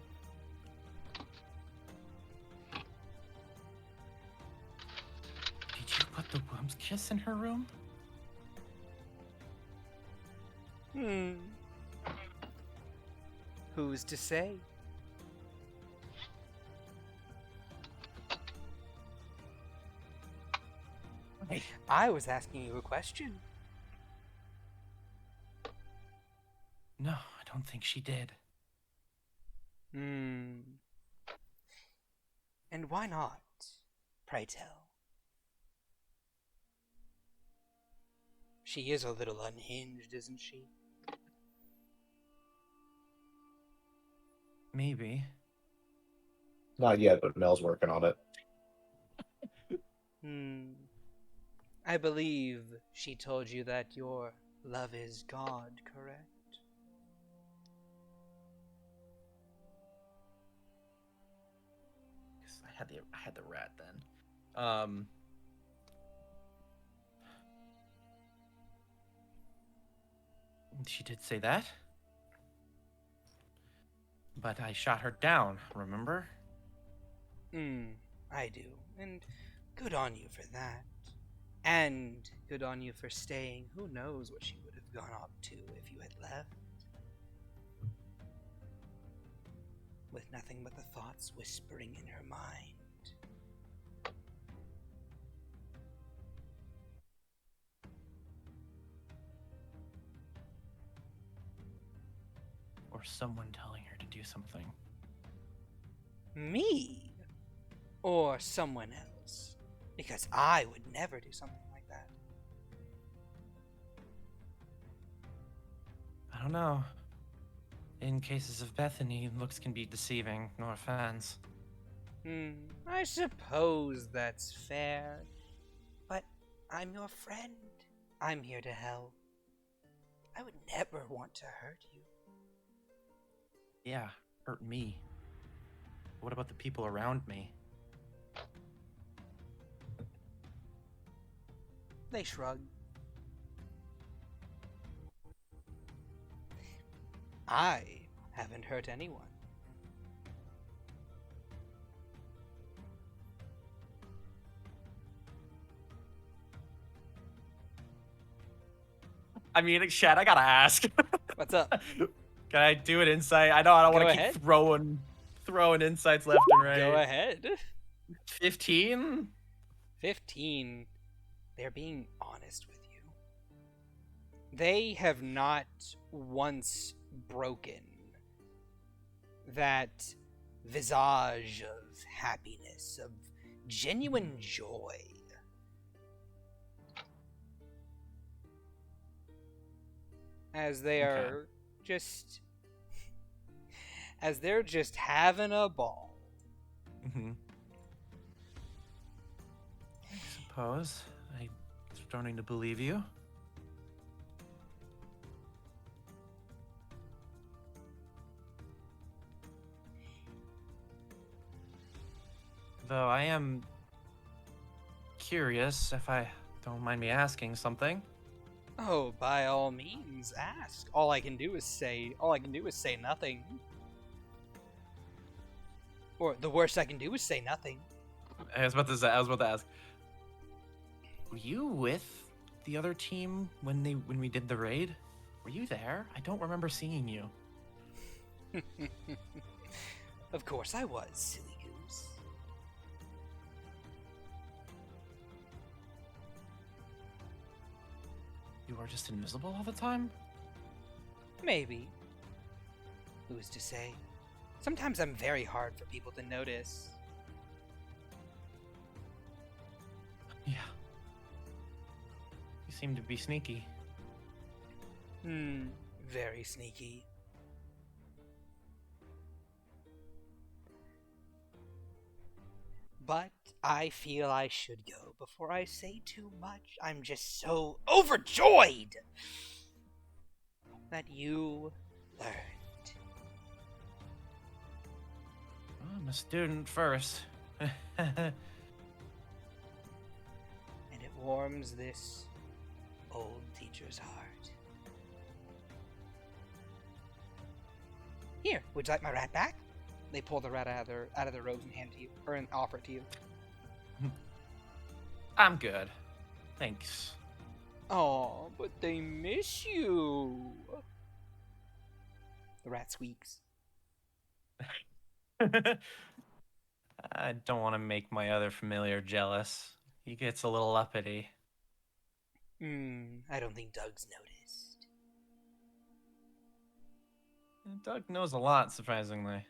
Did you put the worm's kiss in her room? Who's to say? Hey. I was asking you a question. No, I don't think she did. And why not? Pray tell. She is a little unhinged, isn't she? Maybe. Not yet, but Mel's working on it. I believe she told you that your love is God, correct? I had the rat then. She did say that. But I shot her down, remember? I do. And good on you for that. And good on you for staying. Who knows what she would have gone up to if you had left? With nothing but the thoughts whispering in her mind. Or someone telling her to do something. Me? Or someone else? Because I would never do something like that. I don't know. In cases of Bethany, looks can be deceiving, no offense. I suppose that's fair. But I'm your friend. I'm here to help. I would never want to hurt you. Yeah, hurt me. What about the people around me? They shrug. I haven't hurt anyone. I mean, Shad, I gotta ask. What's up? Can I do an insight? I know I don't want Go to ahead. keep throwing insights left and right. Go ahead. 15? 15. They're being honest with you. They have not once broken that visage of happiness, of genuine joy. As they are as they're just having a ball. Mm-hmm. suppose. I'm starting to believe you. Though I am curious, if I don't mind me asking something. Oh, by all means, ask. All I can do is say nothing. Or the worst I can do is say nothing. I was about to ask. Were you with the other team when we did the raid? Were you there? I don't remember seeing you. Of course I was, silly goose. You were just invisible all the time? Maybe. Who's to say? Sometimes I'm very hard for people to notice. Yeah. You seem to be sneaky. Very sneaky. But I feel I should go before I say too much. I'm just so overjoyed that you learned. I'm a student first. And it warms this old teacher's heart. Here, would you like my rat back? They pull the rat out of their robes and hand it to you, or offer it to you. I'm good. Thanks. Oh, but they miss you. The rat squeaks. I don't want to make my other familiar jealous. He gets a little uppity. I don't think Doug's noticed. Doug knows a lot, surprisingly.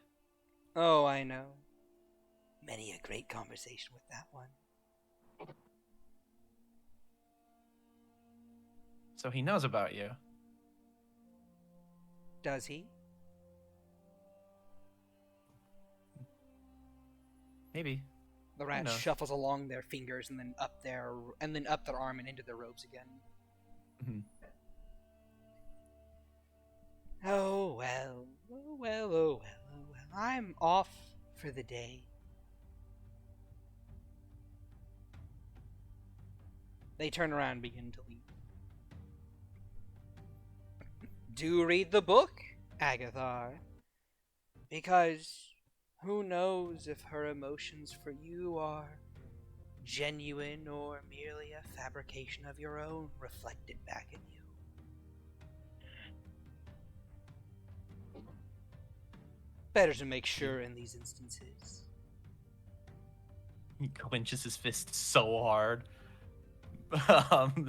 Oh, I know. Many a great conversation with that one. So he knows about you. Does he? Maybe. The rat knows? shuffles along their fingers and then up their arm and into their robes again. Mhm. Oh well, oh well, oh well, oh well. I'm off for the day. They turn around and begin to leave. Do read the book, Agathar. Because who knows if her emotions for you are genuine or merely a fabrication of your own reflected back at you. Better to make sure in these instances. He clenches his fist so hard.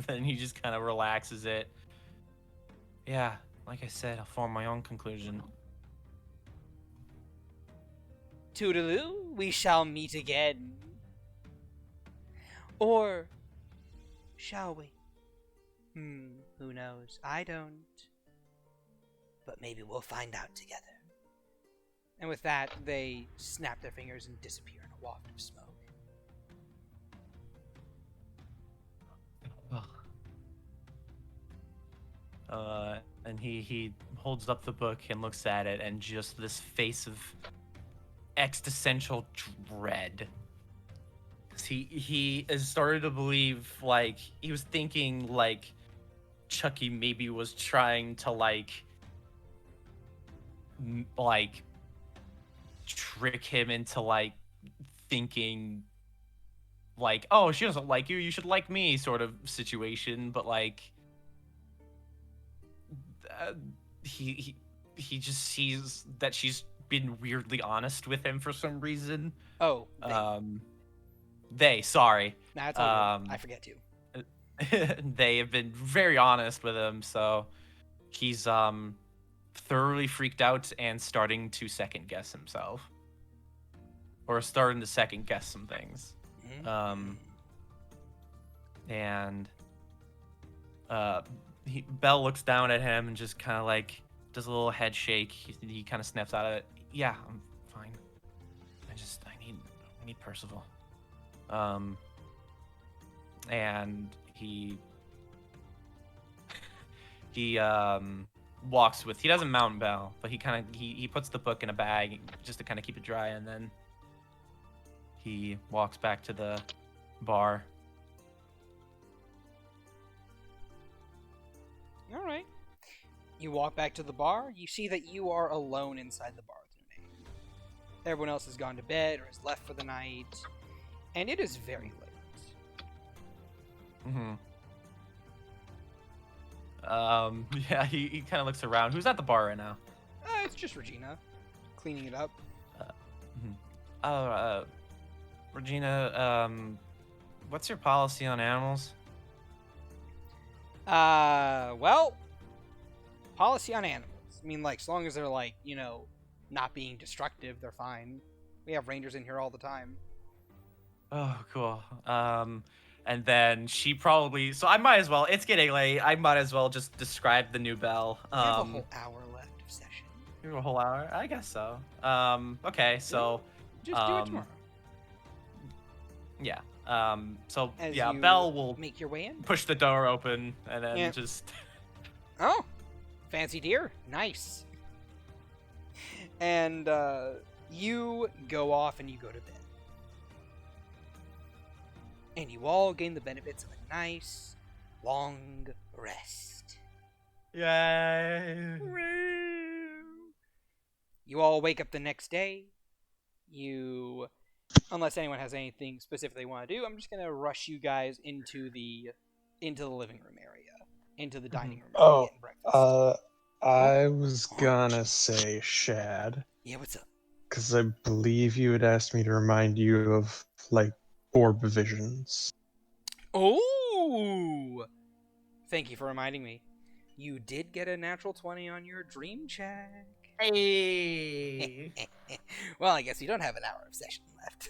Then he just kind of relaxes it. Yeah, like I said, I'll form my own conclusion. Toodaloo, we shall meet again. Or shall we? Who knows? I don't. But maybe we'll find out together. And with that, they snap their fingers and disappear in a waft of smoke. And he holds up the book and looks at it, and just this face of existential dread. He has started to believe, like, he was thinking, like, Chucky maybe was trying to, like, trick him into, like, thinking, like, oh, she doesn't like you, you should like me, sort of situation. But, like, he just sees that she's been weirdly honest with him for some reason. Oh, sorry. Nah, it's all good. I forget too. They have been very honest with him, so he's thoroughly freaked out and starting to second guess himself, or starting to second guess some things. And Belle looks down at him and just kind of like does a little head shake. He kind of snaps out of it. Yeah, I'm fine. I need Percival. and he walks with. He doesn't mount Bell, but he puts the book in a bag just to kind of keep it dry, and then he walks back to the bar. All right. You walk back to the bar. You see that you are alone inside the bar today. Everyone else has gone to bed or has left for the night, and it is very late. Mm-hmm. Yeah, he kind of looks around. Who's at the bar right now? It's just Regina, cleaning it up. Regina, what's your policy on animals? Well, policy on animals. I mean, like, as long as they're, like, you know, not being destructive, they're fine. We have rangers in here all the time. Oh, cool. And then she probably... So I might as well... It's getting late. I might as well just describe the new bell. We have a whole hour left of session. You have a whole hour? I guess so. Okay, so... Just do it tomorrow. Yeah. As yeah, you Bell will make your way in. push the door open and then just... Oh, fancy deer. Nice. And you go off and you go to bed. And you all gain the benefits of a nice, long rest. Yay! You all wake up the next day. Unless anyone has anything specific they want to do, I'm just gonna rush you guys into the living room area, into the dining room area, Oh, getting breakfast. I was gonna say Shad, Yeah, what's up? because I believe you had asked me to remind you of, like, orb visions. Oh! Thank you for reminding me. You did get a natural 20 on your dream check. Hey! Well, I guess you don't have an hour of session left.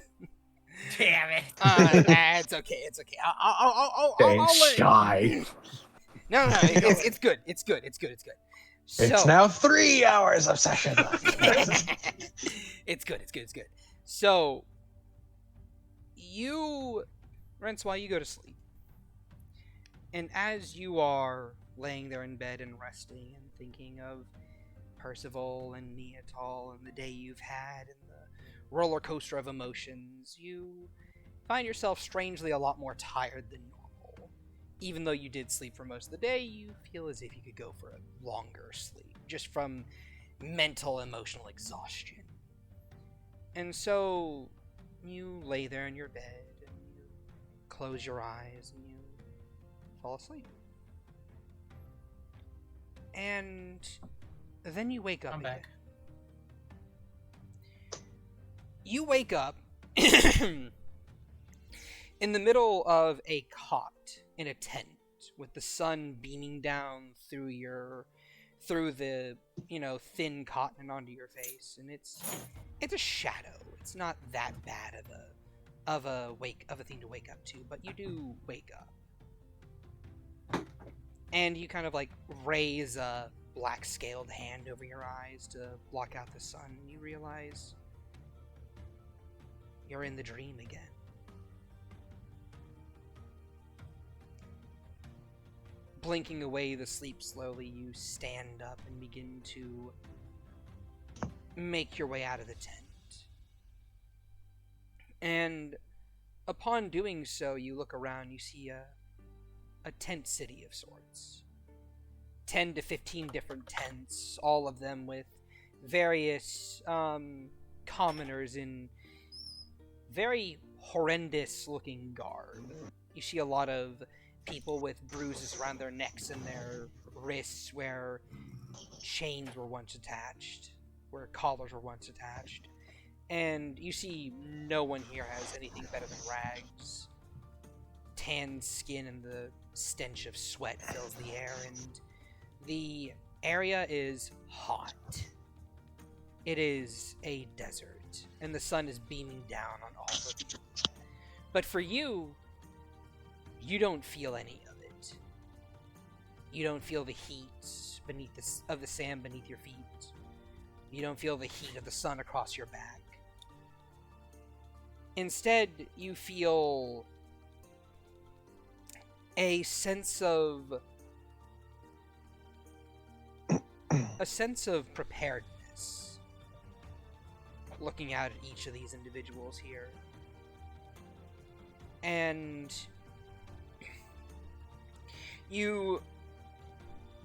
Damn it! It's okay. It's okay. I'll let... Shy. No, it's good. It's good. It's now 3 hours of session left. It's good. So, Francois, you go to sleep. And as you are laying there in bed and resting and thinking of Percival and Neatal and the day you've had and the roller coaster of emotions, you find yourself strangely a lot more tired than normal. Even though you did sleep for most of the day, you feel as if you could go for a longer sleep, just from mental, emotional exhaustion. And so, you lay there in your bed, and you close your eyes, and you fall asleep. And then you wake up I'm again. back. You wake up in the middle of a cot in a tent with the sun beaming down through the thin cotton onto your face, and it's a shadow. It's not that bad of a thing to wake up to, but you do wake up. And you kind of like raise a black scaled hand over your eyes to block out the sun, and you realize you're in the dream again. Blinking away the sleep slowly, you stand up and begin to make your way out of the tent. And upon doing so, you look around, you see a tent city of sorts. 10 to 15 different tents, all of them with various commoners in very horrendous looking garb. You see a lot of people with bruises around their necks and their wrists where chains were once attached, where collars were once attached. And you see no one here has anything better than rags. Tanned skin and the stench of sweat fills the air, and the area is hot. It is a desert, and the sun is beaming down on all of you. But for you, you don't feel any of it. You don't feel the heat of the sand beneath your feet. You don't feel the heat of the sun across your back. Instead, you feel a sense of preparedness looking out at each of these individuals here. And you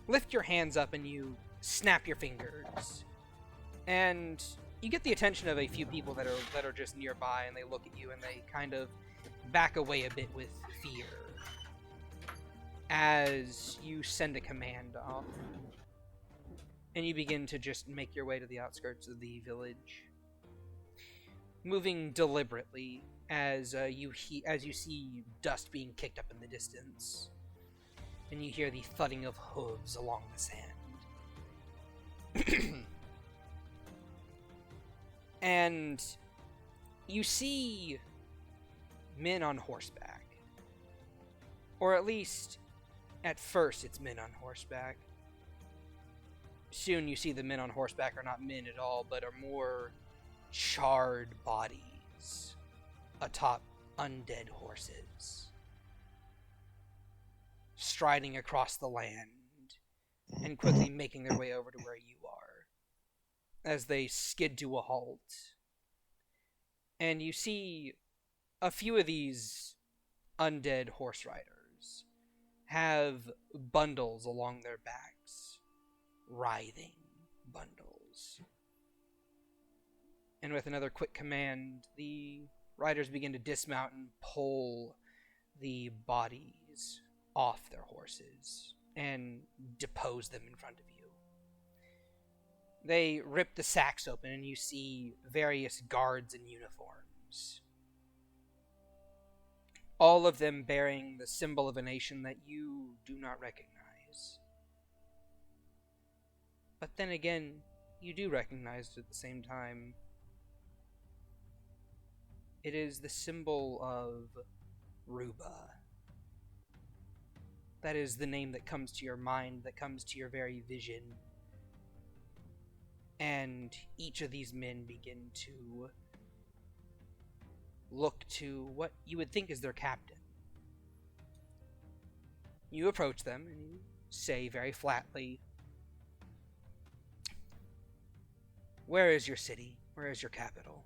lift your hands up and you snap your fingers. And you get the attention of a few people that are just nearby, and they look at you and they kind of back away a bit with fear as you send a command off. And you begin to just make your way to the outskirts of the village, moving deliberately as you see dust being kicked up in the distance, and you hear the thudding of hooves along the sand. And you see men on horseback, or at least at first it's men on horseback. Soon you see the men on horseback are not men at all, but are more charred bodies atop undead horses, striding across the land and quickly making their way over to where you are as they skid to a halt. And you see a few of these undead horse riders have bundles along their backs, writhing bundles. And with another quick command, the riders begin to dismount and pull the bodies off their horses and depose them in front of you. They rip the sacks open and you see various guards in uniforms, all of them bearing the symbol of a nation that you do not recognize. But then again, you do recognize it at the same time. It is the symbol of Ruba. That is the name that comes to your mind, that comes to your very vision. And each of these men begin to look to what you would think is their captain. You approach them and you say very flatly, "Where is your city? Where is your capital?"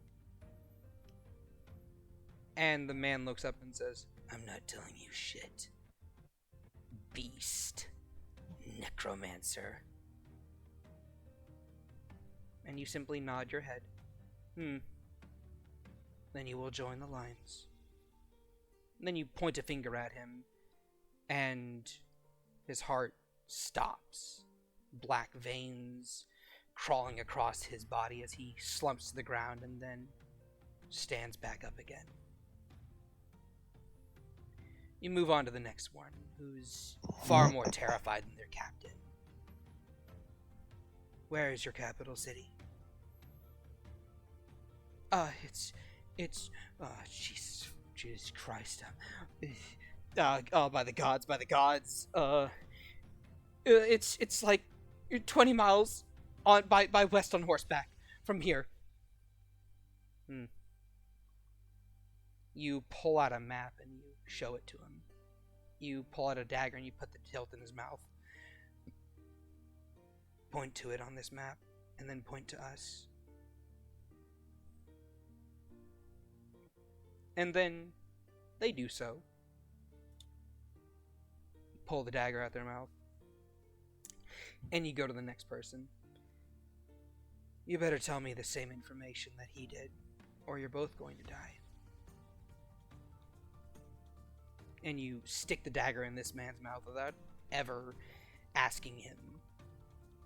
And the man looks up and says, "I'm not telling you shit. Beast. Necromancer." And you simply nod your head. Then you will join the lines. And then you point a finger at him, and his heart stops. Black veins crawling across his body as he slumps to the ground and then stands back up again. You move on to the next one, who's far more terrified than their captain. "Where is your capital city?" Jesus Christ. By the gods. It's like 20 miles by west on horseback from here. You pull out a map and you show it to him. You pull out a dagger and you put the hilt in his mouth. "Point to it on this map, and then point to us." And then they do so. You pull the dagger out their mouth. And you go to the next person. "You better tell me the same information that he did, or you're both going to die." And you stick the dagger in this man's mouth without ever asking him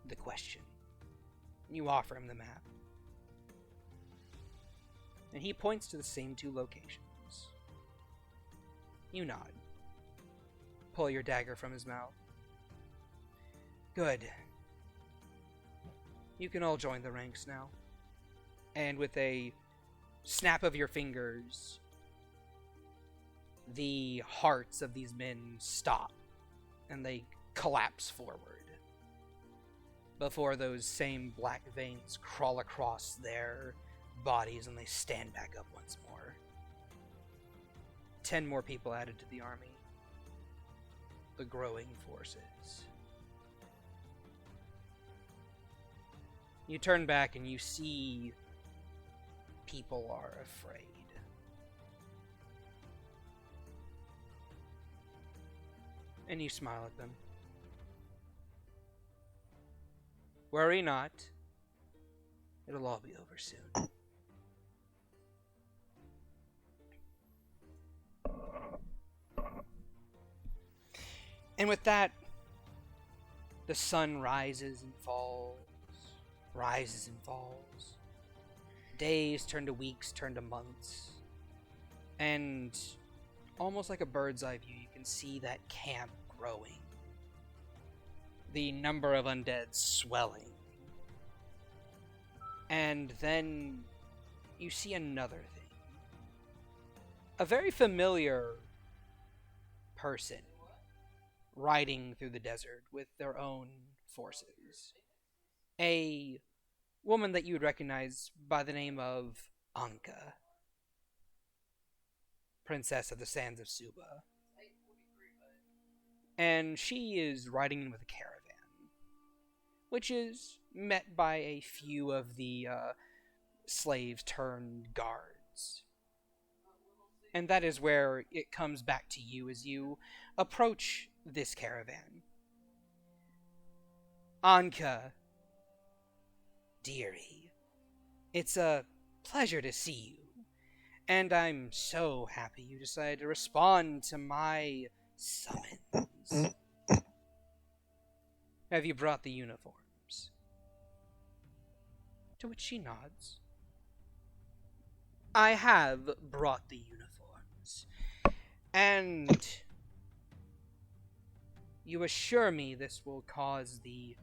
the question. You offer him the map. And he points to the same two locations. You nod. Pull your dagger from his mouth. "Good. You can all join the ranks now." And with a snap of your fingers, the hearts of these men stop and they collapse forward before those same black veins crawl across their bodies and they stand back up once more. 10 more people added to the army. the growing forces. You turn back and you see people are afraid. And you smile at them. Worry not. It'll all be over soon. And with that, the sun rises and falls, rises and falls. Days turn to weeks, turn to months. And almost like a bird's eye view, you can see that camp growing. The number of undead swelling. And then you see another thing. A very familiar person riding through the desert with their own forces. A woman that you would recognize by the name of Anka, Princess of the Sands of Suba. And she is riding in with a caravan, which is met by a few of the slaves turned guards. And that is where it comes back to you as you approach this caravan. Anka, dearie, it's a pleasure to see you, and I'm so happy you decided to respond to my summons. Have you brought the uniforms? To which she nods. I have brought the uniforms, and you assure me this will cause the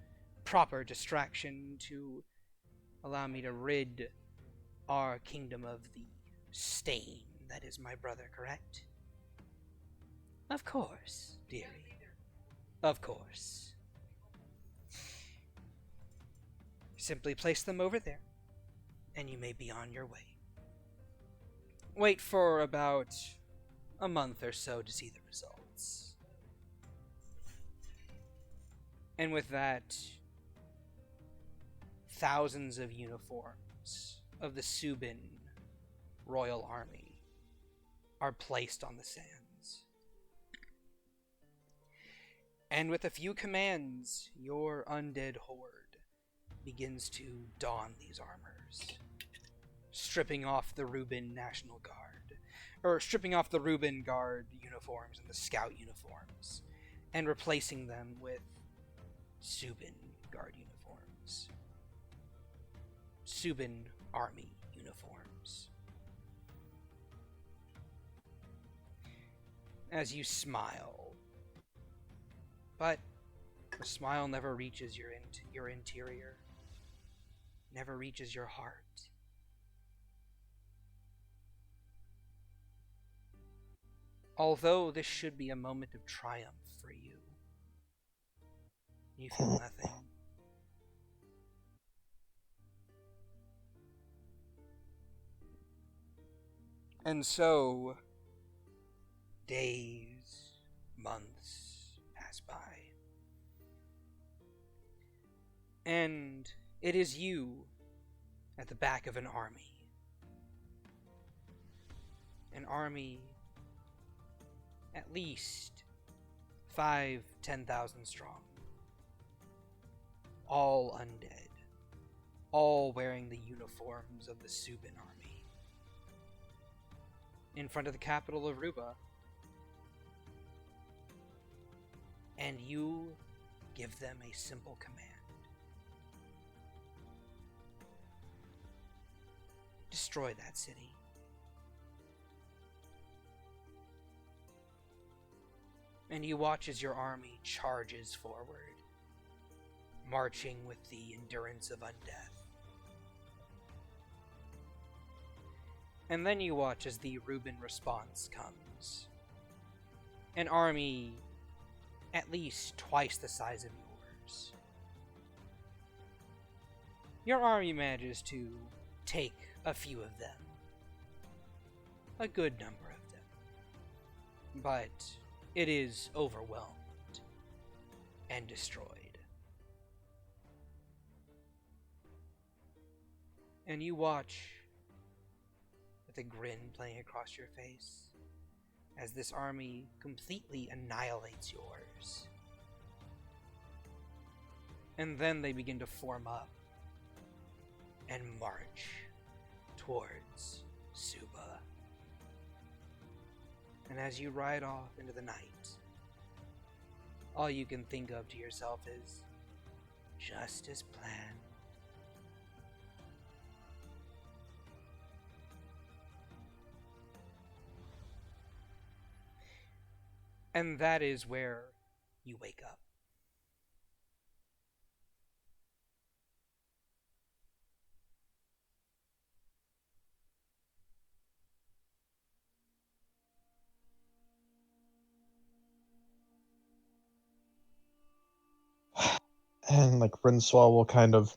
proper distraction to allow me to rid our kingdom of the stain that is my brother, correct? Of course, dearie. Of course. Simply place them over there, and you may be on your way. Wait for about a month or so to see the results. And with that, thousands of uniforms of the Subin Royal Army are placed on the sands. And with a few commands, your undead horde begins to don these armors, stripping off the Reuben National Guard, or stripping off the Reuben Guard uniforms and the Scout uniforms, and replacing them with Subin Guard uniforms. Subin Army uniforms. As you smile, but the smile never reaches your interior, never reaches your heart. Although this should be a moment of triumph for you, you feel nothing. And so, days, months pass by. And it is you at the back of an army. An army at least 5,000-10,000 strong. All undead. All wearing the uniforms of the Subin army. In front of the capital of Ruba. And you give them a simple command. Destroy that city. And you watch as your army charges forward, marching with the endurance of undeath. And then you watch as the Reuben response comes. An army at least twice the size of yours. Your army manages to take a few of them. A good number of them. But it is overwhelmed. and destroyed. And you watch with a grin playing across your face as this army completely annihilates yours. And then they begin to form up and march towards Suba. And as you ride off into the night, all you can think of to yourself is, just as planned. And that is where you wake up. And like Rincewind will kind of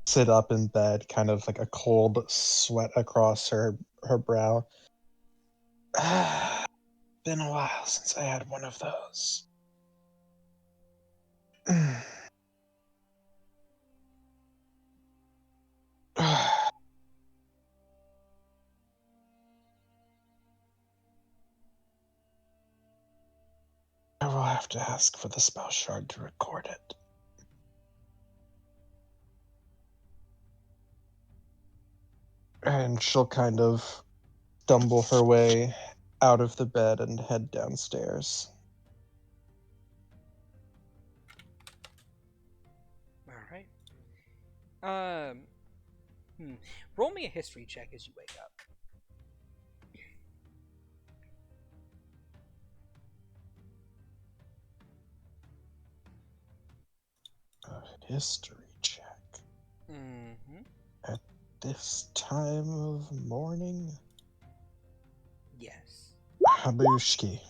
sit up in bed, kind of like a cold sweat across her brow. Been a while since I had one of those. I will have to ask for the spell shard to record it. And she'll kind of stumble her way out of the bed and head downstairs. Alright. Roll me a history check as you wake up. A history check. Mm-hmm. At this time of morning? Yes. Habushki.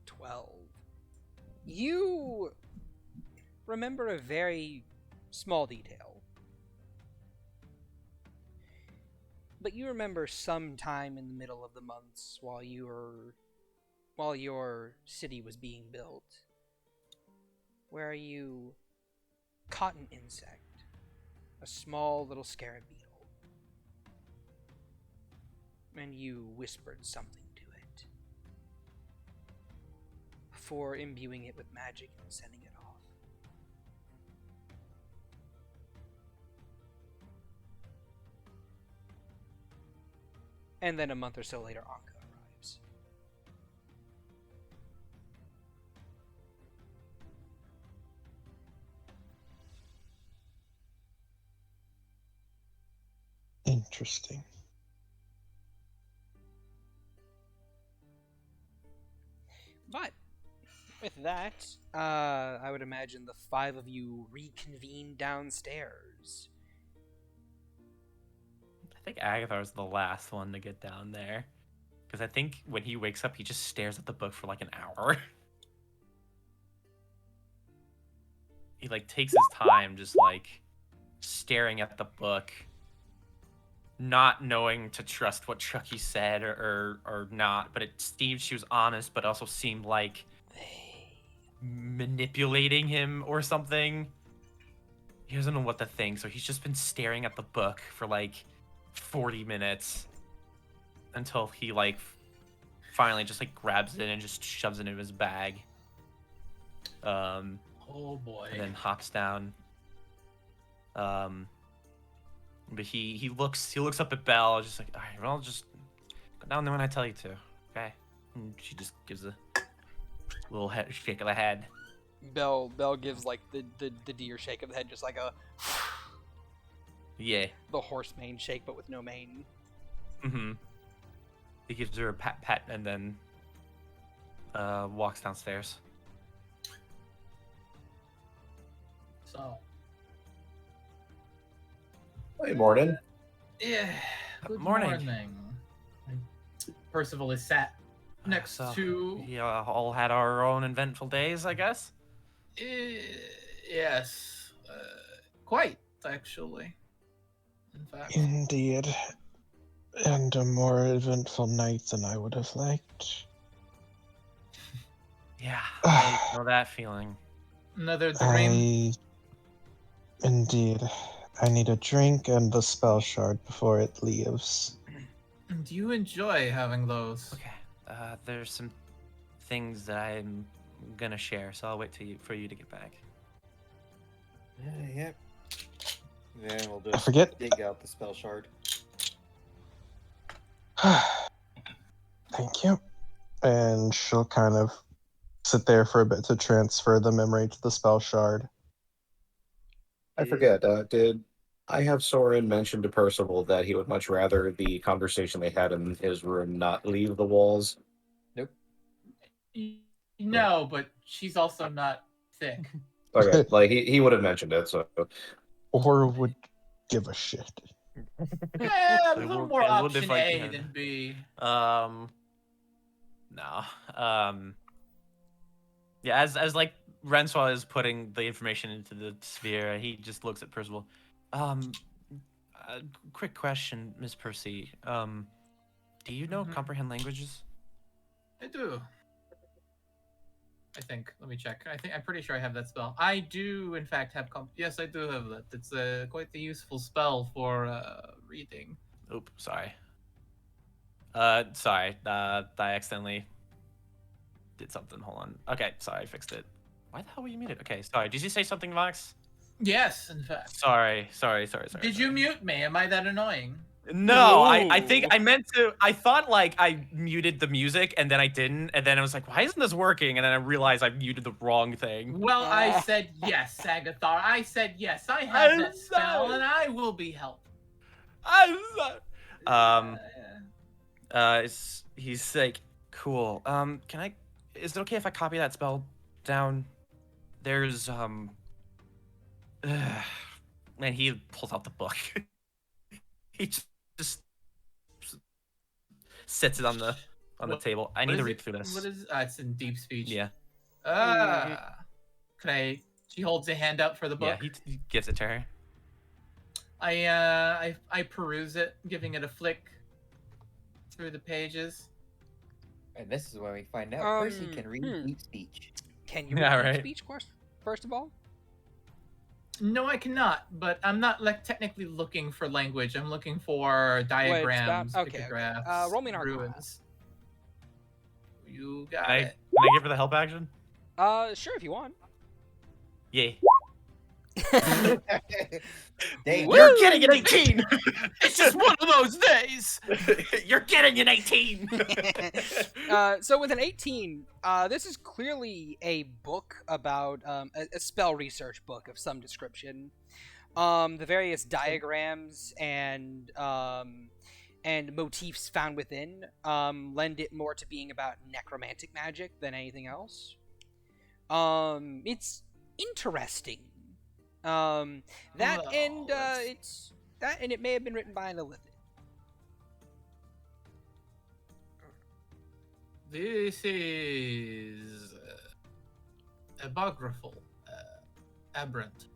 12. You remember a very small detail. But you remember sometime in the middle of the months while your city was being built, where you caught an insect, a small little scarab beetle, and you whispered something to it before imbuing it with magic and sending it off. And then a month or so later, Anka arrives. Interesting. But with that, I would imagine the five of you reconvene downstairs. I think Agathar's the last one to get down there. Because I think when he wakes up, he just stares at the book for like an hour. He like takes his time just like staring at the book, not knowing to trust what Chucky said or not. But it seemed she was honest, but also seemed like manipulating him or something. He doesn't know what to think, so he's just been staring at the book for like 40 minutes until he like finally just like grabs it and just shoves it into his bag. Oh boy. And then hops down. But he looks up at Belle, just like, all right, well, just go down there when I tell you to, okay? And she just gives a little head shake of the head. Belle gives like the deer shake of the head, just like a Yeah. the horse mane shake, but with no mane. Mm-hmm. He gives her a pat and then walks downstairs. So. Hey, morning. Yeah. Good Morning. morning. Percival is sat next So, to. we all had our own eventful days, I guess. Yes. Quite, actually. In fact. Indeed. And a more eventful night than I would have liked. Yeah, I know that feeling. Another dream. Indeed. I need a drink and the spell shard before it leaves. Do you enjoy having those? Okay. There's some things that I'm gonna share, so I'll wait for you to get back. Yep. Then we'll I just forget. dig out the spell shard. Thank you. And she'll kind of sit there for a bit to transfer the memory to the spell shard. I forget, did I have Soren mention to Percival that he would much rather the conversation they had in his room not leave the walls? No, but she's also not thick. Okay, like he would have mentioned it, so Or would give a shit. Yeah, a It little would- more it would option if I A could. than B. No. Yeah, as like Renswaw is putting the information into the sphere, he just looks at Percival. Quick question, Miss Percy. Do you know comprehend languages? I do. I think. Let me check. I'm pretty sure I have that spell. I do, in fact, have Yes, I do have that. It's quite the useful spell for reading. Oop, sorry. Sorry. I accidentally did something. Hold on. Okay, sorry, I fixed it. Why the hell were you muted? Okay, sorry. Did you say something, Vox? Yes, in fact. Sorry. Did you mute me? Am I that annoying? No, I think I meant to. I thought like I muted the music and then I didn't, and then I was like, why isn't this working? And then I realized I muted the wrong thing. Well, I said yes, Agathar. I said yes. I have that spell, and I will be helped. He's like, cool. Can I? Is it okay if I copy that spell down? There's and he pulls out the book. He just sets it on the table. I need to read through this. What is? It's in deep speech. Yeah. Can I? She holds a hand up for the book. Yeah, he gives it to her. I peruse it, giving it a flick through the pages. And this is where we find out Percy can read deep speech. Can you read deep speech, first of all? No, I cannot. But I'm not technically looking for language. I'm looking for diagrams, pictographs, roll me an Arcana. ruins. You got Can it. I give her the help action? Sure, if you want. Yeah. You're getting an 18. It's just one of those days. You're getting an 18. So with an 18, this is clearly a book about a spell research book of some description. The various diagrams and motifs found within lend it more to being about necromantic magic than anything else. It's interesting. And it may have been written by an illithid. This is apocryphal, aberrant.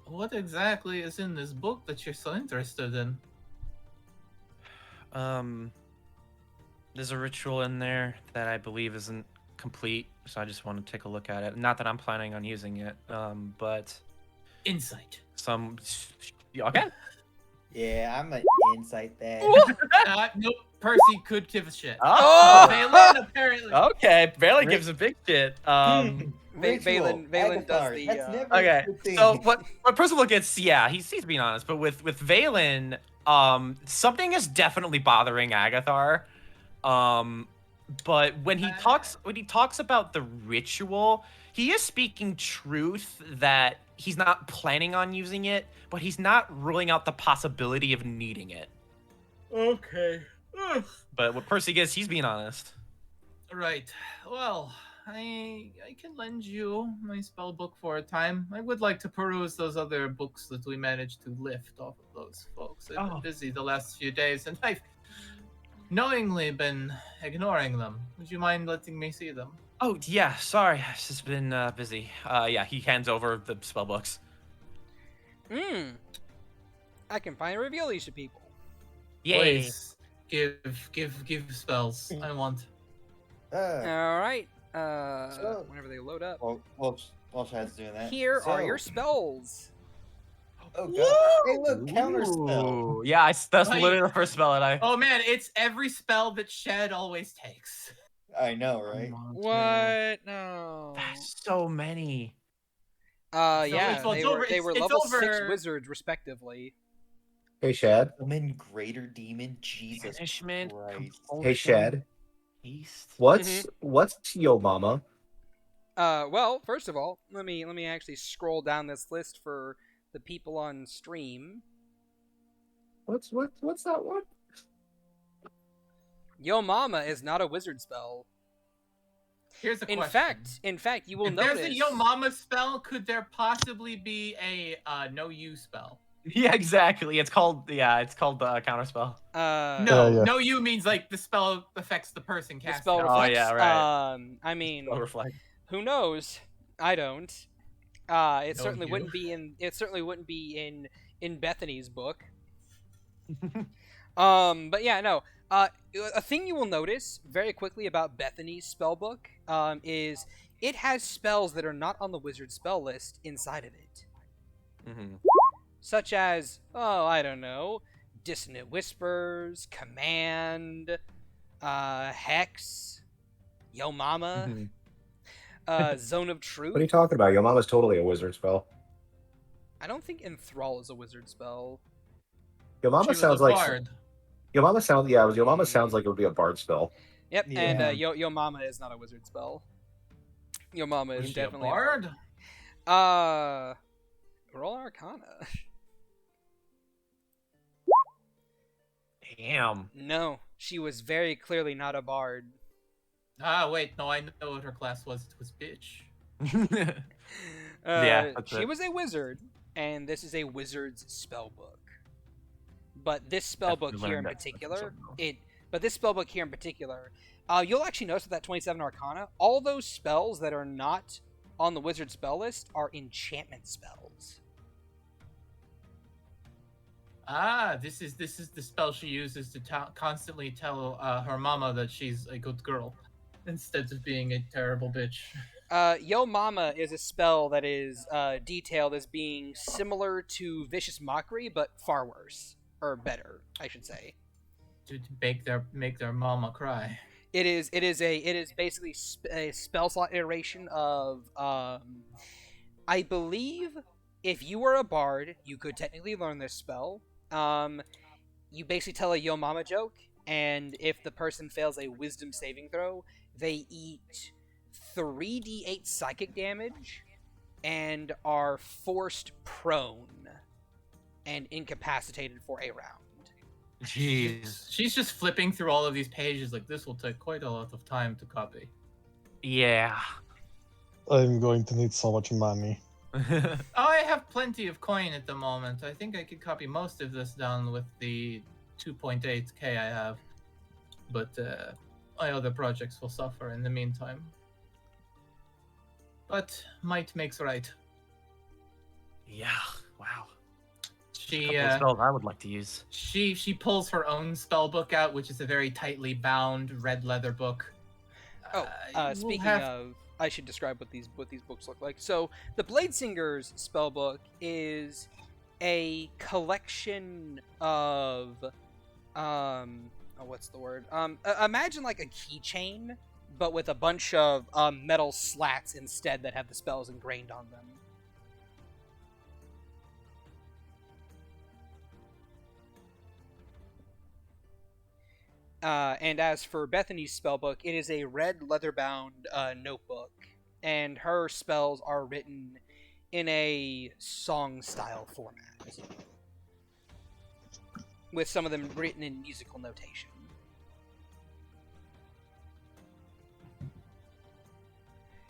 What exactly is in this book that you're so interested in? There's a ritual in there that I believe isn't complete, so I just want to take a look at it. Not that I'm planning on using it, but Insight. Okay. Yeah, I'm an insight there. Nope. Percy could give a shit. Oh. Vaelyn apparently. Okay, Vaelyn gives a big shit. Vaelyn does the. That's never Okay, a good thing. so what Percival gets, yeah, he's being honest, but with Vaelyn, something is definitely bothering Agathar. But when he talks about the ritual, he is speaking truth that he's not planning on using it, but he's not ruling out the possibility of needing it. Okay. But what Percy gets, he's being honest. Right. Well, I can lend you my spell book for a time. I would like to peruse those other books that we managed to lift off of those folks. I've been busy the last few days, and I've knowingly been ignoring them. Would you mind letting me see them? Oh, yeah, sorry. I've just been busy. Yeah, he hands over the spell books. I can finally reveal these to people. Yay. Please, Give spells. I want. All right. So- Whenever they load up. While Shad's doing that. Here are So- your spells. Oh god. Hey, look, counter spell. Ooh, yeah, that's Wait. literally the first spell that I. Oh man, it's every spell that Shad always takes. I know, right? Monster. What? No. That's so many. Yeah, it's over- they were it's level 6 over. wizards respectively. Hey, Shad. Summon greater demon. Jesus Punishment. Christ. Hey, Shad. Haste. What's Yo Mama? Well, first of all, let me actually scroll down this list for the people on stream. What's that one? Yo Mama is not a wizard spell. Here's a In question. fact, you will if notice. there's a Yo Mama spell, could there possibly be a No You spell? Yeah, exactly. It's called the counterspell. No, yeah. No You means like the spell affects the person the casting. spell it. Oh, reflects. yeah, right. I mean, Spell reflect. who knows? I don't. It No certainly you. wouldn't be in. It certainly wouldn't be in Bethany's book. But yeah, no. A thing you will notice very quickly about Bethany's spellbook is it has spells that are not on the wizard spell list inside of it, Mm-hmm. such as I don't know, Dissonant Whispers, Command, Hex, Yo Mama, Zone of Truth. What are you talking about? Yo Mama's totally a wizard spell. I don't think Enthrall is a wizard spell. Yo She Mama was sounds a like bard. Yo Mama sounds like it would be a bard spell. Yep, and Yeah. Yo Mama is not a wizard spell. Yo Mama is Is she a definitely bard? Roll Arcana. Damn. No, she was very clearly not a bard. Ah, wait, no, I know what her class was. It was bitch. Yeah, that's She it. was a wizard, and this is a wizard's spell book. But this spell book Definitely here in learned that from particular, someone you'll actually notice with that 27 Arcana, all those spells that are not on the wizard spell list are enchantment spells. Ah, this is the spell she uses to constantly tell her mama that she's a good girl, instead of being a terrible bitch. Yo Mama is a spell that is detailed as being similar to Vicious Mockery, but far worse. Or better, I should say. To make their mama cry. It is basically a spell slot iteration of I believe if you were a bard, you could technically learn this spell. You basically tell a Yo Mama joke, and if the person fails a wisdom saving throw, they eat 3d8 psychic damage and are forced prone and incapacitated for a round. Jeez. She's just flipping through all of these pages like this will take quite a lot of time to copy. Yeah. I'm going to need so much money. Oh, I have plenty of coin at the moment. I think I could copy most of this down with the 2.8k I have. But my other projects will suffer in the meantime. But might makes right. Yeah. Wow. She Couple of spells I would like to use. she pulls her own spell book out, which is a very tightly bound red leather book. We'll Speaking have- of, I should describe what these books look like. So, the Bladesinger's spellbook is a collection of, what's the word? Imagine like a keychain, but with a bunch of metal slats instead that have the spells ingrained on them. And as for Bethany's spellbook, it is a red leather-bound notebook, and her spells are written in a song-style format, with some of them written in musical notation.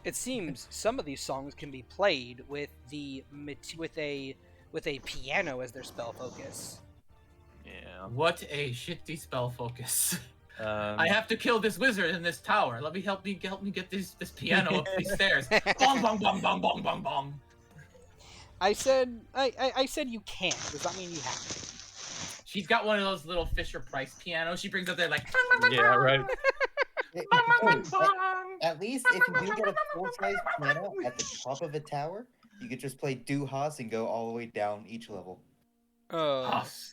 It seems some of these songs can be played with a piano as their spell focus. Yeah. What a shitty spell focus. Um, I have to kill this wizard in this tower. Let me help me get this piano up these stairs. Bong bong bong bong bong bong bong. I said you can't. Does that mean you have to? She's got one of those little Fisher Price pianos. She brings up there like. Yeah, right. At least if you do get a full-size piano at the top of a tower, you could just play Du Has and go all the way down each level. Haas.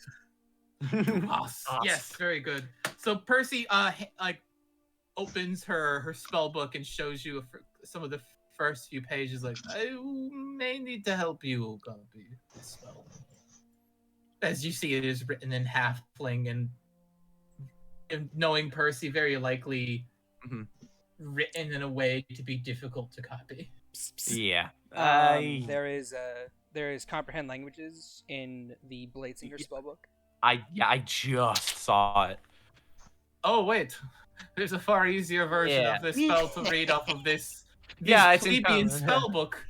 Yes, very good. So Percy, like, opens her spell book and shows you some of the first few pages. Like, I may need to help you copy the spell. As you see, it is written in halfling, and knowing Percy, very likely written in a way to be difficult to copy. Yeah. There is comprehend languages in the Bladesinger spellbook. I just saw it. Oh wait, there's a far easier version of this spell to read off of this. It's plebeian spell book.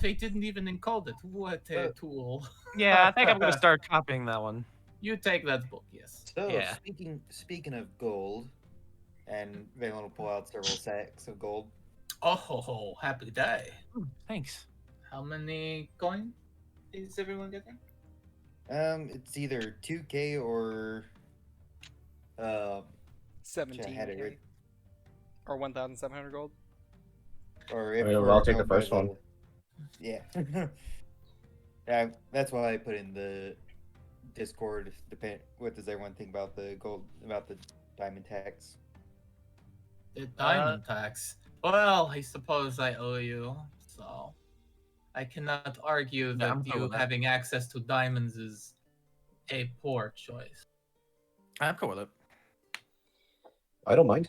They didn't even encode it. What a tool! Yeah, I think I'm gonna start copying that one. You take that book, yes. So Yeah. speaking of gold, and Vaelyn will pull out several sacks of gold. Oh ho ho! Happy day. Thanks. How many coin is everyone getting? It's either 2K or 17 right. or 1,700 gold. Or if Well, we're I'll take the going by first one. Yeah. Yeah, that's why I put in the Discord. What does everyone think about the gold, about the diamond tax? The diamond tax. Well, I suppose I owe you, so I cannot argue Yeah, that I'm cool you with that. having access to diamonds is a poor choice. I'm cool with it. I don't mind.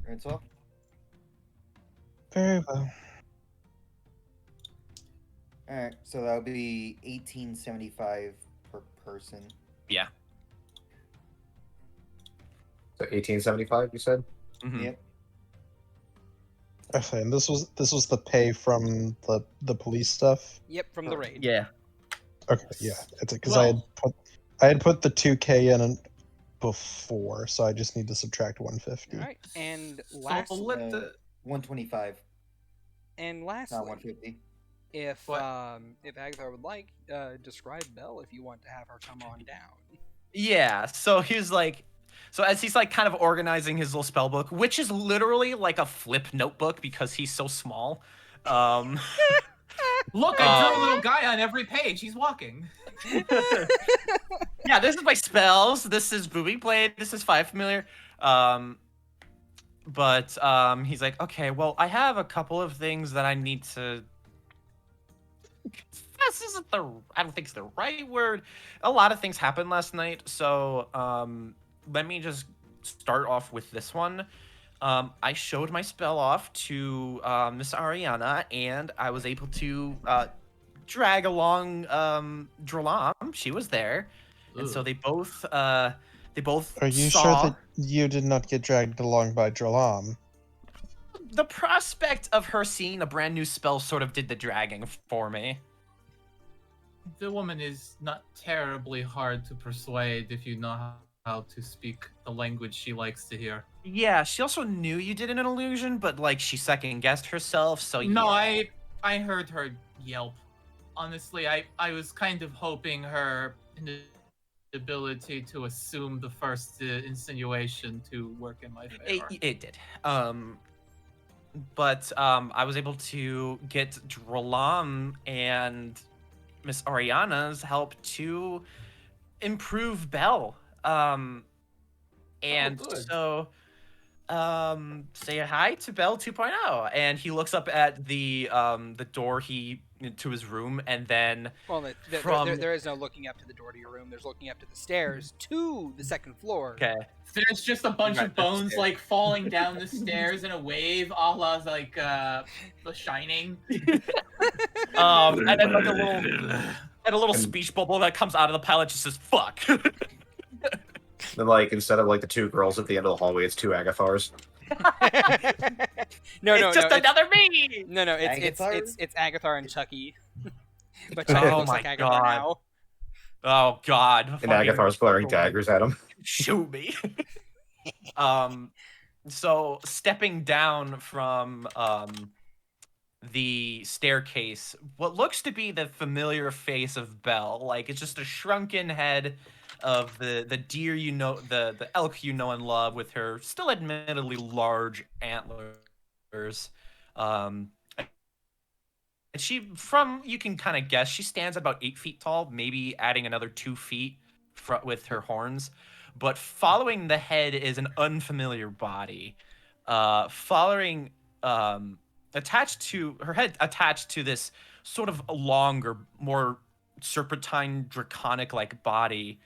Rinso? Very well. Alright, so that'll be 1875 per person. Yeah. So 1875, you said? Mhm. Yep. Okay, and this was the pay from the police stuff. Yep, from the raid. Yeah. Okay, yeah, it's because Well- I had put the 2K in before, so I just need to subtract 150. All right, and So lastly, let the 125, and not lastly, 150. if What? if Agathar would like, describe Belle if you want to have her come on down. Yeah. So he's like, so as he's like kind of organizing his little spell book, which is literally like a flip notebook because he's so small. look, I drew a little guy on every page. He's walking. Yeah, this is my spells. This is Booming Blade. This is 5 familiar. But he's like, okay, well, I have a couple of things that I need to. This isn't I don't think it's the right word. A lot of things happened last night, so let me just start off with this one. I showed my spell off to Miss Arianna, and I was able to drag along Dralaam. She was there, and so they both Are you saw sure that you did not get dragged along by Dralaam? the prospect of her seeing a brand new spell sort of did the dragging for me. The woman is not terribly hard to persuade if you know how to speak the language she likes to hear. Yeah, she also knew you did an illusion, but like she second guessed herself. So No, yeah. I heard her yelp. Honestly, I was kind of hoping her ability to assume the first insinuation to work in my favor. It did. But I was able to get Dralaam and Miss Arianna's help to improve Belle. And good. so say hi to Belle 2.0. And he looks up at the door to his room, and then Well, there is no looking up to the door to your room. There's looking up to the stairs to the second floor. okay. There's just a bunch Right, of bones upstairs. like falling down the stairs in a wave, a la like The Shining. And then like a little speech bubble that comes out of the palette just says "fuck." Then, like, instead of like the two girls at the end of the hallway, it's two Agathars. No, It's just another me. No, Agathar? it's Agathar and Chucky. But Oh Chucky looks my like Agathar God. now. Oh God. And Fucking Agathar's glaring daggers at him. shoot me. So stepping down from the staircase what looks to be the familiar face of Belle. Like it's just a shrunken head of the deer the elk you know and love, with her still admittedly large antlers. Um, and you can kind of guess, she stands about 8 feet tall, maybe adding another 2 feet with her horns. But following the head is an unfamiliar body. Following, attached to her head, attached to this sort of longer, more serpentine, draconic-like body,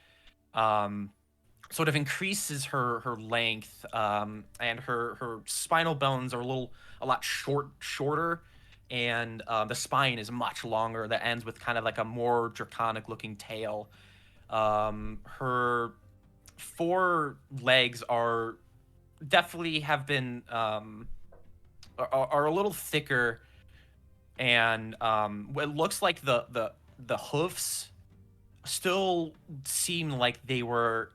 sort of increases her length, and her spinal bones are a lot shorter, and the spine is much longer. That ends with kind of like a more draconic looking tail. Her four legs are definitely have been are a little thicker, and it looks like the hoofs still seem like they were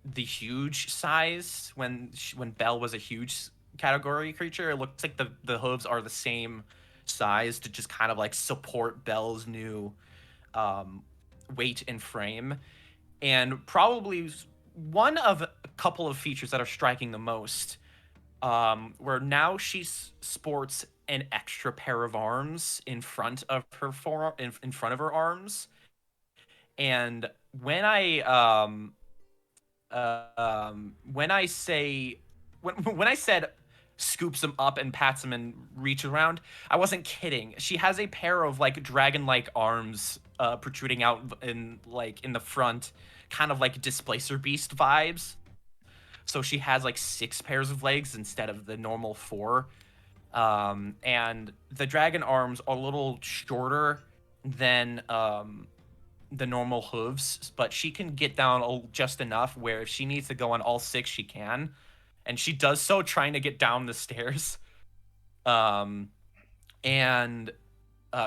the huge size when Belle was a huge category creature. It looks like the hooves are the same size to just kind of like support Belle's new weight and frame. And probably one of a couple of features that are striking the most, where now she sports an extra pair of arms in front of her in front of her arms. And when I say when I said scoops him up and pats him and reaches around, I wasn't kidding. She has a pair of like dragon-like arms protruding out in the front, kind of like Displacer Beast vibes. So she has like 6 pairs of legs instead of the normal 4. And the dragon arms are a little shorter than the normal hooves, but she can get down just enough where if she needs to go on all 6, she can, and she does so, trying to get down the stairs, and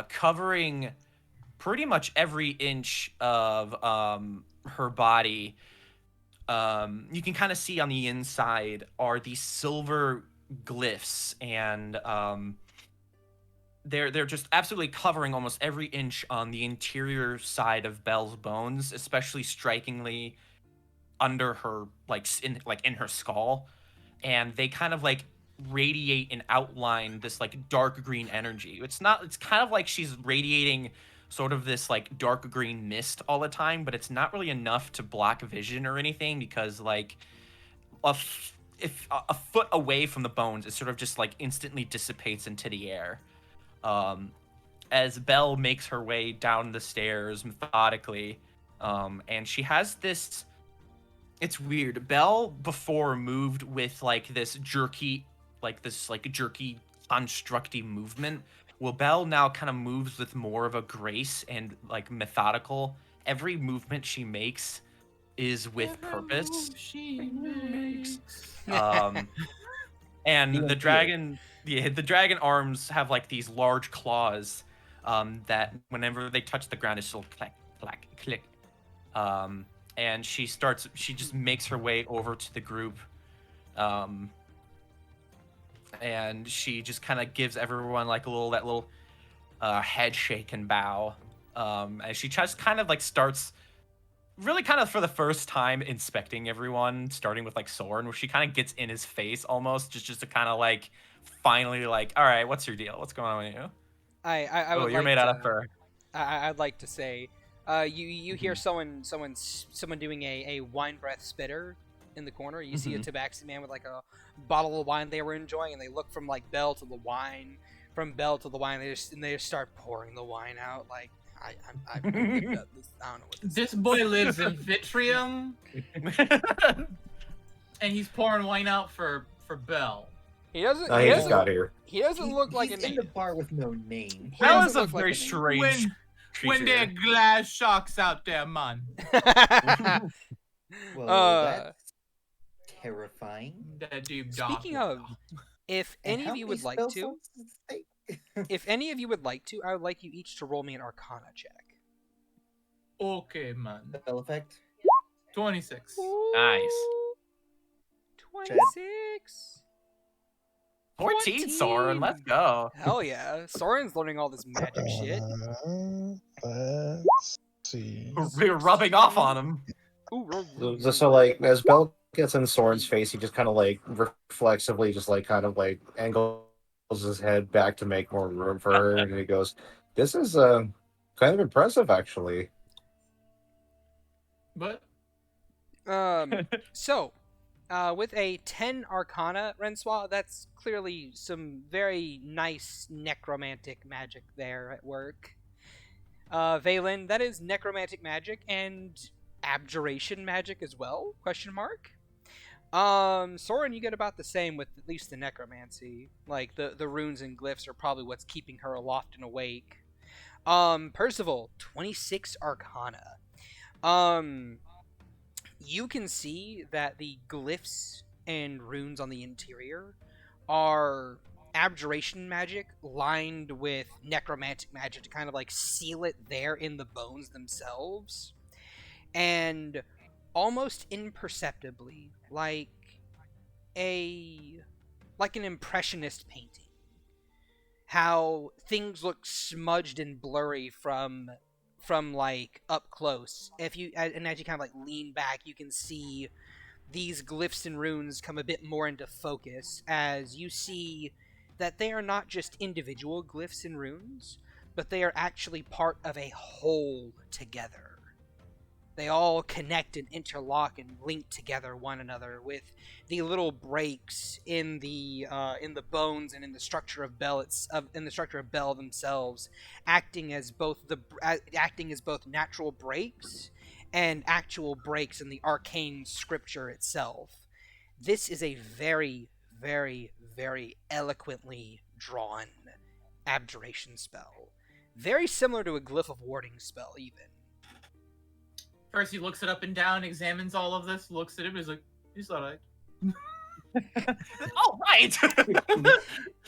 covering pretty much every inch of her body. You can kind of see on the inside are these silver glyphs, and they're just absolutely covering almost every inch on the interior side of Belle's bones, especially strikingly under her in her skull, and they kind of like radiate and outline this like dark green energy. It's kind of like she's radiating sort of this like dark green mist all the time, but it's not really enough to block vision or anything, because like if a foot away from the bones, it sort of just like instantly dissipates into the air. As Belle makes her way down the stairs methodically, and she has this. It's weird. Belle before moved with like this jerky, constructy movement. Well, Belle now kind of moves with more of a grace and like methodical. Every movement she makes is with purpose. She makes. And the dragon arms have like these large claws, that whenever they touch the ground, it's still clack, clack, click. And she just makes her way over to the group, and she just kind of gives everyone like that little head shake and bow, and she just kind of like starts really kind of for the first time inspecting everyone, starting with like Soren, where she kind of gets in his face almost just to kind of like finally like, all right, what's your deal? What's going on with you? I would you're like made to, out of fur. I'd like to say, you hear someone doing a wine breath spitter in the corner. You see a tabaxi man with like a bottle of wine they were enjoying, and they look from like Belle to the wine, from Belle to the wine. They just start pouring the wine out. Like I don't know what this boy lives in Vitrium, and he's pouring wine out for Belle. He doesn't. I just got here. He doesn't look like he's a in the bar with no name. That was a very strange When there glass sharks out there, man. Well, that's terrifying. That deep Speaking of, if any of you would like to, I would like you each to roll me an Arcana check. Okay, man. Spell effect. 26. Nice. 26. 14, Soren. Let's go. Hell yeah. Soren's learning all this magic shit. Let's see. We're rubbing off on him. So like, as Bell gets in Soren's face, he just kind of like reflexively, just like kind of like angles his head back to make more room for her, and he goes, "This is kind of impressive, actually." But So, with a 10 Arcana, Rensois, that's clearly some very nice necromantic magic there at work. Vaelyn, that is necromantic magic and abjuration magic as well? Question mark. Soren, you get about the same with at least the necromancy. Like, the runes and glyphs are probably what's keeping her aloft and awake. Percival, 26 Arcana. You can see that the glyphs and runes on the interior are abjuration magic lined with necromantic magic to kind of like seal it there in the bones themselves. And almost imperceptibly, like an impressionist painting, how things look smudged and blurry from like up close. As you kind of like lean back, you can see these glyphs and runes come a bit more into focus as you see that they are not just individual glyphs and runes, but they are actually part of a whole together. They all connect and interlock and link together one another with the little breaks in the bones and in the structure of Bell themselves, acting as both natural breaks and actual breaks in the arcane scripture itself. This is a very, very, very eloquently drawn abjuration spell, very similar to a glyph of warding spell, even. first he looks it up and down, examines all of this, looks at him, he's like, he's alright. All right.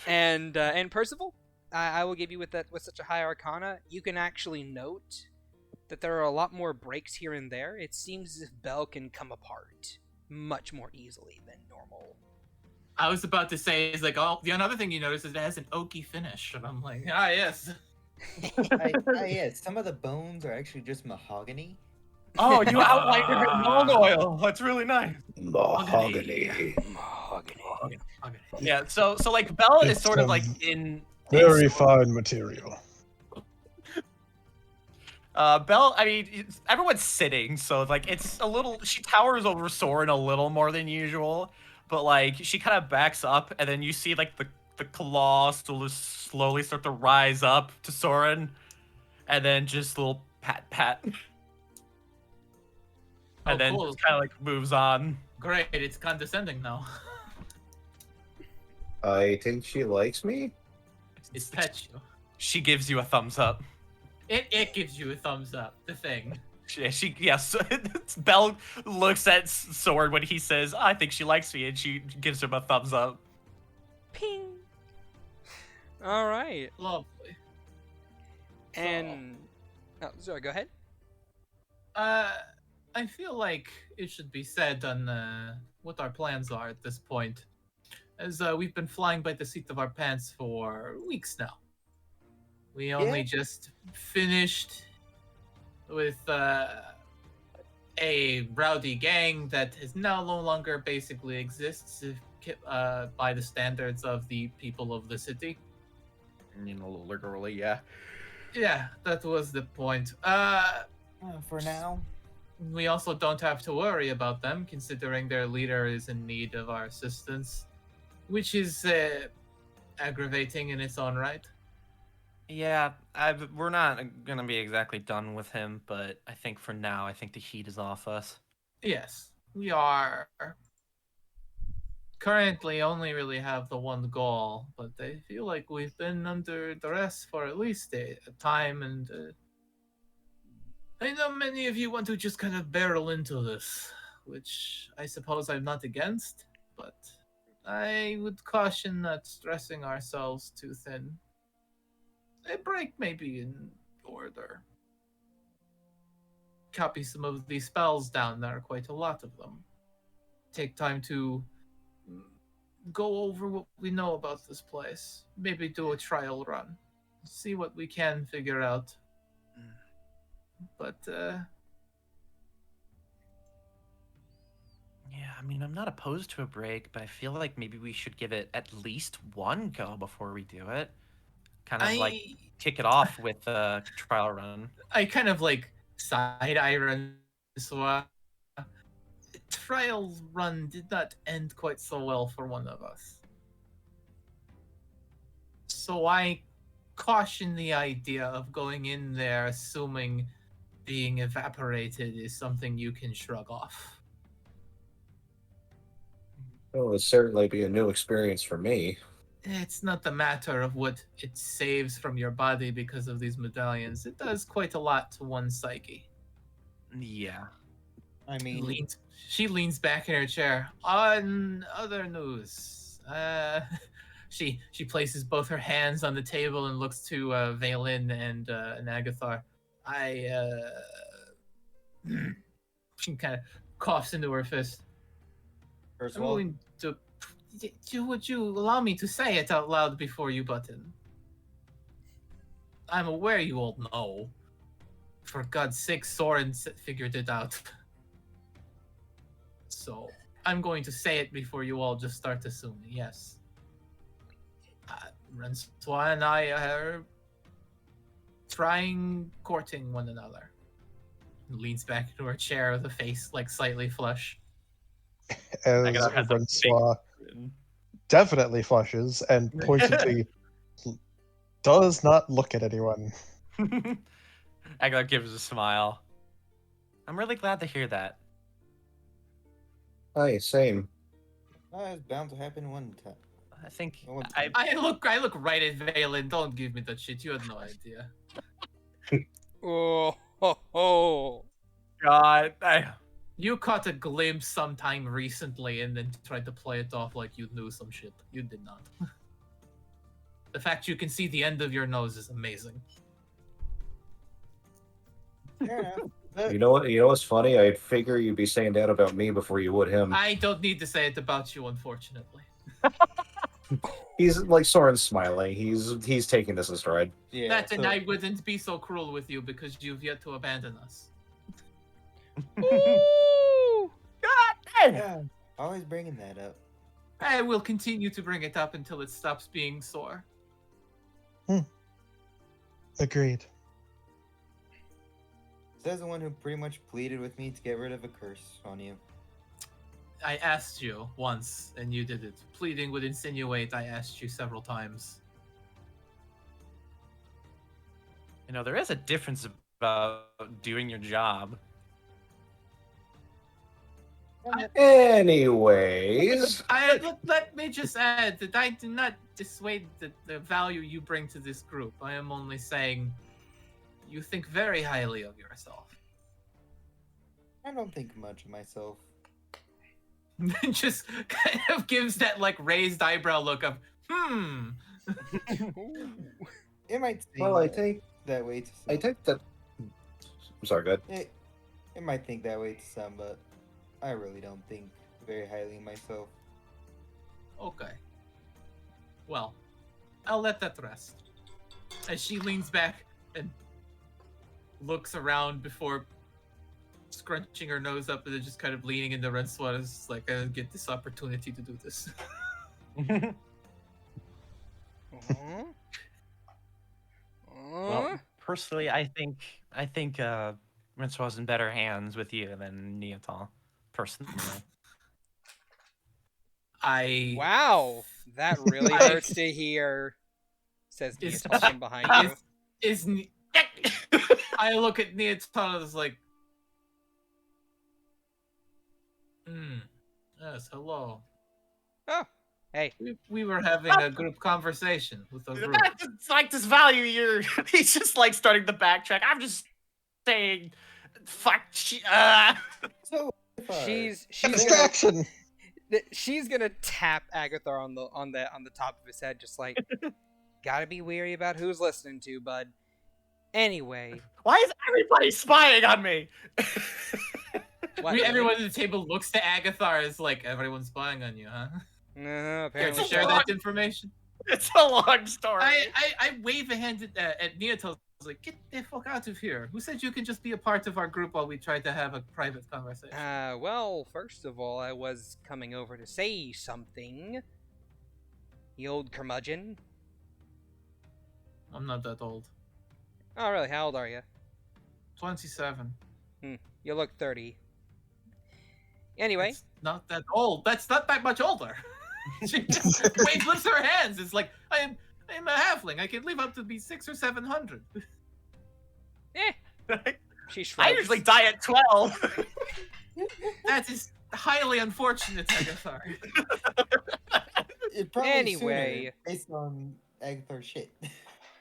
And Percival, I will give you with such a high arcana, you can actually note that there are a lot more breaks here and there. It seems as if Bell can come apart much more easily than normal. I was about to say, is like, oh, the another thing you notice is it has an oaky finish, and I'm like, ah, yes. Yeah, some of the bones are actually just mahogany. Oh, you outlined it in mold oil. That's really nice. Mahogany. Yeah. So like Bella is It's, sort of like in Very fine material. Belle, I mean, everyone's sitting, so like it's a little. She towers over Soren a little more than usual, but like she kind of backs up, and then you see like the claws slowly start to rise up to Soren, and then just a little pat, and then cool. just kind of like moves on. Great, it's condescending now. I think she likes me. It's pet you. She gives you a thumbs up. It gives you a thumbs up, the thing. Yes. Belle looks at Soren when he says, "I think she likes me," and she gives him a thumbs up. Ping. All right. Lovely. And sorry, go ahead. I feel like it should be said on what our plans are at this point, as we've been flying by the seat of our pants for weeks now. We only just finished with a rowdy gang that is now no longer basically exists by the standards of the people of the city. You know, literally, yeah. Yeah, that was the point. For now. We also don't have to worry about them, considering their leader is in need of our assistance, which is aggravating in its own right. Yeah, we're not gonna be exactly done with him, but I think for now, I think the heat is off us. Yes, we are currently only really have the one goal, but I feel like we've been under duress for at least a time, and I know many of you want to just kind of barrel into this, which I suppose I'm not against, but I would caution not stressing ourselves too thin. A break may be in order. Copy some of these spells down. There are quite a lot of them. Take time to go over what we know about this place. Maybe do a trial run. See what we can figure out. But, Yeah, I mean, I'm not opposed to a break, but I feel like maybe we should give it at least one go before we do it. Kind of like kick it off with a trial run. I kind of like side-eye Francois. Trial run did not end quite so well for one of us. So I caution the idea of going in there assuming being evaporated is something you can shrug off. It would certainly be a new experience for me. It's not the matter of what it saves from your body because of these medallions. It does quite a lot to one's psyche. Yeah. I mean, She leans back in her chair. On other news, she places both her hands on the table and looks to Vaelyn and Agathar. She kind of coughs into her fist. first I'm of all, going to. Would you allow me to say it out loud before you button? I'm aware you all know. For God's sake, Soren figured it out. So, I'm going to say it before you all just start assuming. Yes. Francois and I are courting one another. Leans back into her chair with a face like slightly flush. As Agathar has a Francois definitely flushes and pointedly does not look at anyone. Agathar gives a smile. I'm really glad to hear that. Aye, same. it's bound to happen one time. I think Oh, I look right at Vaelyn. Don't give me that shit. You had no idea. Oh, ho, ho. God, You caught a glimpse sometime recently and then tried to play it off like you knew some shit. You did not. The fact you can see the end of your nose is amazing. Fair enough. You know what? You know what's funny? I'd figure you'd be saying that about me before you would him. I don't need to say it about you, unfortunately. He's like Soren's smiling. He's taking this in stride. Yeah, That and so- I wouldn't be so cruel with you because you've yet to abandon us. Ooh. yeah, always bringing that up. I will continue to bring it up until it stops being sore. Agreed. Says the one who pretty much pleaded with me to get rid of a curse on you. I asked you once, and you did it. Pleading would insinuate I asked you several times. you know, there is a difference about doing your job. Anyways, Let me just add that I do not dissuade the value you bring to this group. I am only saying you think very highly of yourself. I don't think much of myself. Just kind of gives that like raised eyebrow look of, It might seem well, I think that way to some. I think that. I'm sorry, go ahead. It might think that way to some, but I really don't think very highly of myself. Okay. Well, I'll let that rest. As she leans back and looks around before scrunching her nose up and then just kind of leaning into Renslaw, is like, I get this opportunity to do this. Well, personally, I think Rinceau's in better hands with you than Neotal. Personally. Wow, that really hurts to hear. Says Is- Neotal from behind you. I look at Neotal as like, yes, hello. Oh, hey. We were having a group conversation with a group. It's like this value you're. He's just like starting to backtrack. I'm just saying, fuck. So She's Distraction. she's gonna tap Agathar on the top of his head, just like, gotta be wary about who's listening to, bud. Anyway, Why is everybody spying on me? what, Everyone at the table looks to Agathar as like, everyone's spying on you, huh? Care Apparently to share so. that information? It's a long story. I wave a hand at Neotos. I was like, get the fuck out of here. Who said you can just be a part of our group while we try to have a private conversation? Well, first of all, I was coming over to say something. You old curmudgeon. I'm not that old. Oh, really? How old are you? 27. You look 30. Anyway. That's not that old. That's not that much older. She just lifts her hands. It's like, I'm a halfling. I can live up to be 600 or 700. She shrugs. I usually die at 12. That is highly unfortunate, Agathar. It probably Anyway. sooner, based on Agathar shit.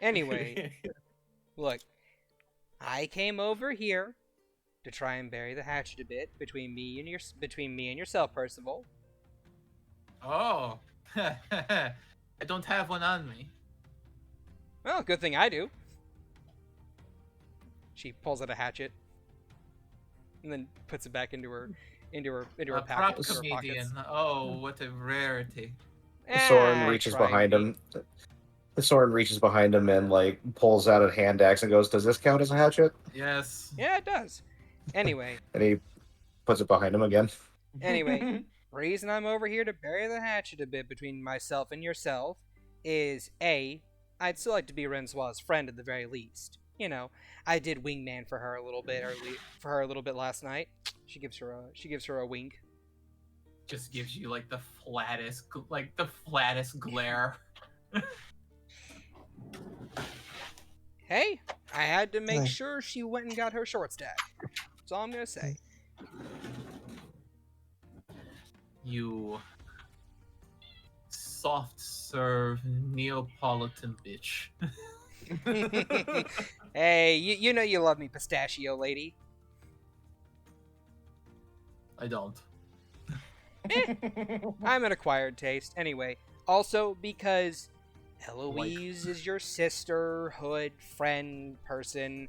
Anyway, look, I came over here to try and bury the hatchet a bit between me and yourself, Percival. Oh. I don't have one on me. Well, good thing I do. She pulls out a hatchet and then puts it back into her A prop pockets. comedian. Oh, what a rarity. Soren reaches behind him. Soren reaches behind him and like pulls out a hand axe and goes, "Does this count as a hatchet?" Yes. Yeah, it does. Anyway, And he puts it behind him again. Anyway, reason I'm over here to bury the hatchet a bit between myself and yourself is A, I'd still like to be Rensoir's friend at the very least. You know, I did wingman for her a little bit last night. She gives her a wink. Just gives you like the flattest glare. Hey, I had to make sure she went and got her short stack. That's all I'm gonna say. You soft serve Neapolitan bitch. Hey, you know you love me, pistachio lady. I don't. I'm an acquired taste. Anyway, also because Eloise is your sisterhood, friend, person,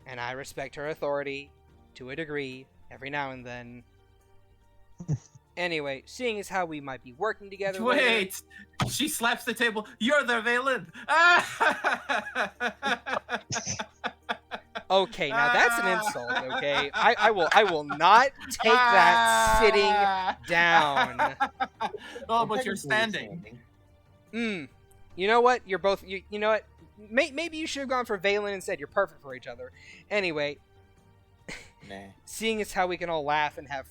and I respect her authority to a degree every now and then. Anyway, seeing as how we might be working together later- Wait! She slaps the table. You're the Vaelyn! Okay, now that's an insult, okay? I will not take that sitting down. Oh, but you're standing. You know what? You're both. You know what? Maybe you should have gone for Vaelyn instead. You're perfect for each other. Anyway, Nah. seeing as how we can all laugh and have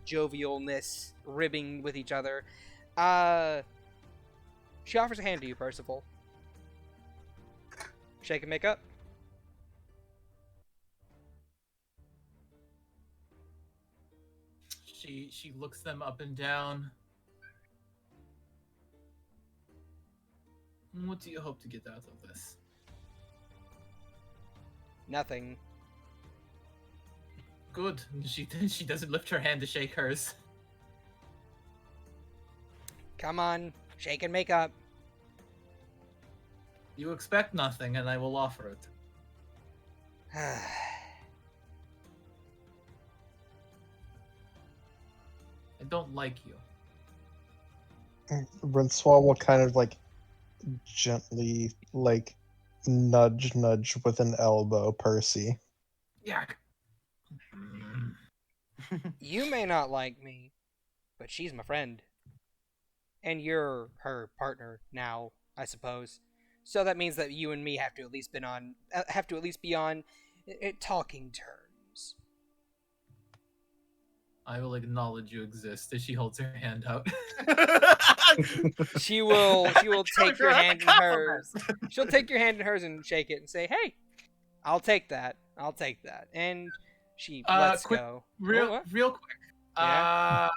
jovialness ribbing with each other, she offers a hand to you, Percival. Shake and make up. She looks them up and down. What do you hope to get out of this? Nothing. Good. She doesn't lift her hand to shake hers. Come on, shake and make up. You expect nothing, and I will offer it. I don't like you. Rensoir will kind of like gently like nudge with an elbow Percy. Yeah. You may not like me, but she's my friend. And you're her partner now, I suppose. So that means that you and me have to at least be on talking terms. I will acknowledge you exist as she holds her hand out. She will take your hand in hers. She'll take your hand in hers and shake it and say, "Hey, I'll take that. And she lets go. Real quick. Yeah?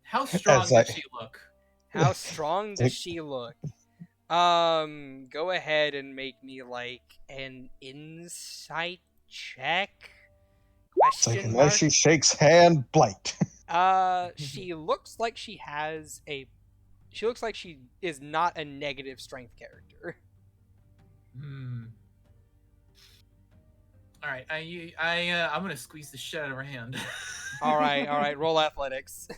How strong does she look? How strong does she look? Go ahead and make me like an insight check. It's like, unless she shakes hand, blight. She looks like she is not a negative strength character. All right, I'm gonna squeeze the shit out of her hand. All right. Roll athletics.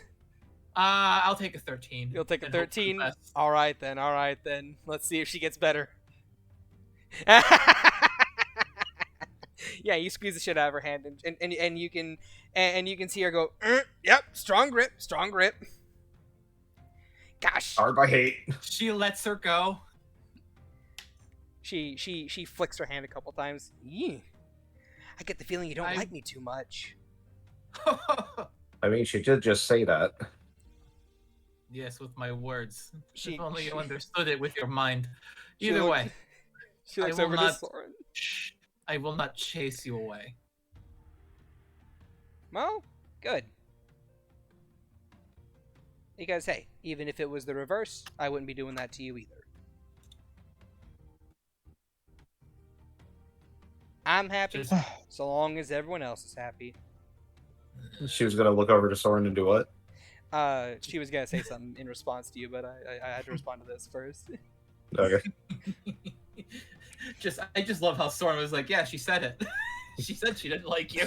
I'll take a 13. You'll take a and hope for the 13? best. Alright then. Let's see if she gets better. Yeah, you squeeze the shit out of her hand, and you can see her go, yep, strong grip. Gosh. Hard I hate. She lets her go. She flicks her hand a couple times. Yee. I get the feeling you don't like me too much. I mean, she did just say that. Yes, with my words. She- If only you she- understood it with your mind. She Either look- way, She looks I will over to not- Soren. I will not chase you away. Well, good. Because, hey, even if it was the reverse, I wouldn't be doing that to you either. I'm happy, Just- so long as everyone else is happy. She was gonna look over to Soren and do what? She was gonna say something in response to you, but I had to respond to this first. Okay. I just love how Soren was like, yeah, she said it. She said she didn't like you.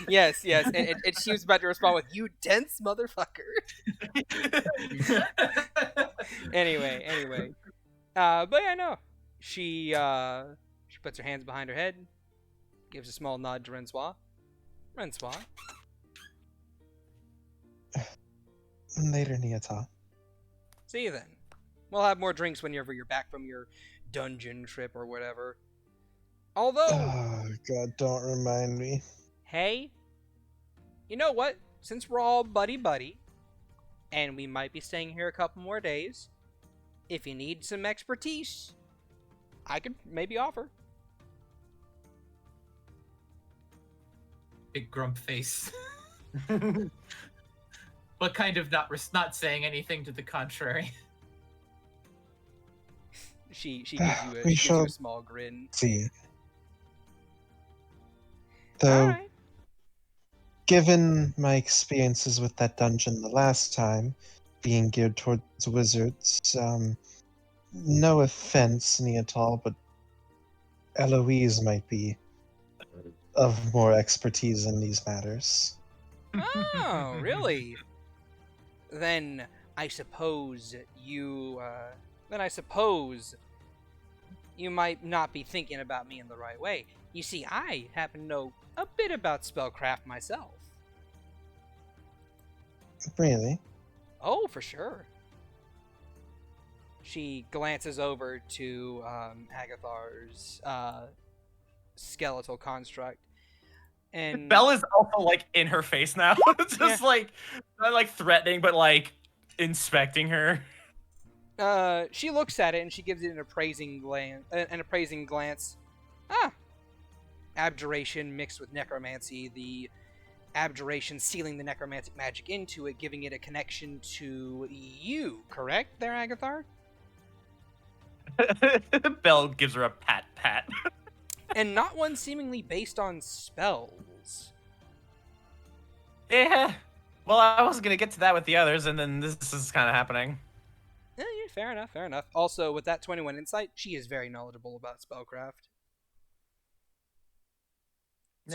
Yes, and she was about to respond with, "You dense motherfucker." Anyway. But yeah, no. She puts her hands behind her head, gives a small nod to Rensois. Rensois. Later, Niata. See you then. We'll have more drinks whenever you're back from your dungeon trip or whatever. Although, Oh, God, don't remind me. hey, you know what? Since we're all buddy-buddy, and we might be staying here a couple more days, if you need some expertise, I could maybe offer. Big grump face. But kind of not saying anything to the contrary. She gives you We a shall small grin. see. Though, Alright. given my experiences with that dungeon the last time, being geared towards wizards, no offense, Niatal, but Eloise might be of more expertise in these matters. Oh, really? Then I suppose you might not be thinking about me in the right way. You see, I happen to know a bit about spellcraft myself. Really? Oh, for sure. She glances over to Agathar's skeletal construct, and Bella's also like in her face now, just Yeah. like not like threatening, but like inspecting her. she looks at it and she gives it an appraising glance. Ah, abjuration mixed with necromancy. The abjuration sealing the necromantic magic into it, giving it a connection to you. Correct, there, Agathar? Belle gives her a pat. And not one seemingly based on spells. Yeah. Well, I was gonna get to that with the others, and then this is kind of happening. Yeah, fair enough. Also, with that 21 insight, she is very knowledgeable about spellcraft.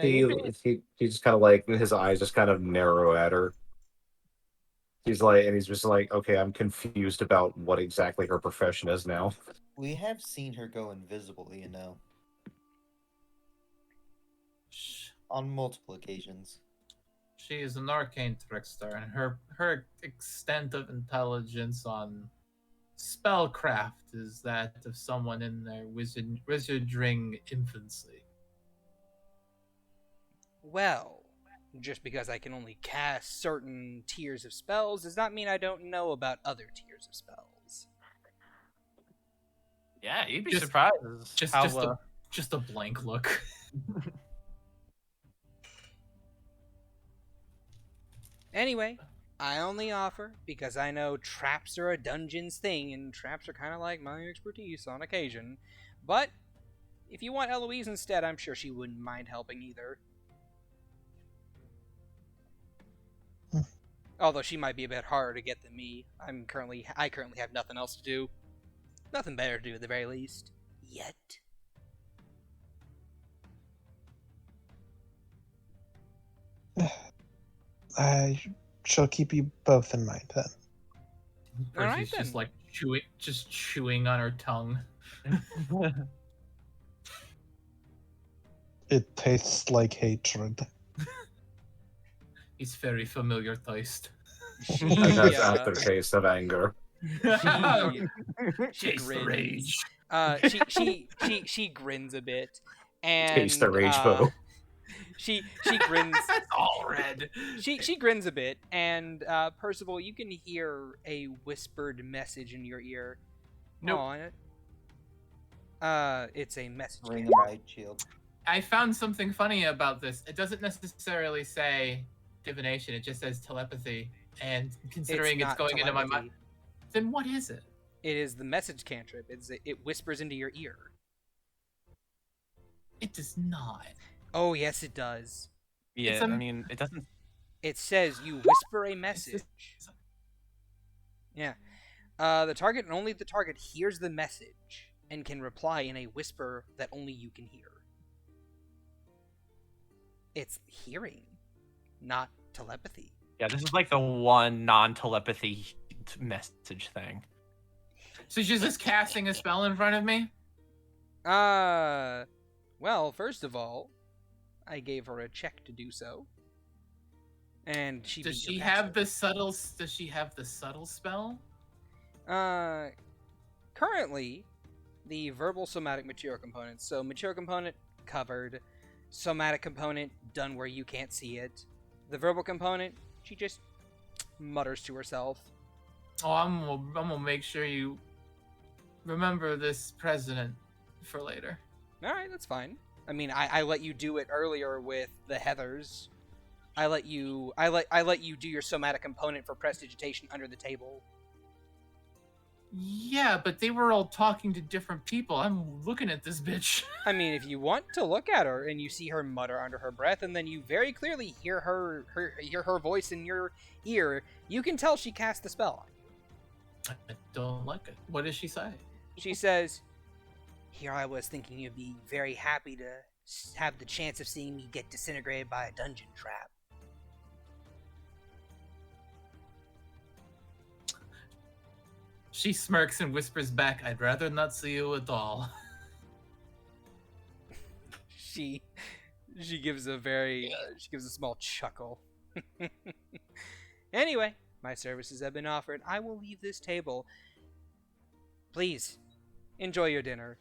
He just kind of like his eyes just kind of narrow at her. He's just like, okay, I'm confused about what exactly her profession is now. We have seen her go invisible, you know. On multiple occasions. She is an arcane trickster, and her extent of intelligence on spellcraft is that of someone in their wizarding infancy. Well, just because I can only cast certain tiers of spells does not mean I don't know about other tiers of spells. Yeah, you'd be Just- surprised. Just a blank look. Anyway, I only offer because I know traps are a dungeon's thing, and traps are kind of like my expertise on occasion. But if you want Eloise instead, I'm sure she wouldn't mind helping either. Although she might be a bit harder to get than me. I currently have nothing else to do. Nothing better to do at the very least. Yet. she'll keep you both in mind then. Percy's then. just like chewing on her tongue. It tastes like hatred. It's very familiar taste. She, It has uh, aftertaste of anger. she Chase the grins. rage. She grins a bit, and Taste the rage, Bo. she grins. It's all red. She grins a bit, and Percival, you can hear a whispered message in your ear. Nope. It's a message. Ring right shield. I found something funny about this. It doesn't necessarily say divination. It just says telepathy. And considering it's not going into my telepathy. mind, then what is it? It is the message cantrip. It whispers into your ear. It does not. Oh yes, it does. Yeah, a- I mean, it doesn't. It says you whisper a message. Yeah. The target and only the target hears the message and can reply in a whisper that only you can hear. It's hearing, not telepathy. Yeah, this is like the one non-telepathy message thing. So she's just casting a spell in front of me? Well, first of all, I gave her a check to do so. And she Does beat she your have password. does she have the subtle spell? Currently, the verbal somatic material components. So material component covered, somatic component done where you can't see it. The verbal component, she just mutters to herself. Oh, I'm gonna make sure you remember this president for later. All right, that's fine. I mean, I let you do it earlier with the Heathers. I let you do your somatic component for prestidigitation under the table. Yeah, but they were all talking to different people. I'm looking at this bitch. I mean, if you want to look at her and you see her mutter under her breath, and then you very clearly hear her voice in your ear, you can tell she cast the spell. I don't like it. What does she say? She says, "Here I was thinking you'd be very happy to have the chance of seeing me get disintegrated by a dungeon trap." She smirks and whispers back, "I'd rather not see you at all." She gives a small chuckle. Anyway, my services have been offered. I will leave this table. Please, enjoy your dinner.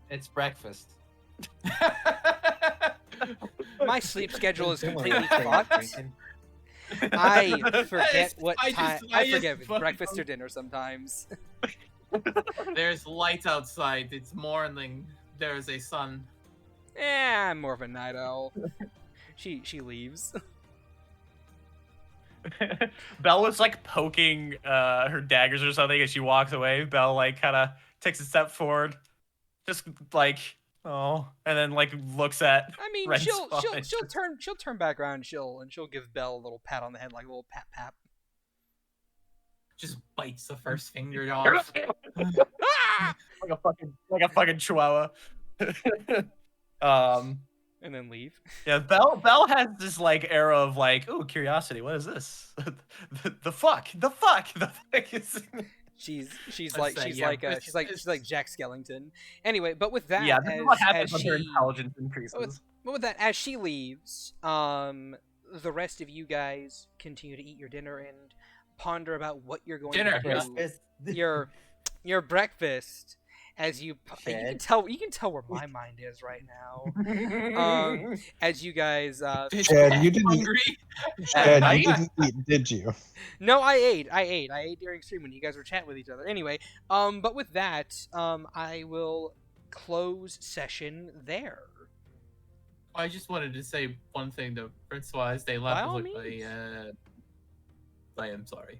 It's breakfast. My sleep schedule is completely fucked. I forget what time. I forget if it's breakfast or dinner sometimes. There's light outside. It's morning. There's a sun. I'm more of a night owl. She leaves. Belle was like poking her daggers or something as she walks away. Belle like kind of takes a step forward, just like oh, and then like looks at. I mean, Red she'll Spawn. turn back around. She'll give Belle a little pat on the head, like a little pat. Just bites the first finger off. like a fucking chihuahua. And then leave. Yeah, Belle has this like era of like, oh, curiosity. What is this? the fuck is. She's Let's like say, she's yeah, like it's- she's like Jack Skellington. Anyway, but with that, Yeah, this is what happens as when her she intelligence increases. but with that, as she leaves, the rest of you guys continue to eat your dinner and ponder about what you're going Dinner, to yeah. do. Your breakfast. As you can tell where my mind is right now. As you guys Chad, you didn't hungry. Chad, I- you didn't eat, did you? No, I ate during stream when you guys were chatting with each other. Anyway, but with that, I will close session there. I just wanted to say one thing to Francois. They By laugh all look means. I am sorry.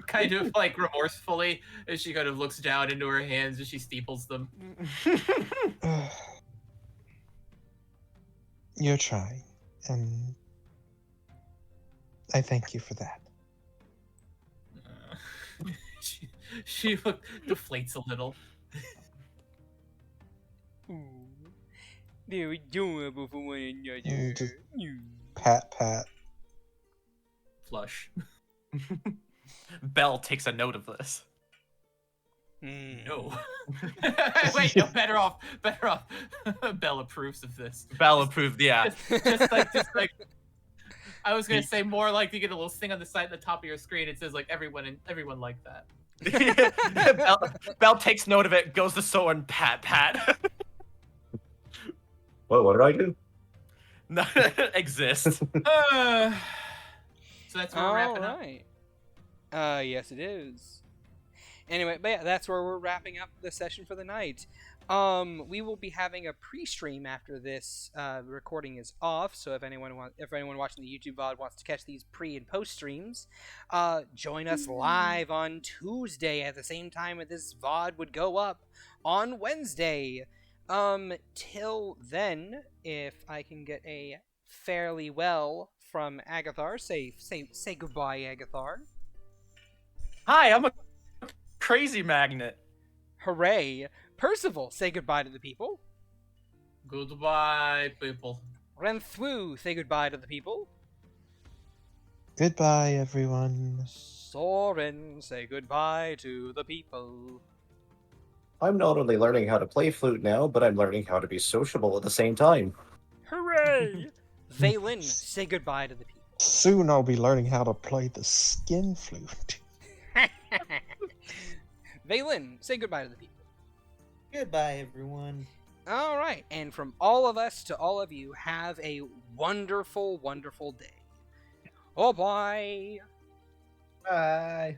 Kind of like remorsefully as she kind of looks down into her hands as she steeples them. You're trying, and I thank you for that. She deflates a little. They're adorable for one another. Pat, pat. Flush. Bell takes a note of this. No. Wait, no, better off. Bell approves of this. Bell approved, yeah. Just like. I was gonna say more like you get a little thing on the side, at the top of your screen. It says like everyone like that. Bell takes note of it, goes to Soren, pat, pat. What did I do? No, exist. So that's where we're wrapping up. Yes, it is. Anyway, but yeah, that's where we're wrapping up the session for the night. We will be having a pre-stream after this recording is off. So if anyone watching the YouTube VOD wants to catch these pre and post streams, join us live on Tuesday at the same time that this VOD would go up on Wednesday. Till then, if I can get a fairly well from Agathar, say goodbye, Agathar. Hi, I'm a crazy magnet. Hooray! Percival, say goodbye to the people. Goodbye, people. Renthwu, say goodbye to the people. Goodbye, everyone. Soren, say goodbye to the people. I'm not only learning how to play flute now, but I'm learning how to be sociable at the same time. Hooray! Vaelyn, say goodbye to the people. Soon I'll be learning how to play the skin flute. Vaelyn, say goodbye to the people. Goodbye, everyone. All right, and from all of us to all of you, have a wonderful, wonderful day. Oh, bye. Bye.